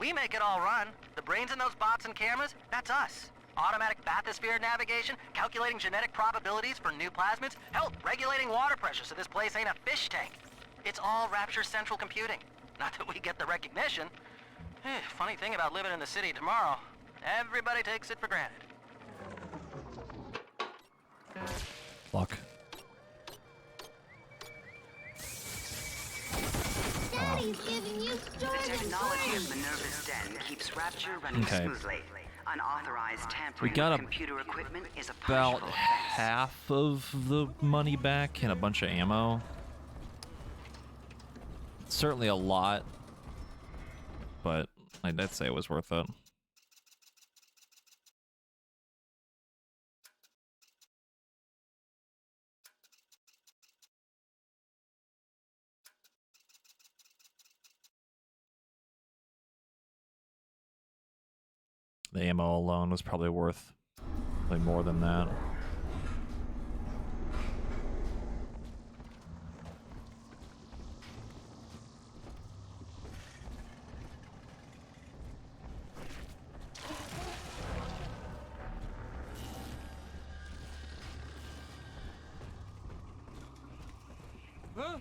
S15: We make it all run. The brains in those bots and cameras, that's us. Automatic bathysphere navigation, calculating genetic probabilities for new plasmids, hell, regulating water pressure so this place ain't a fish tank. It's all Rapture Central Computing. Not that we get the recognition. Funny thing about living in the city tomorrow, everybody takes it for granted.
S1: Fuck.
S12: Daddy's giving you
S5: The technology of Minerva's den keeps Rapture running smoothly. Unauthorized tampering with computer equipment is a
S1: about
S5: punishable offense.
S1: half of the money back and a bunch of ammo. It's certainly a lot, but I'd say it was worth it. The ammo alone was probably worth like more than that.
S7: Huh?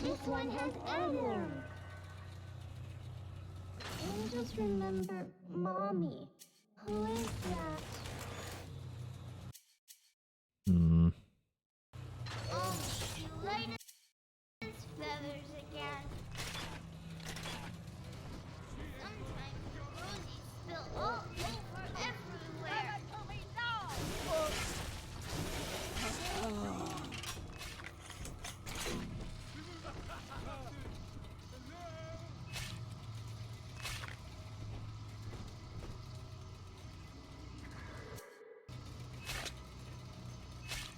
S12: This one has Adam. I just remember Mommy. Who is that?
S1: Hmm.
S12: Oh, she laid his feathers again. Sometimes the rosies spill all over everywhere.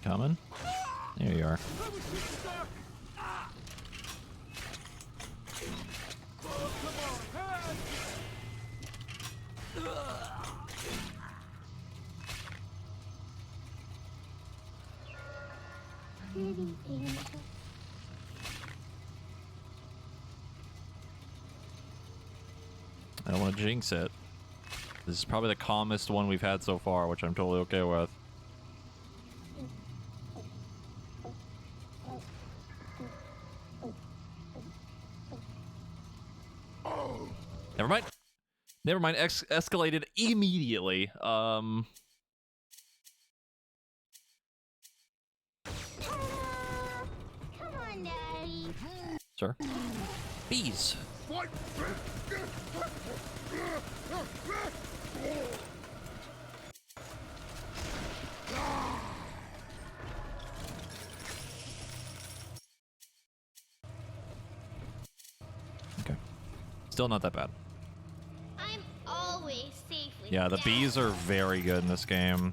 S1: Coming? There you are.
S12: Pretty angel.
S1: I don't want to jinx it. This is probably the calmest one we've had so far, which I'm totally okay with. Never mind. Never mind. Escalated immediately.
S12: Come on, Daddy.
S1: Sir. Bees. Okay. Still not that bad.
S12: I'm always safe with
S1: Yeah, the
S12: Dad.
S1: bees are very good in this game.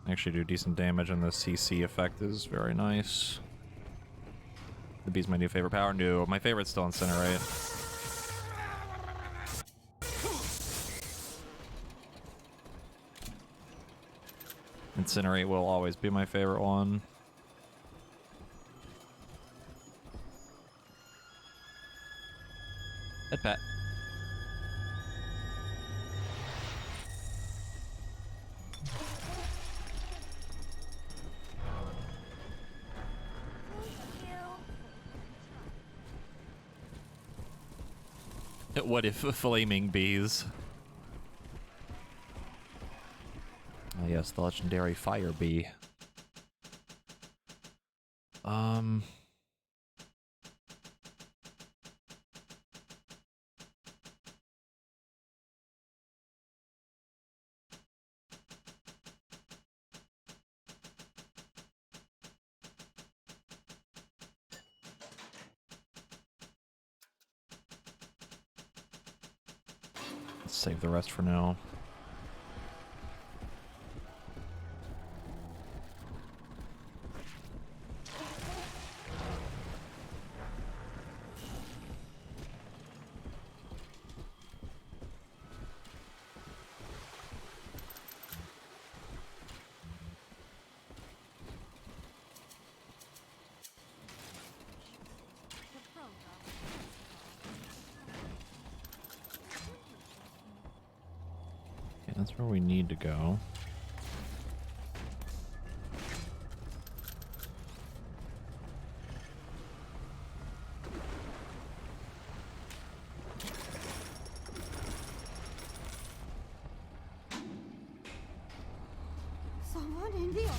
S1: Actually do decent damage, and the CC effect is very nice. The bee's my new favorite power. No, my favorite's still Incinerate. Incinerate will always be my favorite one. Pet pat. What if flaming bees? Oh yes, the legendary fire bee. Let's save the rest for now. Okay, that's where we need to go.
S10: Someone in the other.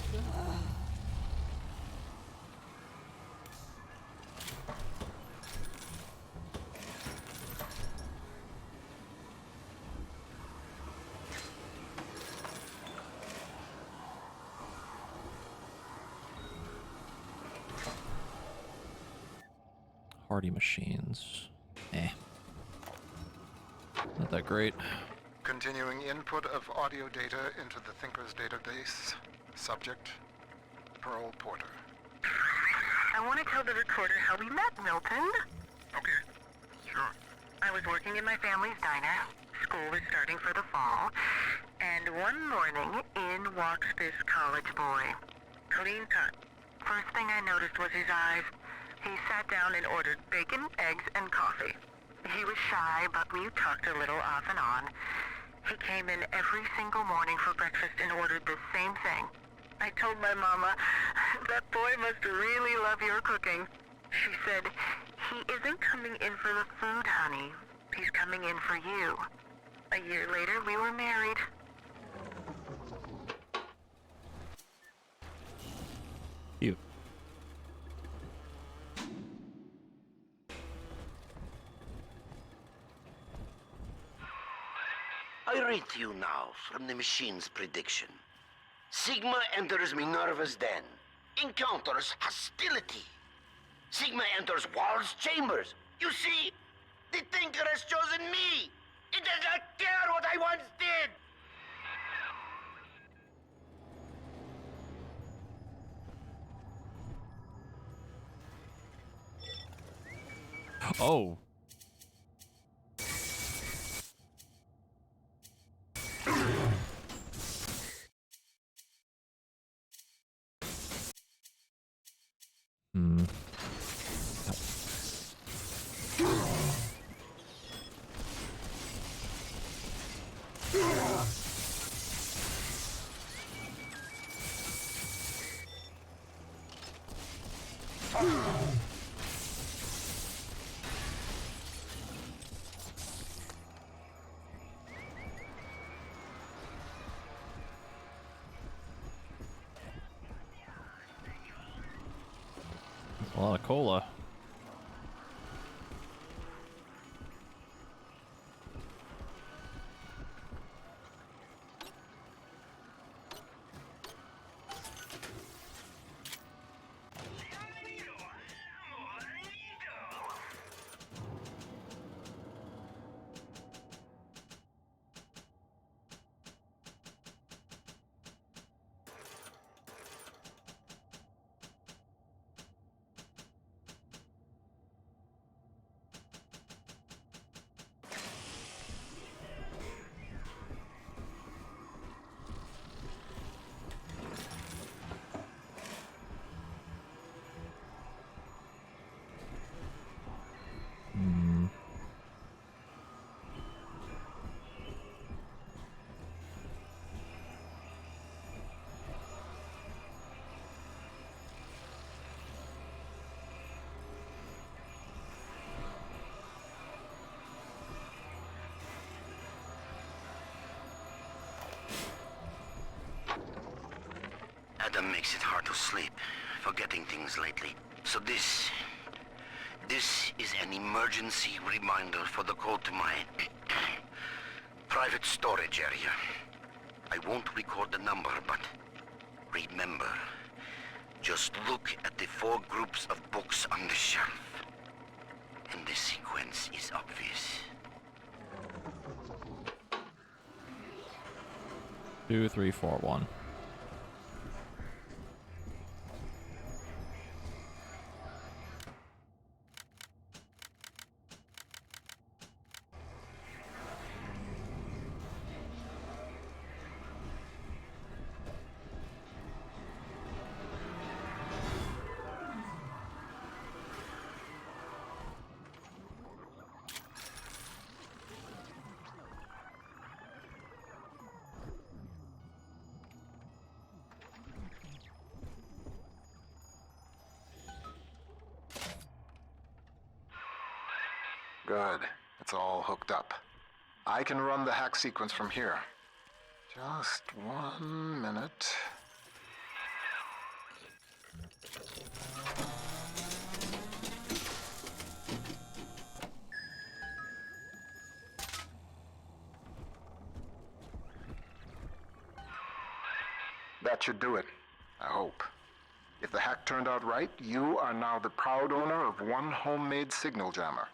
S1: Party machines. Eh. Not that great.
S3: Continuing input of audio data into the Thinker's database. Subject, Pearl Porter.
S16: I want to tell the recorder how we met, Milton.
S9: Okay, sure.
S16: I was working in my family's diner. School was starting for the fall. And one morning, in walks this college boy. Clean cut. First thing I noticed was his eyes. He sat down and ordered bacon, eggs, and coffee. He was shy, but we talked a little off and on. He came in every single morning for breakfast and ordered the same thing. I told my mama, that boy must really love your cooking. She said, he isn't coming in for the food, honey. He's coming in for you. A year later, we were married.
S1: Cute.
S2: I read to you now from the machine's prediction. Sigma enters Minerva's den, encounters hostility. Sigma enters Wall's chambers. You see, the Thinker has chosen me. It does not care what I once did.
S1: Oh. Hmm. A lot of cola.
S2: Adam makes it hard to sleep, forgetting things lately. So this is an emergency reminder for the code to my private storage area. I won't record the number, but remember, just look at the 4 groups of books on the shelf, and the sequence is obvious.
S1: 2, 3, 4, 1.
S3: Good. It's all hooked up. I can run the hack sequence from here. Just 1 minute. That should do it. I hope. If the hack turned out right, you are now the proud owner of one homemade signal jammer.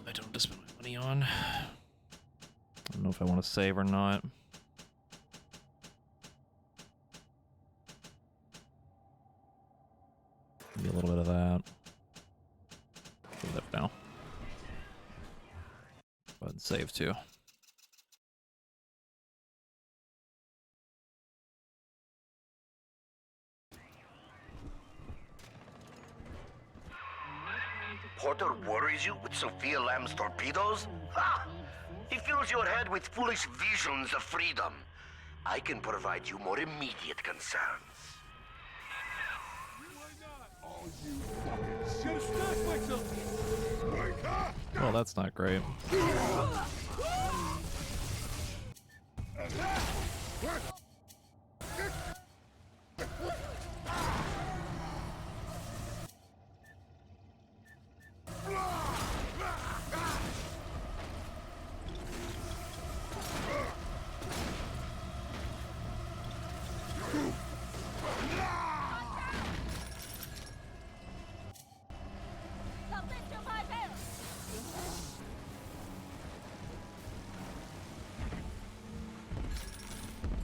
S1: I don't have to spend my money on. I don't know if I want to save or not. Maybe a little bit of that. Do that for now. Go ahead and save too.
S2: Porter worries you with Sophia Lamb's torpedoes? Ha! He fills your head with foolish visions of freedom. I can provide you more immediate concerns.
S1: Well, that's not great.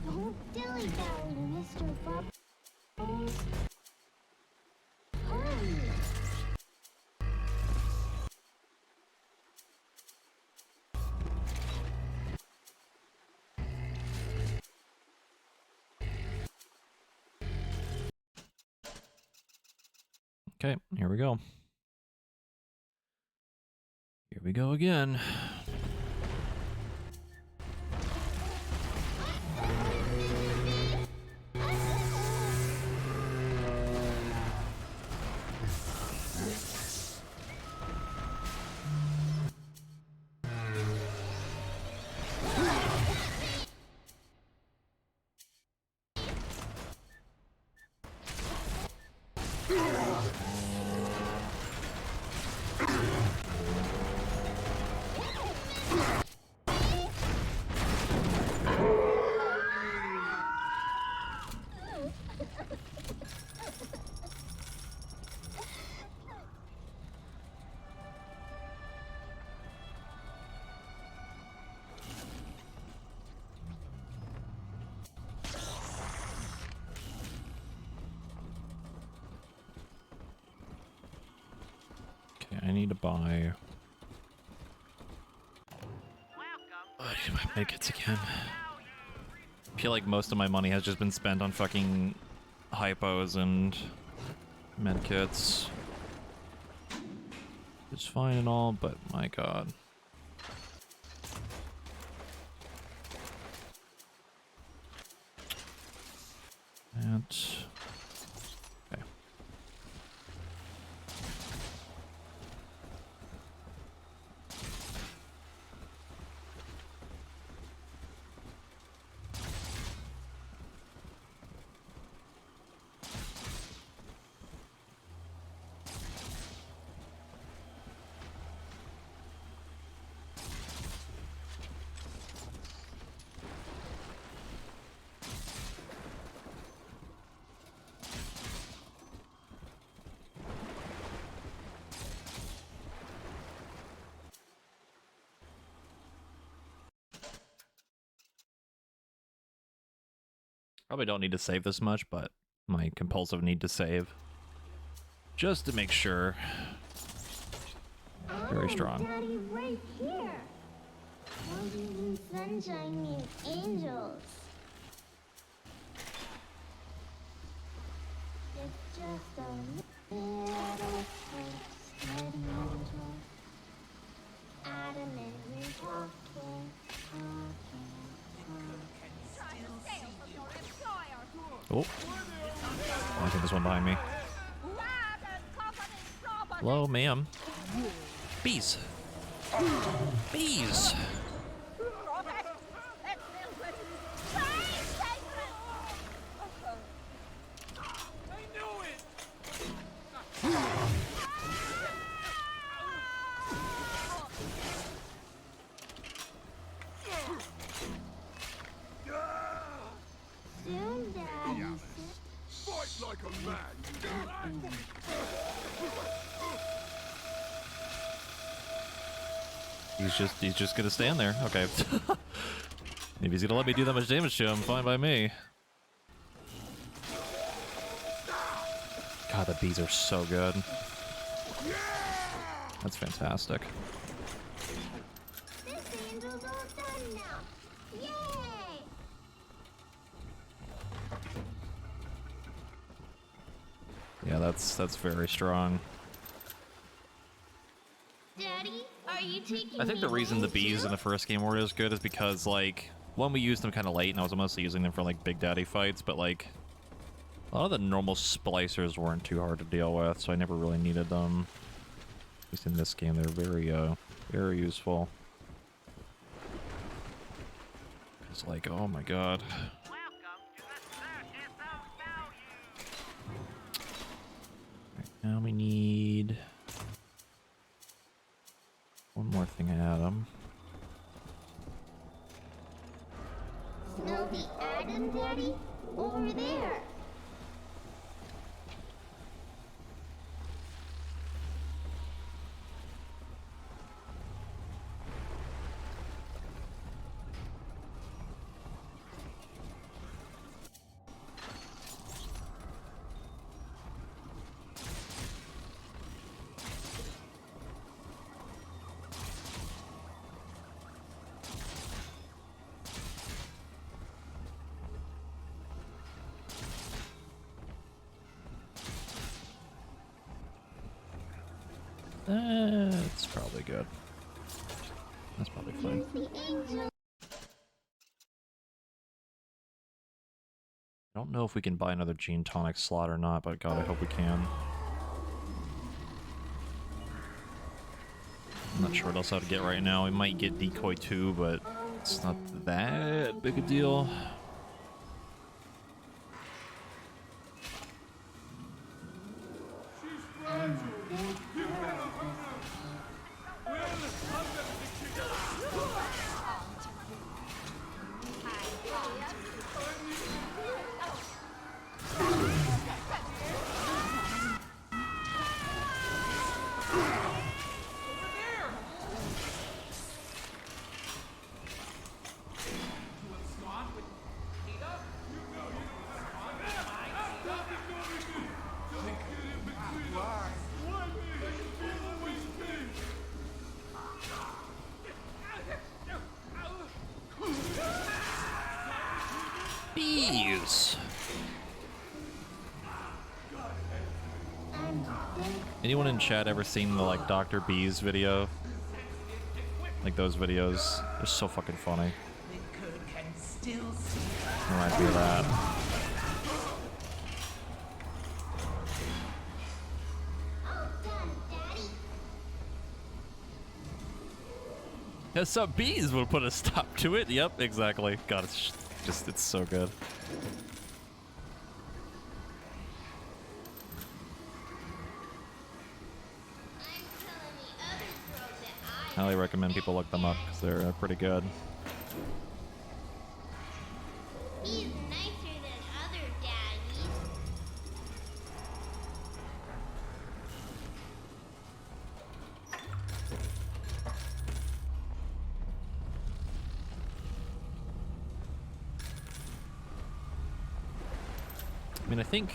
S12: Don't dilly-dally, Mr. Bubbles. Hurry.
S1: Okay, here we go. Here we go again. I need to buy my medkits again. I feel like most of my money has just been spent on fucking hypos and medkits. It's fine and all, but my god. That. Okay. Probably don't need to save this much, but my compulsive need to save. Just to make sure. Very strong.
S12: Daddy, right here. Roses and sunshine mean angels. It's just a little steady angel. Adam and Eve talking.
S1: Oh. I think there's one behind me. Hello, ma'am. Bees. Bees.
S12: Soon, Dad.
S9: Fight like a man.
S1: He's just gonna stand there. Okay. If he's gonna let me do that much damage to him, fine by me. God, the bees are so good. That's fantastic.
S12: This angel's all done now. Yay!
S1: Yeah, that's very strong.
S12: Daddy, are you taking
S1: I think the reason the bees in the first game weren't as good is because, like, one, we used them kind of late, and I was mostly using them for, like, Big Daddy fights, but, like, a lot of the normal splicers weren't too hard to deal with, so I never really needed them. At least in this game, they're very useful. It's like, oh my god. Right, now we need one more thing at Adam.
S12: Snow the Adam, Daddy? Over there.
S1: That's probably good. That's probably fine.
S12: The angel.
S1: I don't know if we can buy another Gene Tonic slot or not, but god, I hope we can. I'm not sure what else I would get right now. We might get Decoy 2, but it's not that big a deal. Bees! Anyone in chat ever seen the, like, Dr. Bees video? Like, those videos? They're so fucking funny. Reminds me of that. Yeah, some bees will put a stop to it. Yep, exactly. God, it's just, it's so good. I highly recommend people look them up because they're pretty good.
S12: He's nicer than other daddies.
S1: I mean, I think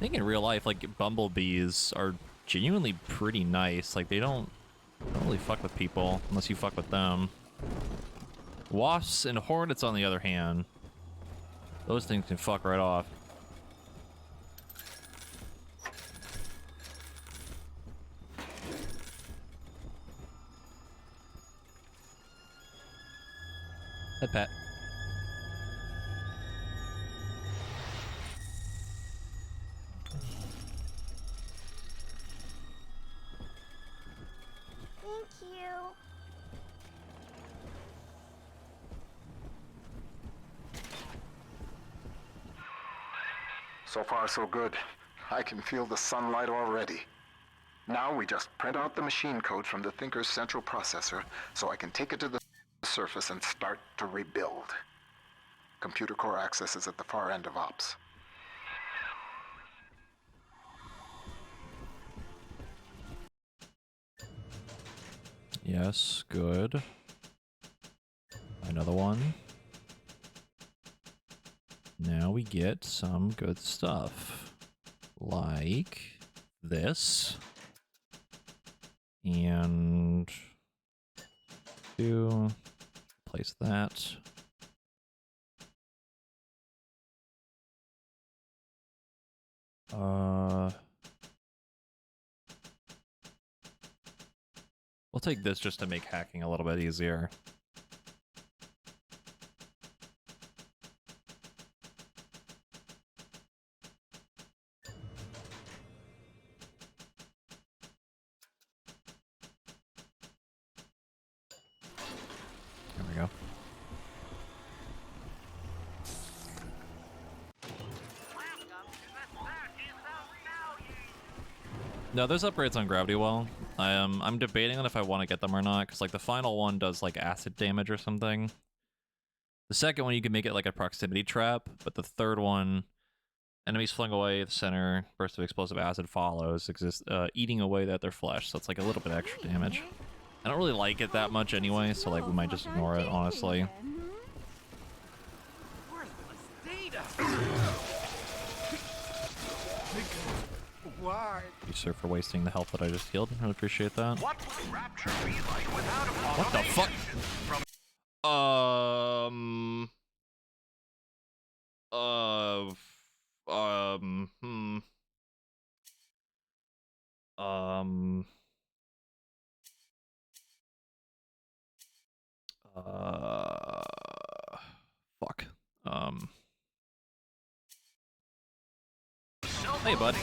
S1: in real life, like, bumblebees are genuinely pretty nice. Like, they don't really fuck with people unless you fuck with them. Wasps and hornets, on the other hand, those things can fuck right off. Hey, Pat.
S12: Thank you.
S3: So far, so good. I can feel the sunlight already. Now we just print out the machine code from the Thinker's central processor so I can take it to the surface and start to rebuild. Computer core access is at the far end of ops.
S1: Yes, good. Another one. Now we get some good stuff. Like this. And place that. We'll take this just to make hacking a little bit easier. There we go. No, there's upgrades on Gravity Well. I'm debating on if I want to get them or not, because like the final one does like acid damage or something. The second one you can make it like a proximity trap, but the third one, enemies flung away the center, burst of explosive acid follows, eating away at their flesh, so it's like a little bit extra damage. I don't really like it that much anyway, so like we might just ignore it, honestly.
S9: Why?
S1: Thank you, sir, for wasting the health that I just healed. I really appreciate that.
S9: What would Rapture be like without
S1: What the fuck?
S9: From
S1: fuck. Hey, bud.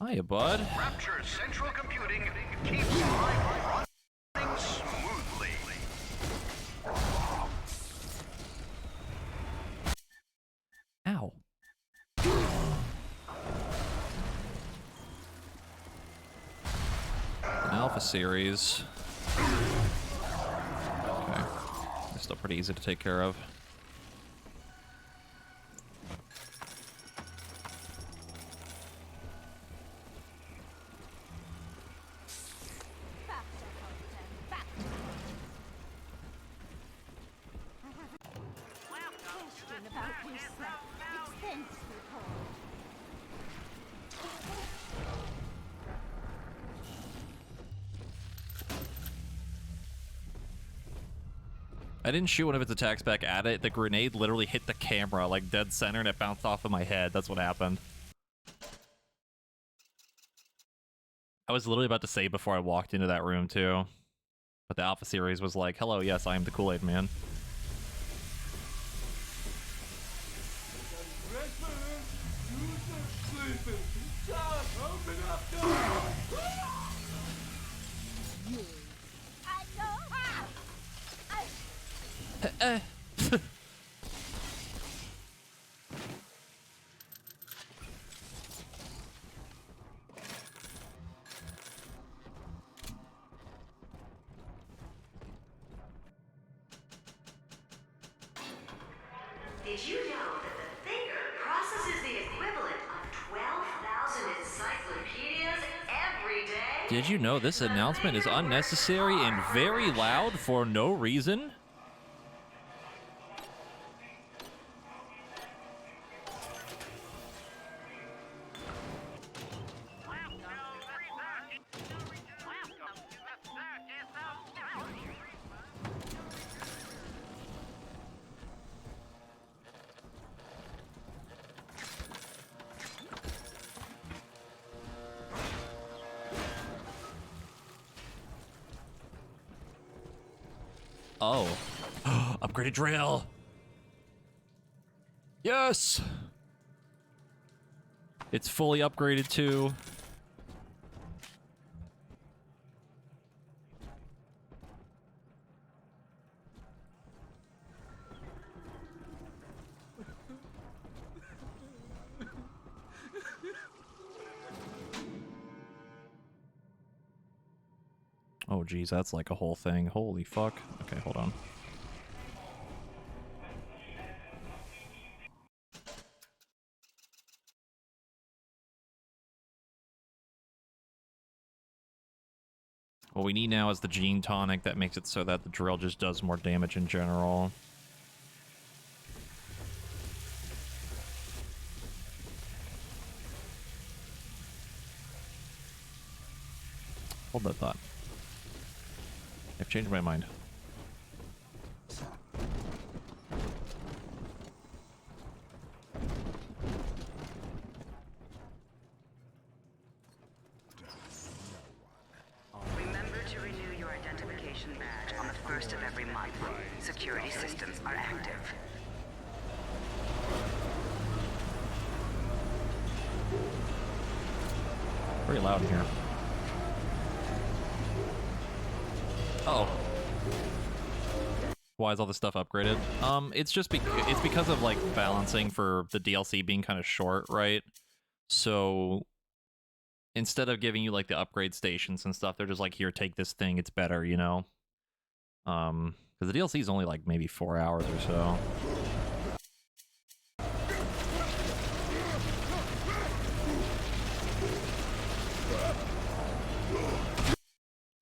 S1: Hiya, bud.
S9: Rapture Central Computing keeps life running smoothly.
S1: Ow. An Alpha series. Okay. It's still pretty easy to take care of. I didn't shoot one of its attacks back at it. The grenade literally hit the camera, like dead center, and it bounced off of my head. That's what happened. I was literally about to say before I walked into that room, too. But the Alpha series was like, hello, yes, I am the Kool-Aid Man.
S8: Did you know that the Thinker processes the equivalent of 12,000 encyclopedias every day?
S1: Did you know this announcement is unnecessary and very loud for no reason? Oh. Upgraded drill! Yes! It's fully upgraded too. Oh geez, that's like a whole thing. Holy fuck. Okay, hold on. What we need now is the gene tonic that makes it so that the drill just does more damage in general. Hold that thought. I've changed my mind.
S5: Remember to renew your identification badge on the first of every month. Security systems are active.
S1: Very loud in here. Oh. Why is all this stuff upgraded? It's just it's because of like balancing for the DLC being kind of short, right? So instead of giving you like the upgrade stations and stuff, they're just like, here, take this thing, it's better, you know? Because the DLC is only like maybe 4 hours or so.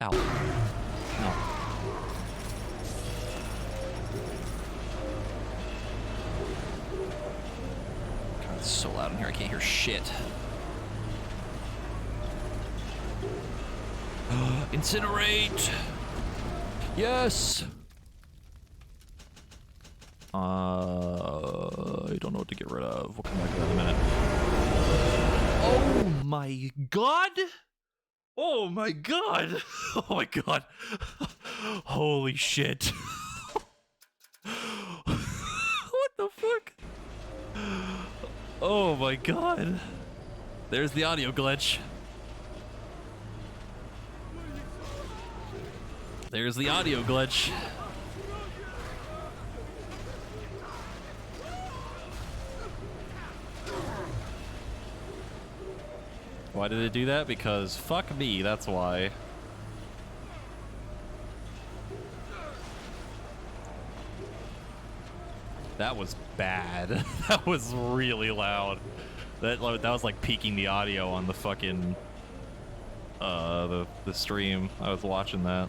S1: Ow. No. God, it's so loud in here, I can't hear shit. Incinerate! Yes! I don't know what to get rid of. We'll come back to that in a minute. Oh my god! Oh my god! Oh my god! Holy shit. What the fuck? Oh my god. There's the audio glitch. There's the audio glitch. Why did it do that? Because fuck me, that's why. That was bad. That was really loud. That was like peaking the audio on the fucking the stream. I was watching that.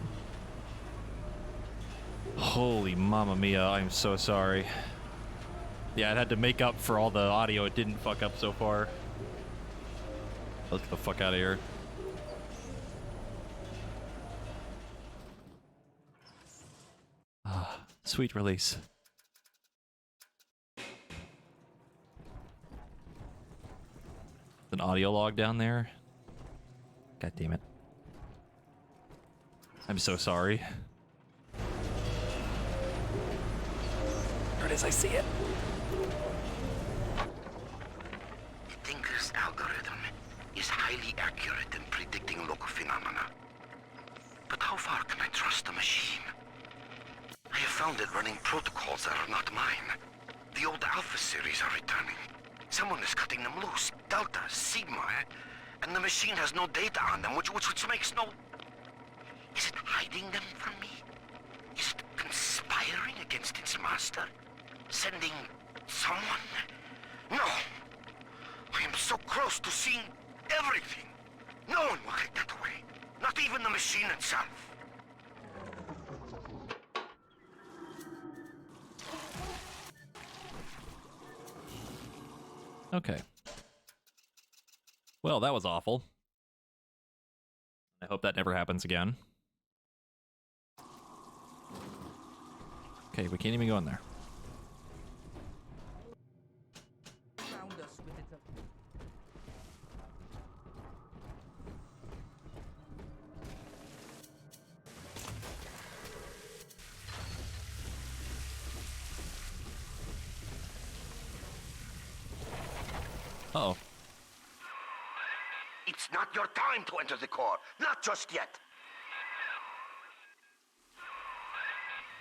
S1: Holy mamma mia, I'm so sorry. Yeah, it had to make up for all the audio it didn't fuck up so far. Let's get the fuck out of here. Ah, sweet release. An audio log down there. God damn it. I'm so sorry. There it is, I see it.
S2: The Thinker's algorithm is highly accurate in predicting local phenomena. But how far can I trust the machine? I have found it running protocols that are not mine. The old Alpha series are returning. Someone is cutting them loose. Delta, Sigma, and the machine has no data on them, which makes no... Is it hiding them from me? Is it conspiring against its master? Sending someone? No! I am so close to seeing everything. No one will take that away. Not even the machine itself.
S1: Okay. Well, that was awful. I hope that never happens again. Okay, we can't even go in there.
S7: Found us with it.
S1: Uh-oh.
S2: It's not your time to enter the core. Not just yet.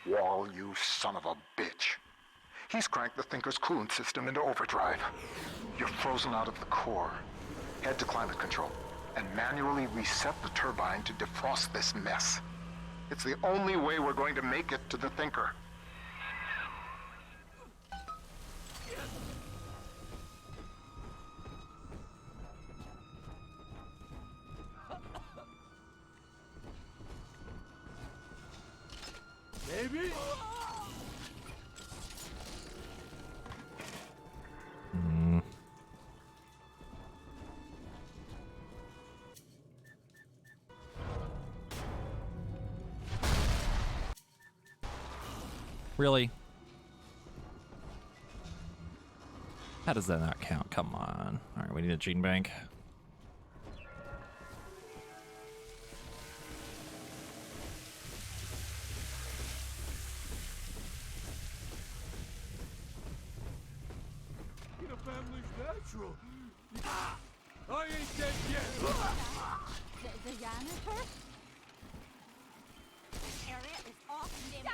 S3: Wall, you son of a bitch. He's cranked the Thinker's coolant system into overdrive. You're frozen out of the core. Head to climate control and manually reset the turbine to defrost this mess. It's the only way we're going to make it to the Thinker.
S7: Baby?
S1: Really? How does that not count? Come on. Alright, we need a gene bank.
S7: In a family's natural. I ain't dead yet.
S10: The janitor? This area is off limits.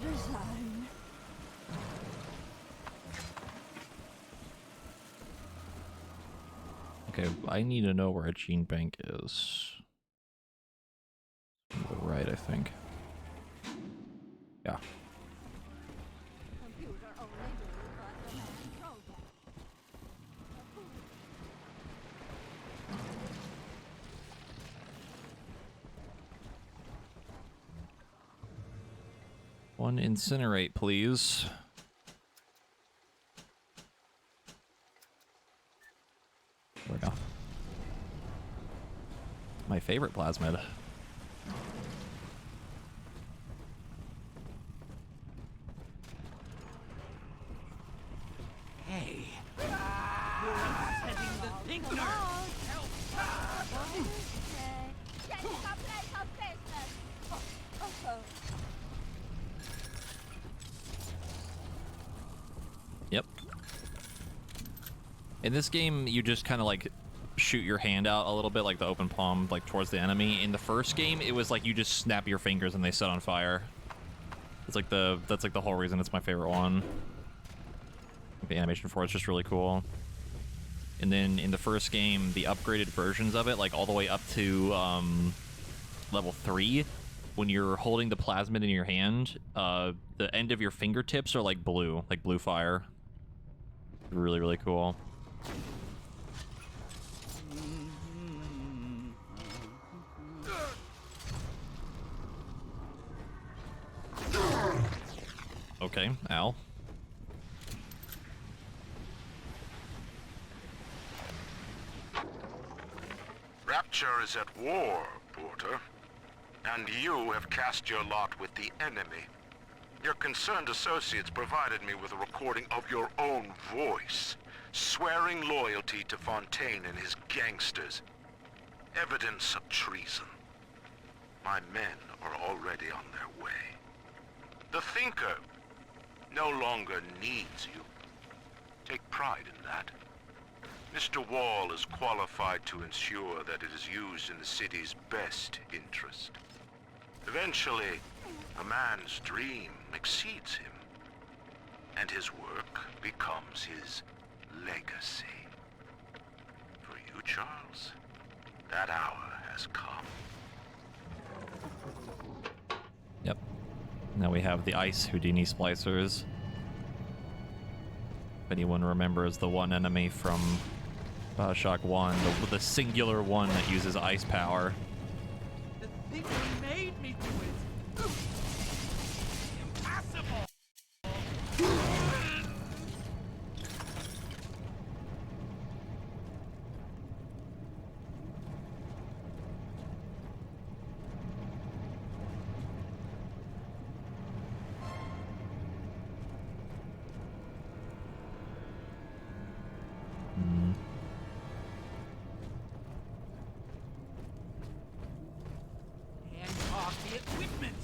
S10: Resign.
S1: Okay, I need to know where a gene bank is. Right, I think. Yeah.
S10: Computer only do what the man program.
S1: One incinerate, please. There we go. My favorite plasmid.
S7: Hey. You're upsetting the Thinker.
S1: Yep. In this game, you just kind of like shoot your hand out a little bit, like the open palm, like towards the enemy. In the first game, it was like you just snap your fingers and they set on fire. It's like that's like the whole reason it's my favorite one. The animation for it's just really cool. And then in the first game, the upgraded versions of it, like all the way up to level 3, when you're holding the plasmid in your hand, the end of your fingertips are like blue fire. Really, really cool. Okay, Al.
S4: Rapture is at war, Porter. And you have cast your lot with the enemy. Your concerned associates provided me with a recording of your own voice, swearing loyalty to Fontaine and his gangsters. Evidence of treason. My men are already on their way. The Thinker no longer needs you. Take pride in that. Mr. Wall is qualified to ensure that it is used in the city's best interest. Eventually, a man's dream exceeds him, and his work becomes his legacy. For you, Charles, that hour has come.
S1: Yep. Now we have the ice Houdini splicers. If anyone remembers the one enemy from Bioshock 1, the singular one that uses ice power.
S7: The Thinker made me do it. Impossible. equipment.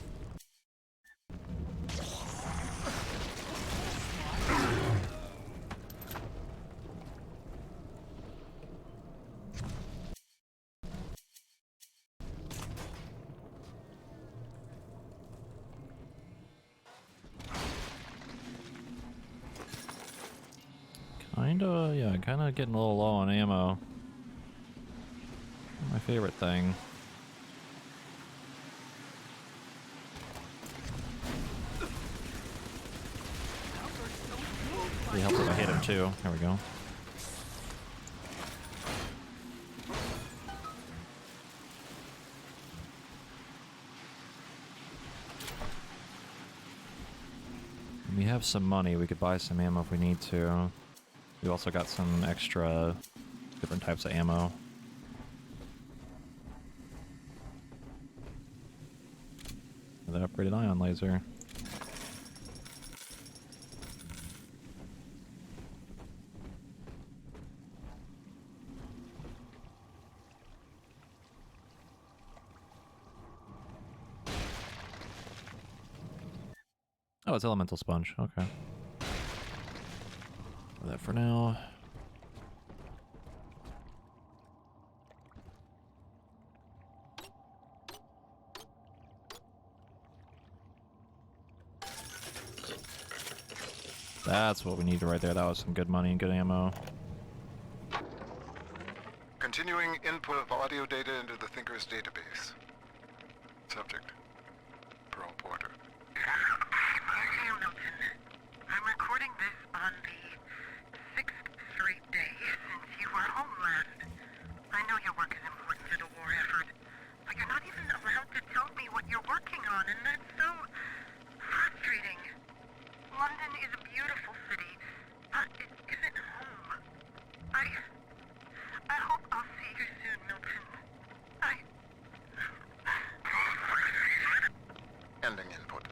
S1: Kinda getting a little low on ammo. My favorite thing. Really helps if I hit him too. There we go. We have some money, we could buy some ammo if we need to. We also got some extra different types of ammo. The upgraded ion laser. Oh, it's elemental sponge. Okay. That for now. That's what we needed right there. That was some good money and good ammo.
S3: Continuing input of audio data into the Thinker's database. Subject: Pearl Porter.
S16: Dear Milton, I'm recording this on the 6th straight day since you were home last. I know your work is important to the war effort, but you're not even allowed to tell me what you're working on, and that's so frustrating. London is a beautiful city, but it isn't home. I hope I'll see you soon, Milton.
S3: Ending input.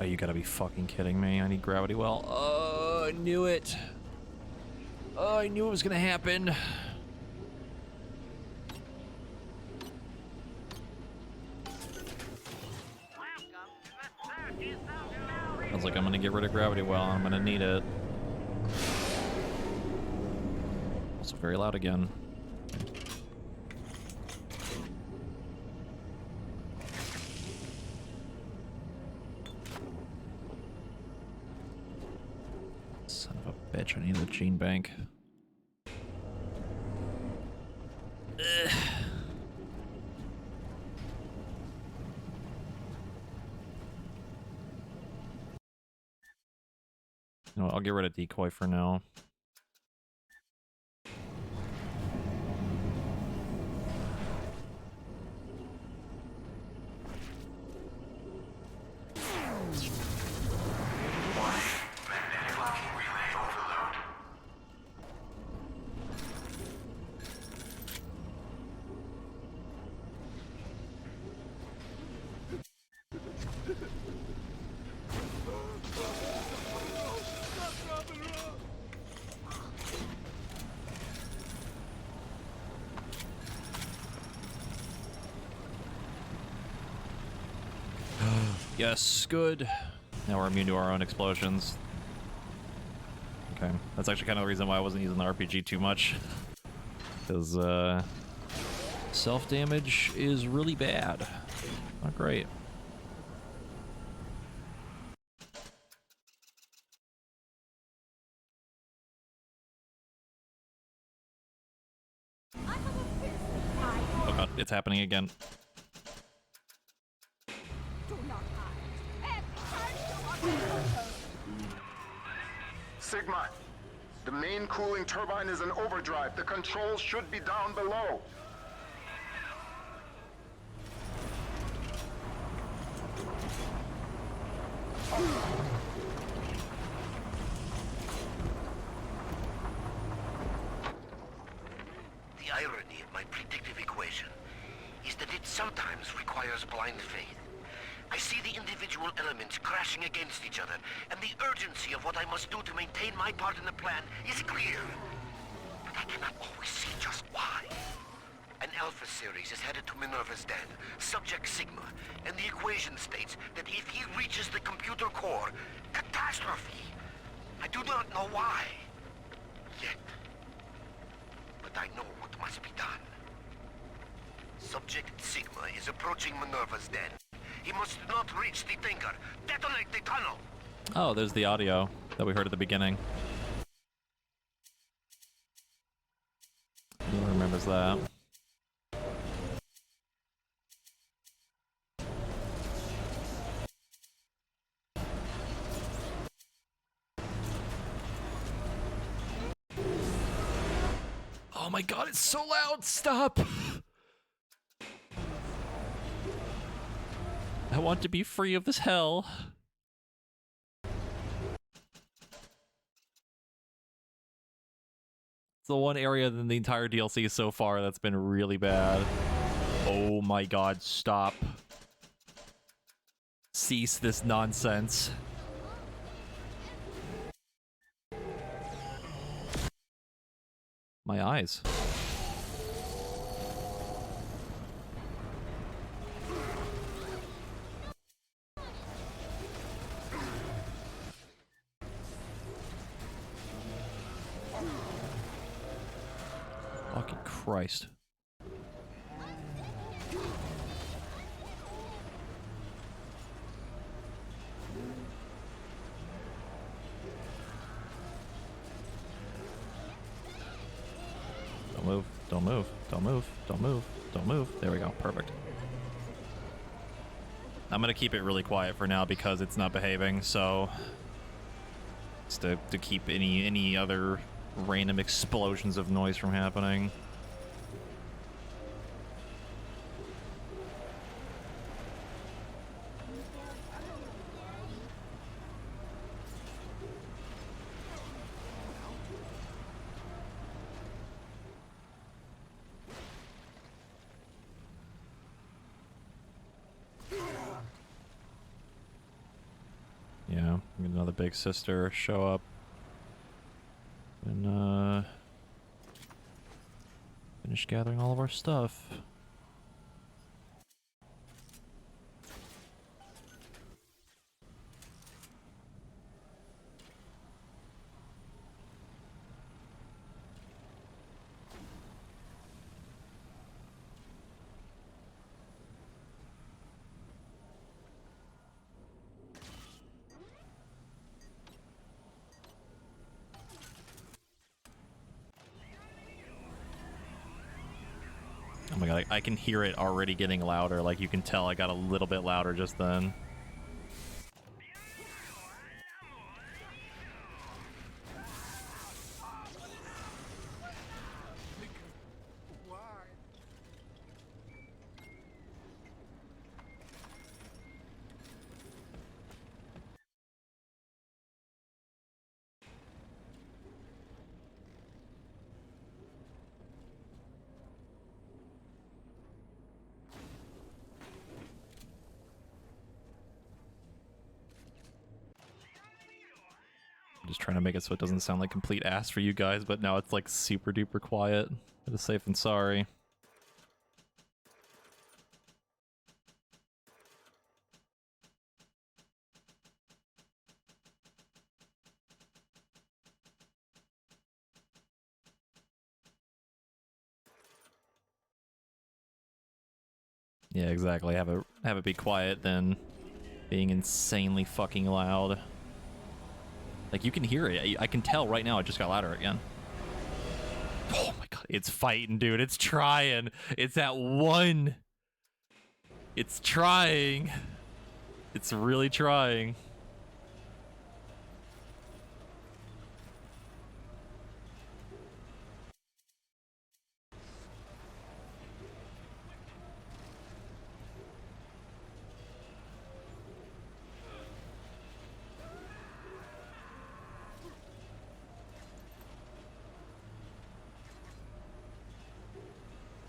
S1: Oh, you gotta be fucking kidding me. I need gravity well. Oh, I knew it. Oh, I knew it was gonna happen. Sounds like I'm gonna get rid of gravity well. I'm gonna need it. Also very loud again. Son of a bitch, I need the gene bank. Ugh. You know what, I'll get rid of decoy for now. Yes, good. Now we're immune to our own explosions. Okay, that's actually kind of the reason why I wasn't using the RPG too much. Because, self-damage is really bad. Not great. Oh god, it's happening again.
S3: Sigma, the main cooling turbine is in overdrive. The controls should be down below.
S2: The irony of my predictive equation is that it sometimes requires blind faith. I see the individual elements crashing against each other, and the urgency of what I must do to maintain my part in the plan is clear. But I cannot always see just why. An Alpha series is headed to Minerva's den, subject Sigma, and the equation states that if he reaches the computer core, catastrophe. I do not know why. Yet. But I know what must be done. Subject Sigma is approaching Minerva's den. He must not reach the Thinker. Detonate the tunnel!
S1: Oh, there's the audio that we heard at the beginning. Who remembers that? Oh my god, it's so loud! Stop! I want to be free of this hell. It's the one area in the entire DLC so far that's been really bad. Oh my god, stop. Cease this nonsense. My eyes. Fucking Christ. Don't move, don't move, don't move, don't move, don't move. There we go, perfect. I'm gonna keep it really quiet for now because it's not behaving, so... Just to keep any other random explosions of noise from happening. Yeah, get another big sister show up. And, finish gathering all of our stuff. Oh my god, I can hear it already getting louder. Like, you can tell I got a little bit louder just then. I'm just trying to make it so it doesn't sound like complete ass for you guys, but now it's like super duper quiet. Better safe than sorry. Yeah, exactly. Have it be quiet than being insanely fucking loud. Like, you can hear it. I can tell right now it just got louder again. Oh my god, it's fighting, dude. It's trying. It's at one. It's trying. It's really trying.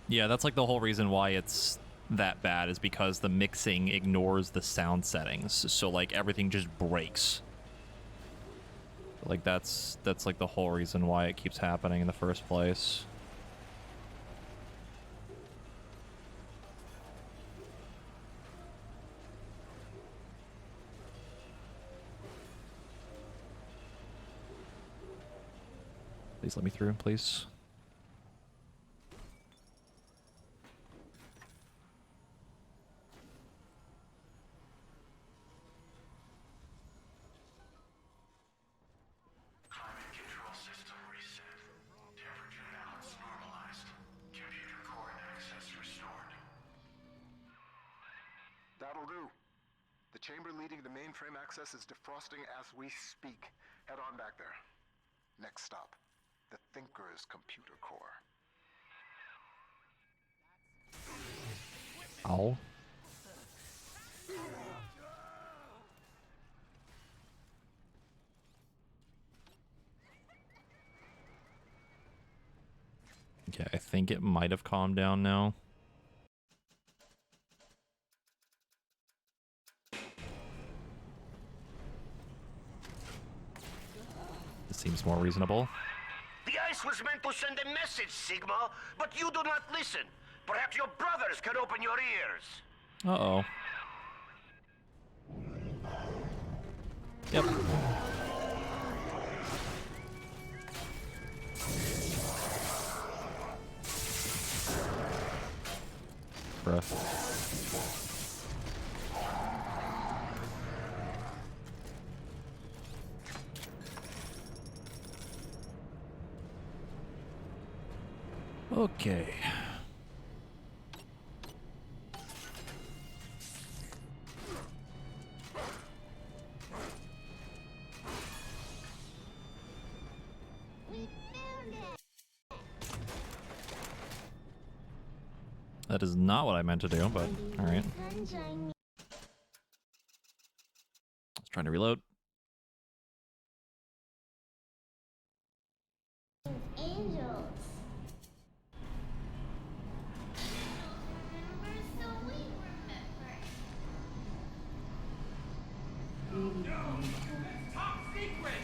S1: Yeah, that's like the whole reason why it's that bad is because the mixing ignores the sound settings, so like everything just breaks. Like that's like the whole reason why it keeps happening in the first place. Please let me through, please.
S9: Climate control system reset. Temperature balance normalized. Computer core and access restored.
S3: That'll do. The chamber leading the mainframe access is defrosting as we speak. Head on back there. Next stop, the Thinker's computer core.
S1: Ow. Okay, I think it might have calmed down now. This seems more reasonable.
S2: The ice was meant to send a message, Sigma, but you do not listen. Perhaps your brothers can open your ears.
S1: Uh-oh. Yep. Bruh. Okay. That is not what I meant to do, but alright. I was trying to reload.
S12: Angels.
S7: Top secret!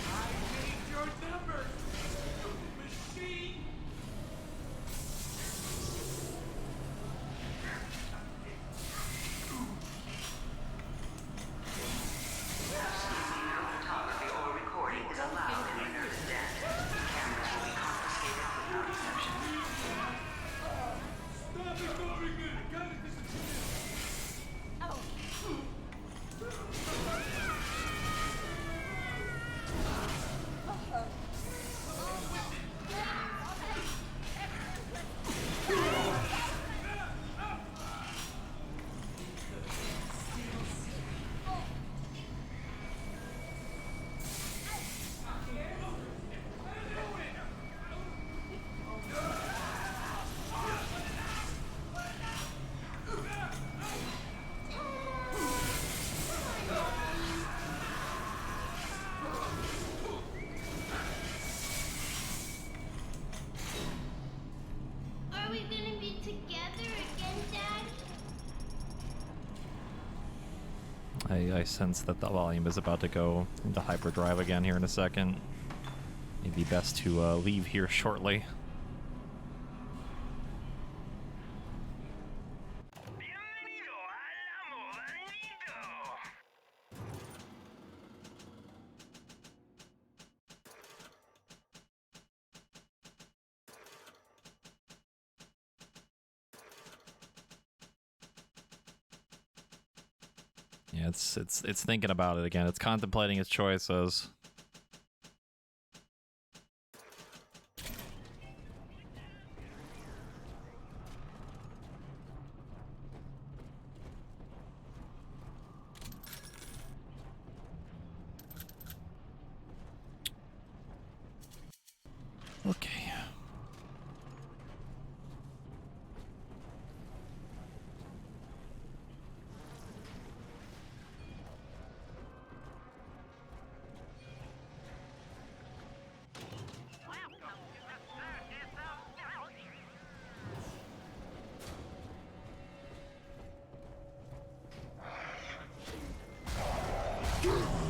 S7: I need your number, stupid machine!
S15: Photography or recording is allowed in Minerva's den. Cameras will be confiscated without exception.
S7: Stop ignoring it! I gotta disappear!
S12: Are we gonna be together again, Dad?
S1: I sense that the volume is about to go into hyperdrive again here in a second. It'd be best to leave here shortly. Yeah, it's thinking about it again. It's contemplating its choices. Okay. Ow.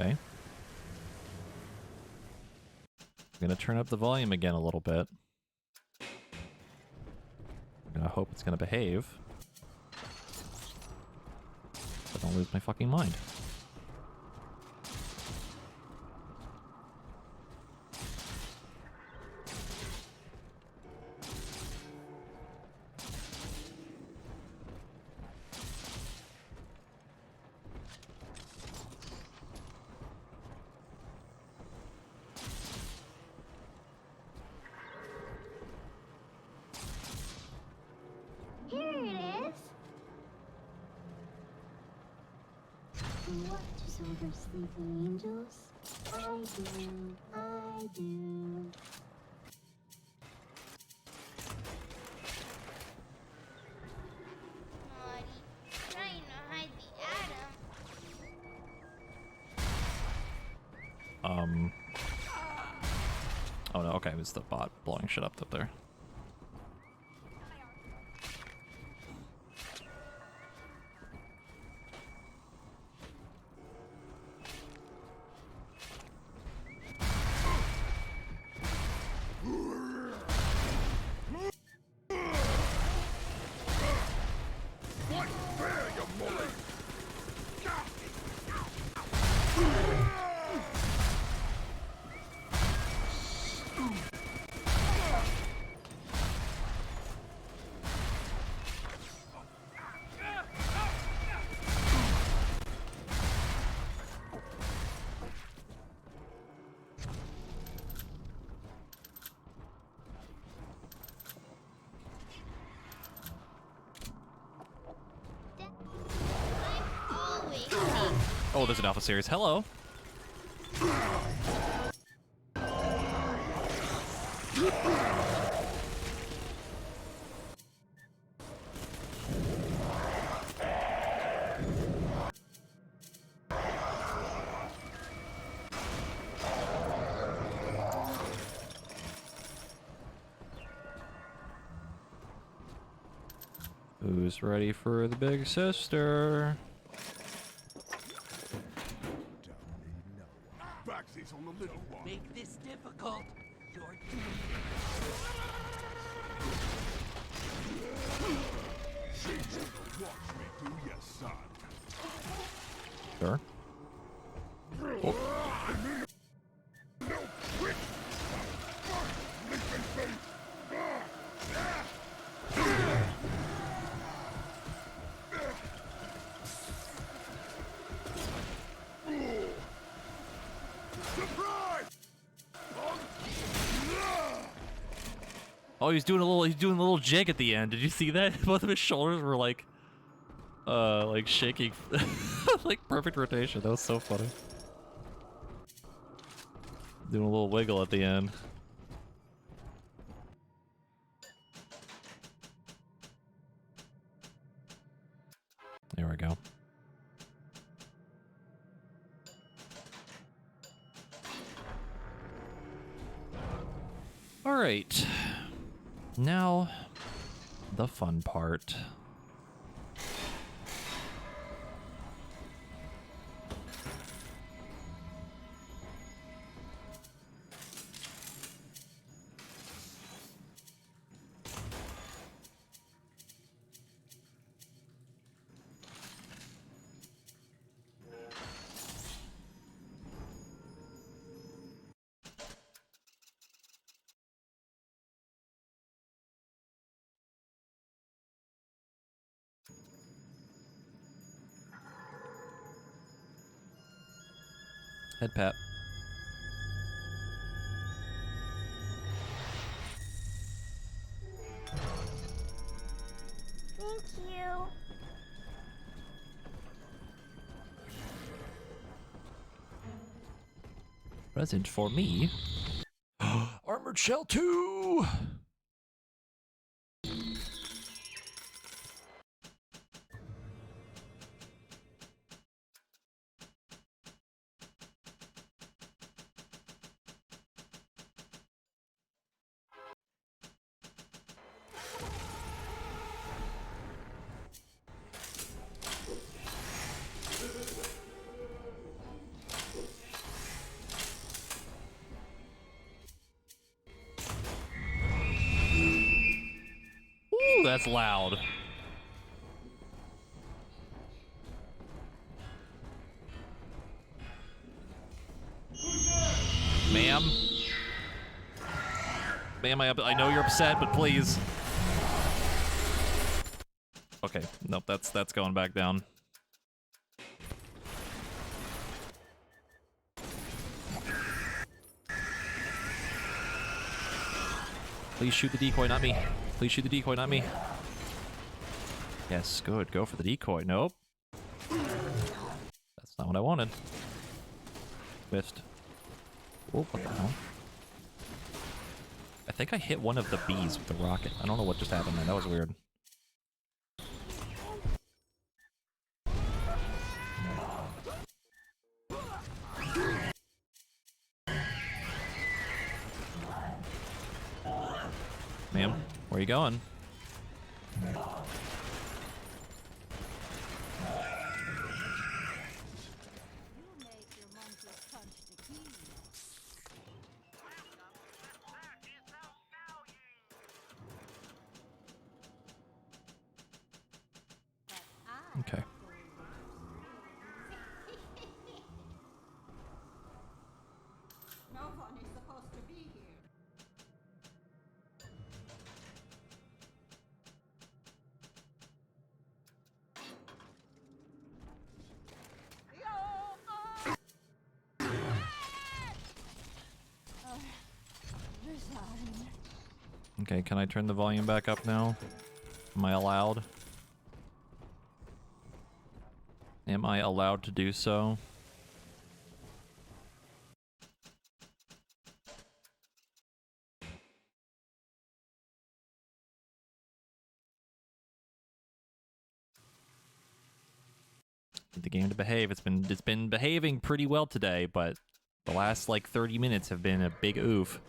S1: Okay. I'm gonna turn up the volume again a little bit. I'm gonna hope it's gonna behave. So I don't lose my fucking mind.
S12: Here it is. What does over sleeping angels? I do. Naughty, trying to hide the atom.
S1: Oh no, okay, it was the bot blowing shit up there. Oh, there's an Alpha series. Hello. Who's ready for the big sister?
S7: Baxies on the little one. Make this difficult. You're She's gonna watch me do your son.
S1: Sure. Oh. Oh, he's doing a little jig at the end. Did you see that? Both of his shoulders were like shaking, like perfect rotation. That was so funny. Doing a little wiggle at the end. There we go. All right. Now, the fun part. Head pat.
S12: Thank you.
S1: Present for me. Armored Shell 2! Ooh, that's loud. Ma'am? Ma'am, I know you're upset, but please. Okay, nope, that's going back down. Please shoot the decoy, not me. Please shoot the decoy, not me. Yes, good. Go for the decoy. Nope. That's not what I wanted. Missed. Oh, what the hell? I think I hit one of the bees with the rocket. I don't know what just happened there. That was weird. Ma'am, where are you going? Okay.
S10: No one is supposed to be here.
S1: Okay, can I turn the volume back up now? Am I allowed? Am I allowed to do so? Need the game to behave. It's been behaving pretty well today, but the last like 30 minutes have been a big oof.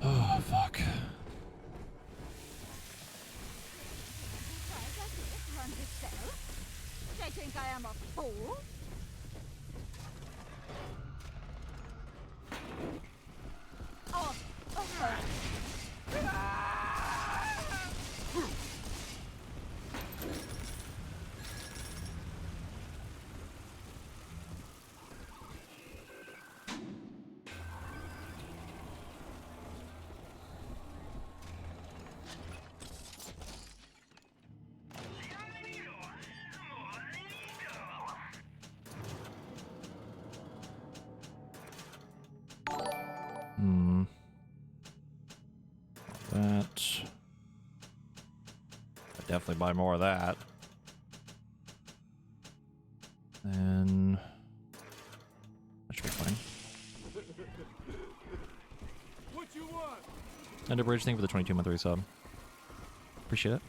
S1: Oh, fuck.
S10: Run yourself? They think I am a fool? Oh,
S1: That. I'd definitely buy more of that. Then that should be fine.
S17: What you want?
S1: And a bridge thing for the 22-month resub. Appreciate it.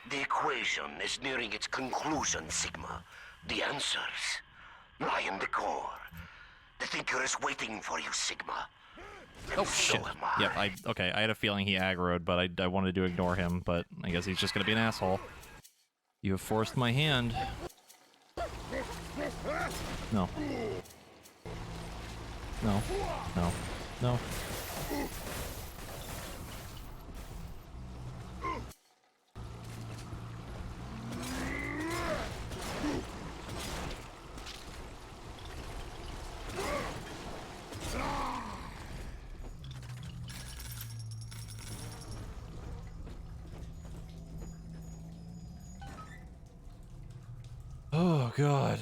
S2: The equation is nearing its conclusion, Sigma. The answers lie in the core. The Thinker is waiting for you, Sigma. And
S1: Oh
S2: so
S1: shit.
S2: am I.
S1: Yep, okay, I had a feeling he aggroed, but I wanted to ignore him, but I guess he's just gonna be an asshole. You have forced my hand. No. No. No. No. Oh, God.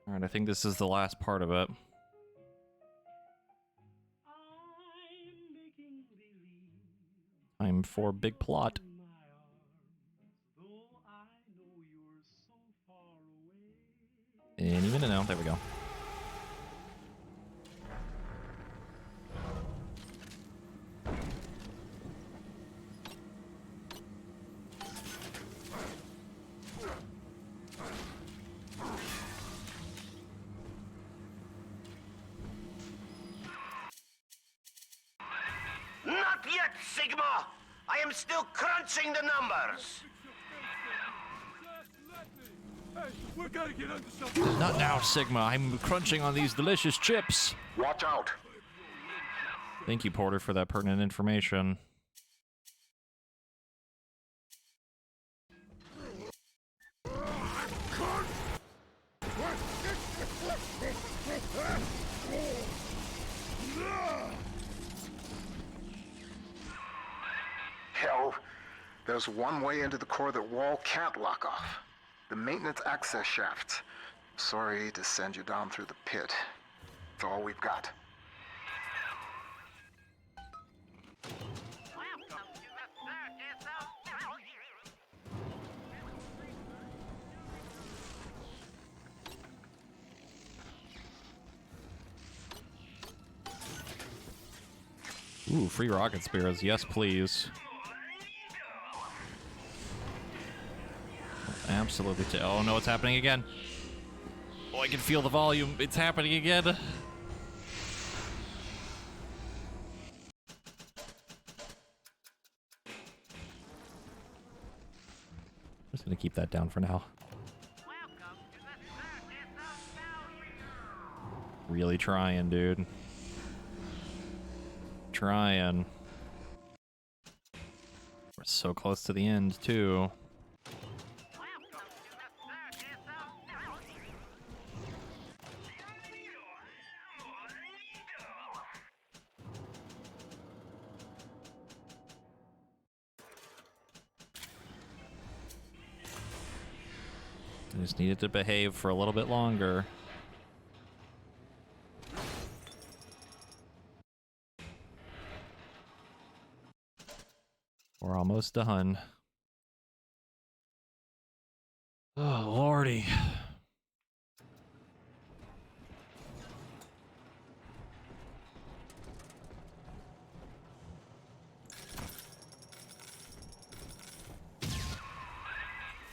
S1: Alright, I think this is the last part of it. Time for big plot. Any minute now. There we go.
S2: Not yet, Sigma! I am still crunching the numbers!
S17: Hey, we gotta get under something.
S1: Not now, Sigma. I'm crunching on these delicious chips.
S3: Watch out.
S1: Thank you, Porter, for that pertinent information.
S3: Hell, there's one way into the core that wall can't lock off. The maintenance access shafts. Sorry to send you down through the pit. It's all we've got.
S1: Ooh, free rocket spears. Yes, please. Absolutely. Oh no, it's happening again. Oh, I can feel the volume. It's happening again. I'm just gonna keep that down for now. Really trying, dude. Trying. We're so close to the end, too. I just needed to behave for a little bit longer. We're almost done. Oh, lordy.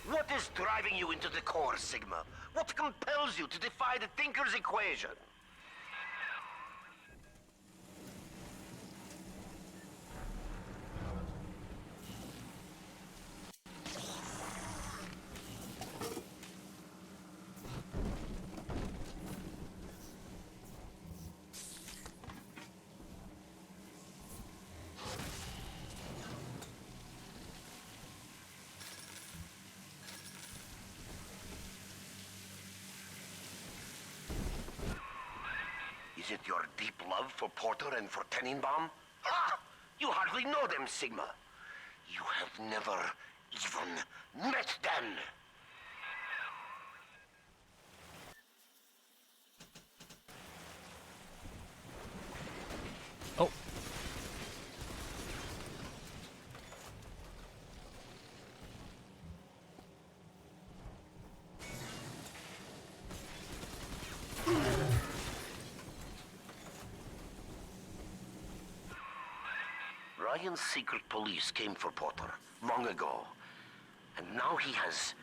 S2: What is driving you into the core, Sigma? What compels you to defy the Thinker's equation? Is it your deep love for Porter and for Tenenbaum? Ha! You hardly know them, Sigma. You have never even met them.
S1: Oh.
S2: Ryan's secret police came for Porter long ago. And now he has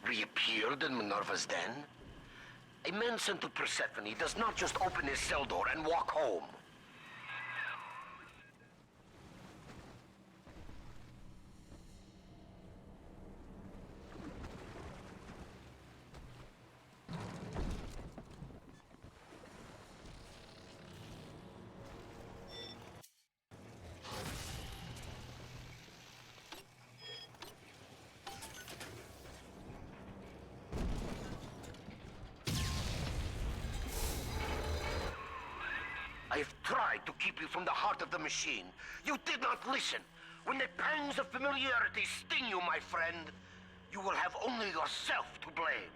S2: reappeared in Minerva's den? A man sent to Persephone does not just open his cell door and walk home. to keep you from the heart of the machine. You did not listen. When the pangs of familiarity sting you, my friend, you will have only yourself to blame.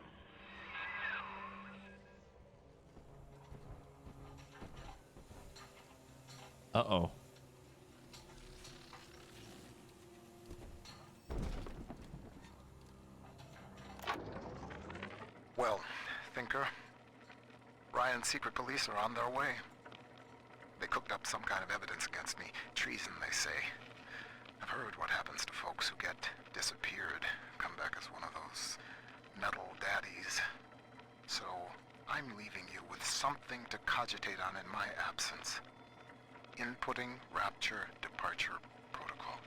S1: Uh-oh.
S3: Well, Thinker, Ryan's secret police are on their way. They cooked up some kind of evidence against me. Treason, they say. I've heard what happens to folks who get disappeared, come back as one of those metal daddies. So, I'm leaving you with something to cogitate on in my absence. Inputting Rapture Departure Protocol.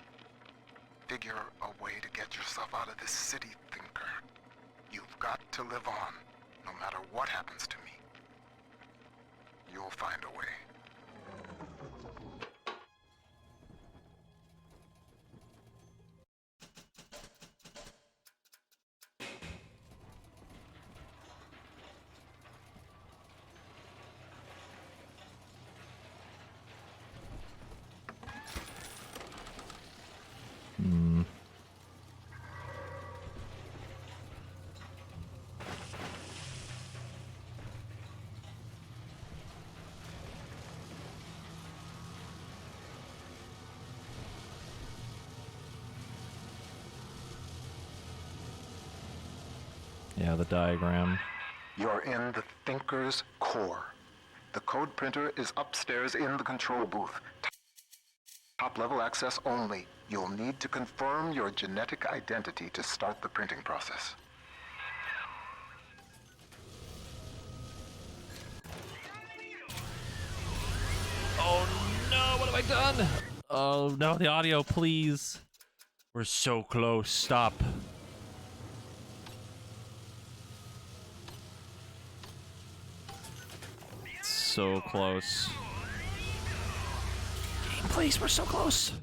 S3: Figure a way to get yourself out of this city, Thinker. You've got to live on, no matter what happens to me. You'll find a way.
S1: Yeah, the diagram.
S3: You're in the Thinker's core. The code printer is upstairs in the control booth. Top-level access only. You'll need to confirm your genetic identity to start the printing process.
S1: Oh no, what have I done? Oh no, the audio, please. We're so close. Stop. So close. Please, we're so close.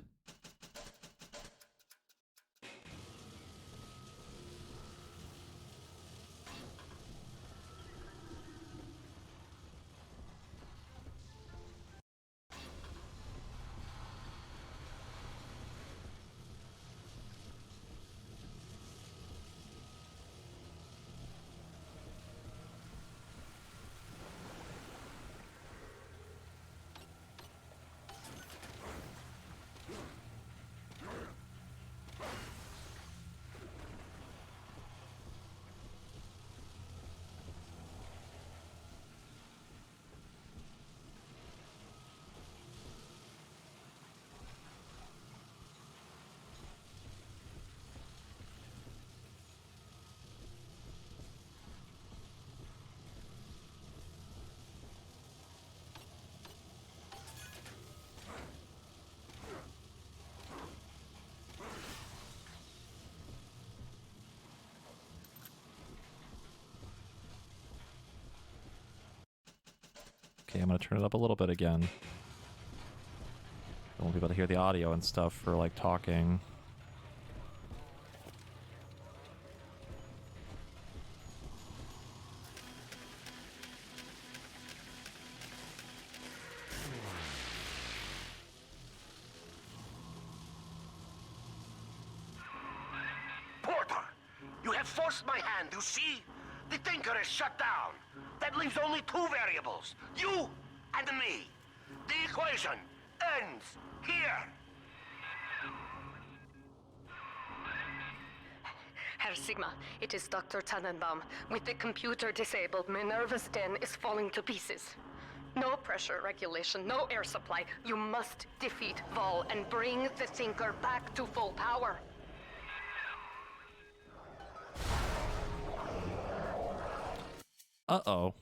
S1: Okay, I'm gonna turn it up a little bit again. I won't be able to hear the audio and stuff for like talking.
S2: Porter, you have forced my hand, you see? The Thinker is shut down. That leaves only two variables, you and me. The equation ends here.
S6: Herr Sigma, it is Dr. Tannenbaum. With the computer disabled, Minerva's den is falling to pieces. No pressure regulation, no air supply. You must defeat Vol and bring the Thinker back to full power.
S1: Uh-oh.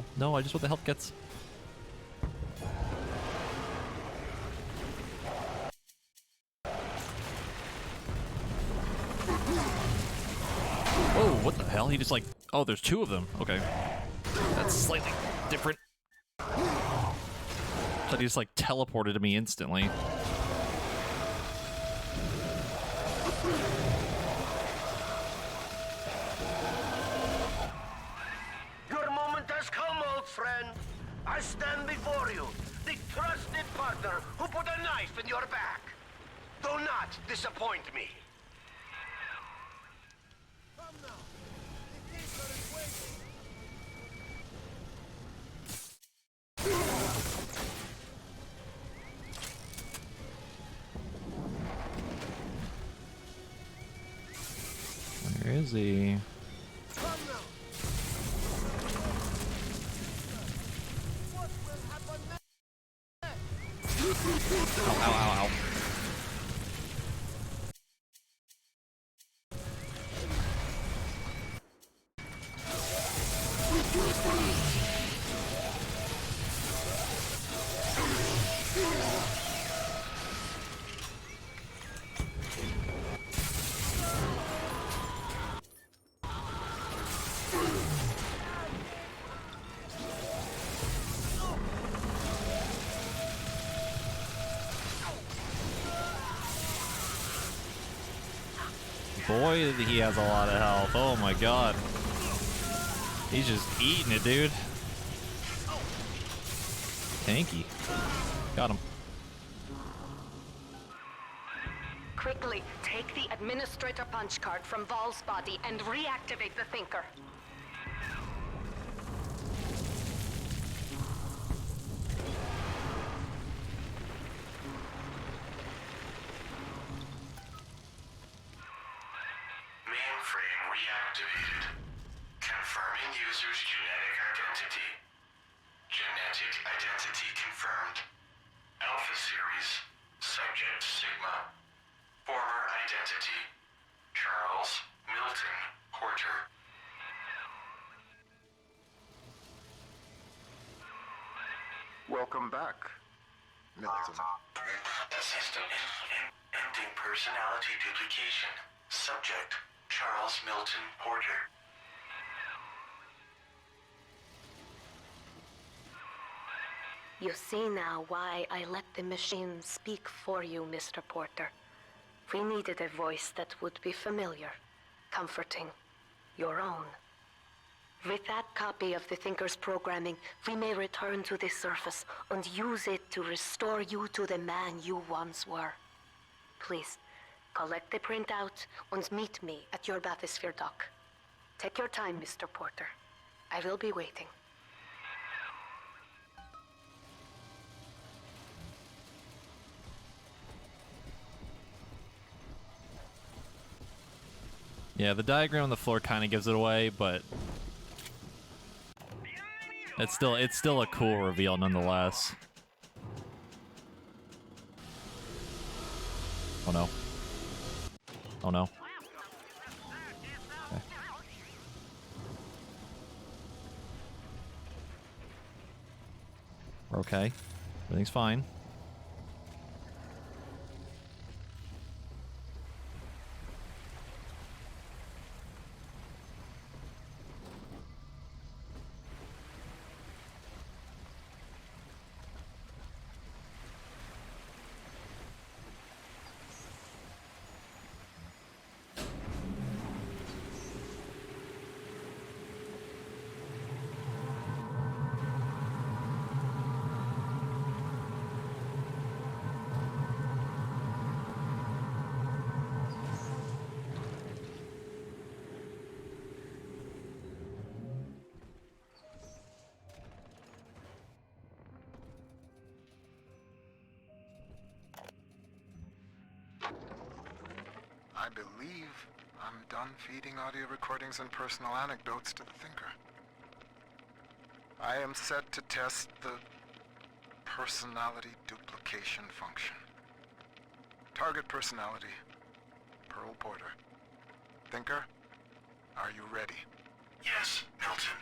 S1: hell. No, I just want the health kits. Whoa, what the hell? He just like... Oh, there's two of them. Okay. That's slightly different. So he just like teleported to me instantly.
S2: Your moment has come, old friend. I stand before you, the trusted partner who put a knife in your back. Do not disappoint me. Come now. The keeper is waiting.
S1: Where is he? Ow, ow, ow, ow. Boy, he has a lot of health. Oh my god. He's just eating it, dude. Tanky. Got him.
S6: Quickly, take the administrator punch card from Vol's body and reactivate the Thinker.
S9: Mainframe reactivated. Confirming user's genetic identity. Genetic identity confirmed. Alpha series. Subject Sigma. Former identity. Charles Milton Porter.
S3: Welcome back, Milton.
S9: System ending personality duplication. Subject Charles Milton Porter.
S6: You see now why I let the machine speak for you, Mr. Porter. We needed a voice that would be familiar, comforting, your own. With that copy of the Thinker's programming, we may return to the surface and use it to restore you to the man you once were. Please, collect the printout and meet me at your bathysphere dock. Take your time, Mr. Porter. I will be waiting.
S1: Yeah, the diagram on the floor kind of gives it away, but it's still a cool reveal nonetheless. Oh no. Oh no. Okay. We're okay. Everything's fine.
S3: I believe I'm done feeding audio recordings and personal anecdotes to the Thinker. I am set to test the personality duplication function. Target personality, Pearl Porter. Thinker, are you ready?
S9: Yes, Milton.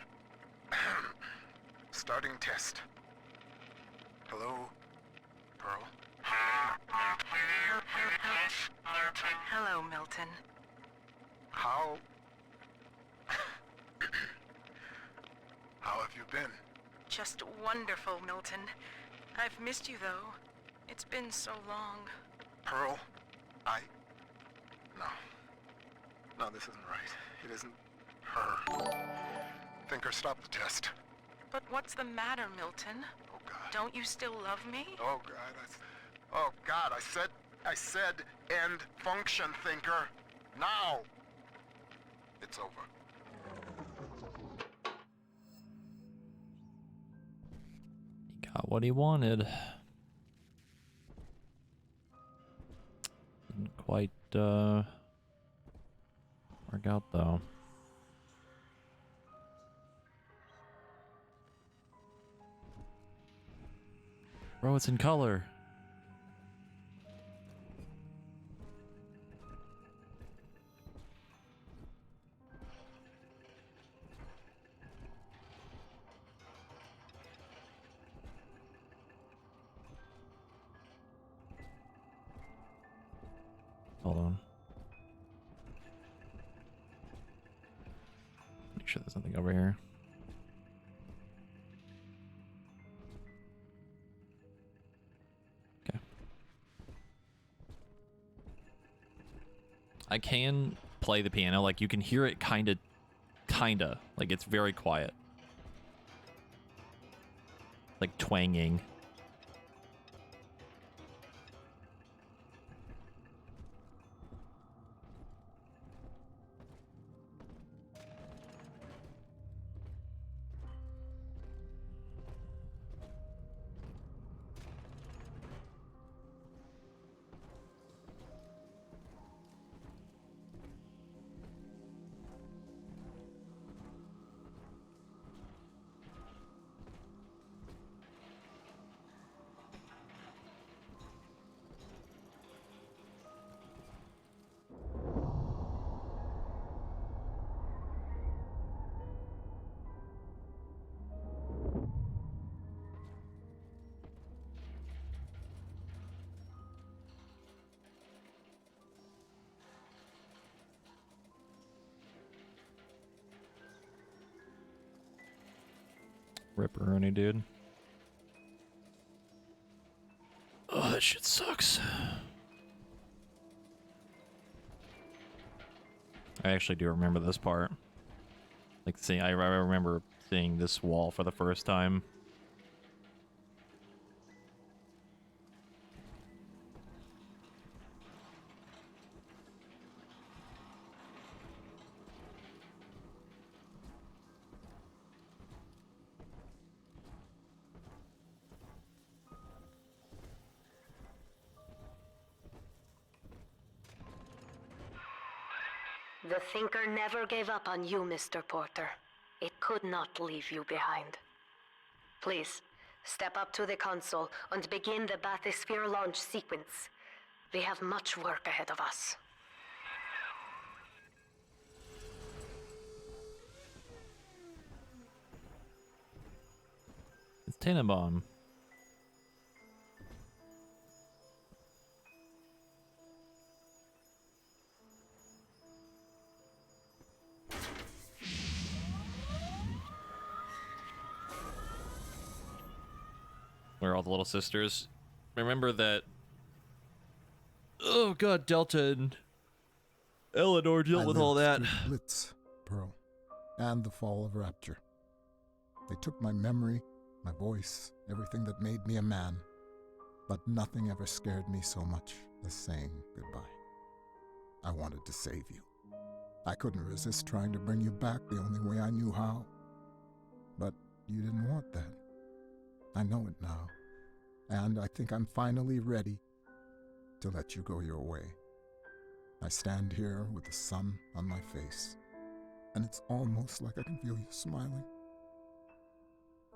S3: Starting test. Hello, Pearl?
S13: Hello, Milton.
S3: How... How have you been?
S13: Just wonderful, Milton. I've missed you, though. It's been so long.
S3: Pearl, No, this isn't right. It isn't her. Thinker, stop the test.
S13: But what's the matter, Milton?
S3: Oh, God.
S13: Don't you still love me?
S3: Oh, God, Oh, God, I said end function, Thinker. Now! It's over.
S1: He got what he wanted. Didn't quite, work out, though. Bro, it's in color. Hold on. Make sure there's nothing over here. Okay. I can play the piano, like you can hear it kinda, like it's very quiet. Like twanging. Ripperoni, dude. Oh, that shit sucks. I actually do remember this part. Like, see, I remember seeing this wall for the first time.
S8: The Thinker never gave up on you, Mr. Porter. It could not leave you behind. Please, step up to the console and begin the bathysphere launch sequence. We have much work ahead of us.
S1: It's Tannenbaum. Where are all the little sisters? Remember that... Oh god, Delta and Eleanor dealt with all that.
S3: Blitz, Pearl, and the fall of Rapture. They took my memory, my voice, everything that made me a man. But nothing ever scared me so much as saying goodbye. I wanted to save you. I couldn't resist trying to bring you back the only way I knew how. But you didn't want that. I know it now, and I think I'm finally ready to let you go your way. I stand here with the sun on my face, and it's almost like I can feel you smiling.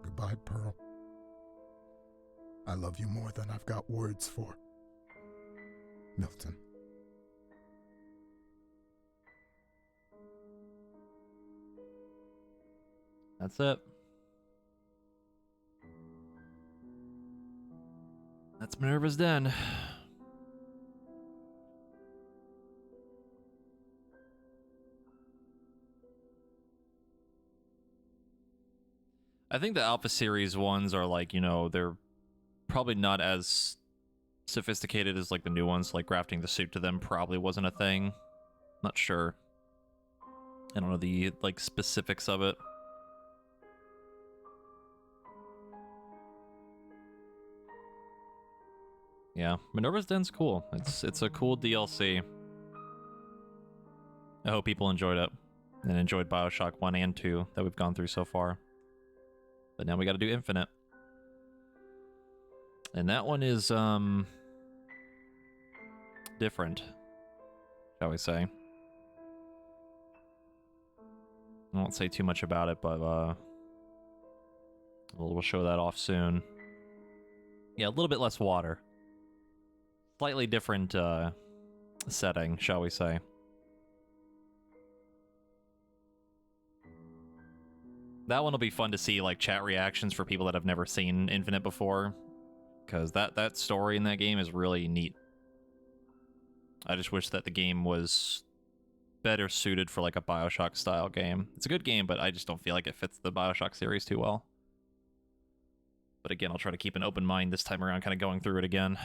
S3: Goodbye, Pearl. I love you more than I've got words for. Milton.
S1: That's it. That's Minerva's Den. I think the Alpha Series ones are like, you know, they're probably not as sophisticated as like the new ones. Like grafting the suit to them probably wasn't a thing. Not sure. I don't know the like specifics of it. Yeah, Minerva's Den's cool. It's a cool DLC. I hope people enjoyed it and enjoyed Bioshock 1 and 2 that we've gone through so far. But now we gotta do Infinite. And that one is, different, shall we say. I won't say too much about it, but, we'll show that off soon. Yeah, a little bit less water. Slightly different, setting, shall we say. That one will be fun to see, like, chat reactions for people that have never seen Infinite before. Because that story in that game is really neat. I just wish that the game was better suited for, like, a Bioshock-style game. It's a good game, but I just don't feel like it fits the Bioshock series too well. But again, I'll try to keep an open mind this time around, kind of going through it again.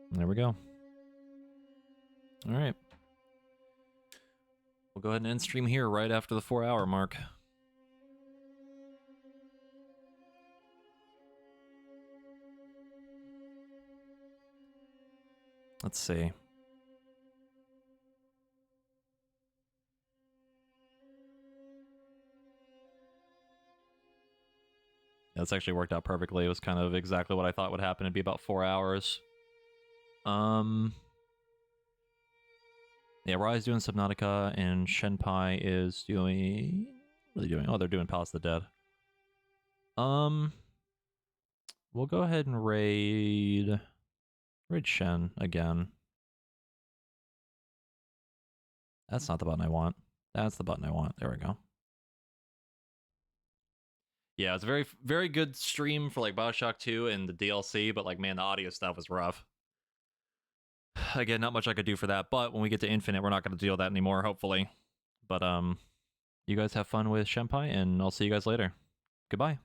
S1: There we go. Alright. We'll go ahead and end stream here right after the 4-hour mark. Let's see. Yeah, this actually worked out perfectly. It was kind of exactly what I thought would happen. It'd be about 4 hours. Yeah, Rise doing Subnautica, and Shenpai is doing... What are they doing? Oh, they're doing Palace of the Dead. We'll go ahead and raid Shen again. That's not the button I want. That's the button I want. There we go. Yeah, it's a very, very good stream for like Bioshock 2 and the DLC, but like, man, the audio stuff was rough. Again, not much I could do for that, but when we get to Infinite, we're not going to deal with that anymore, hopefully. But, you guys have fun with Shenpai, and I'll see you guys later. Goodbye.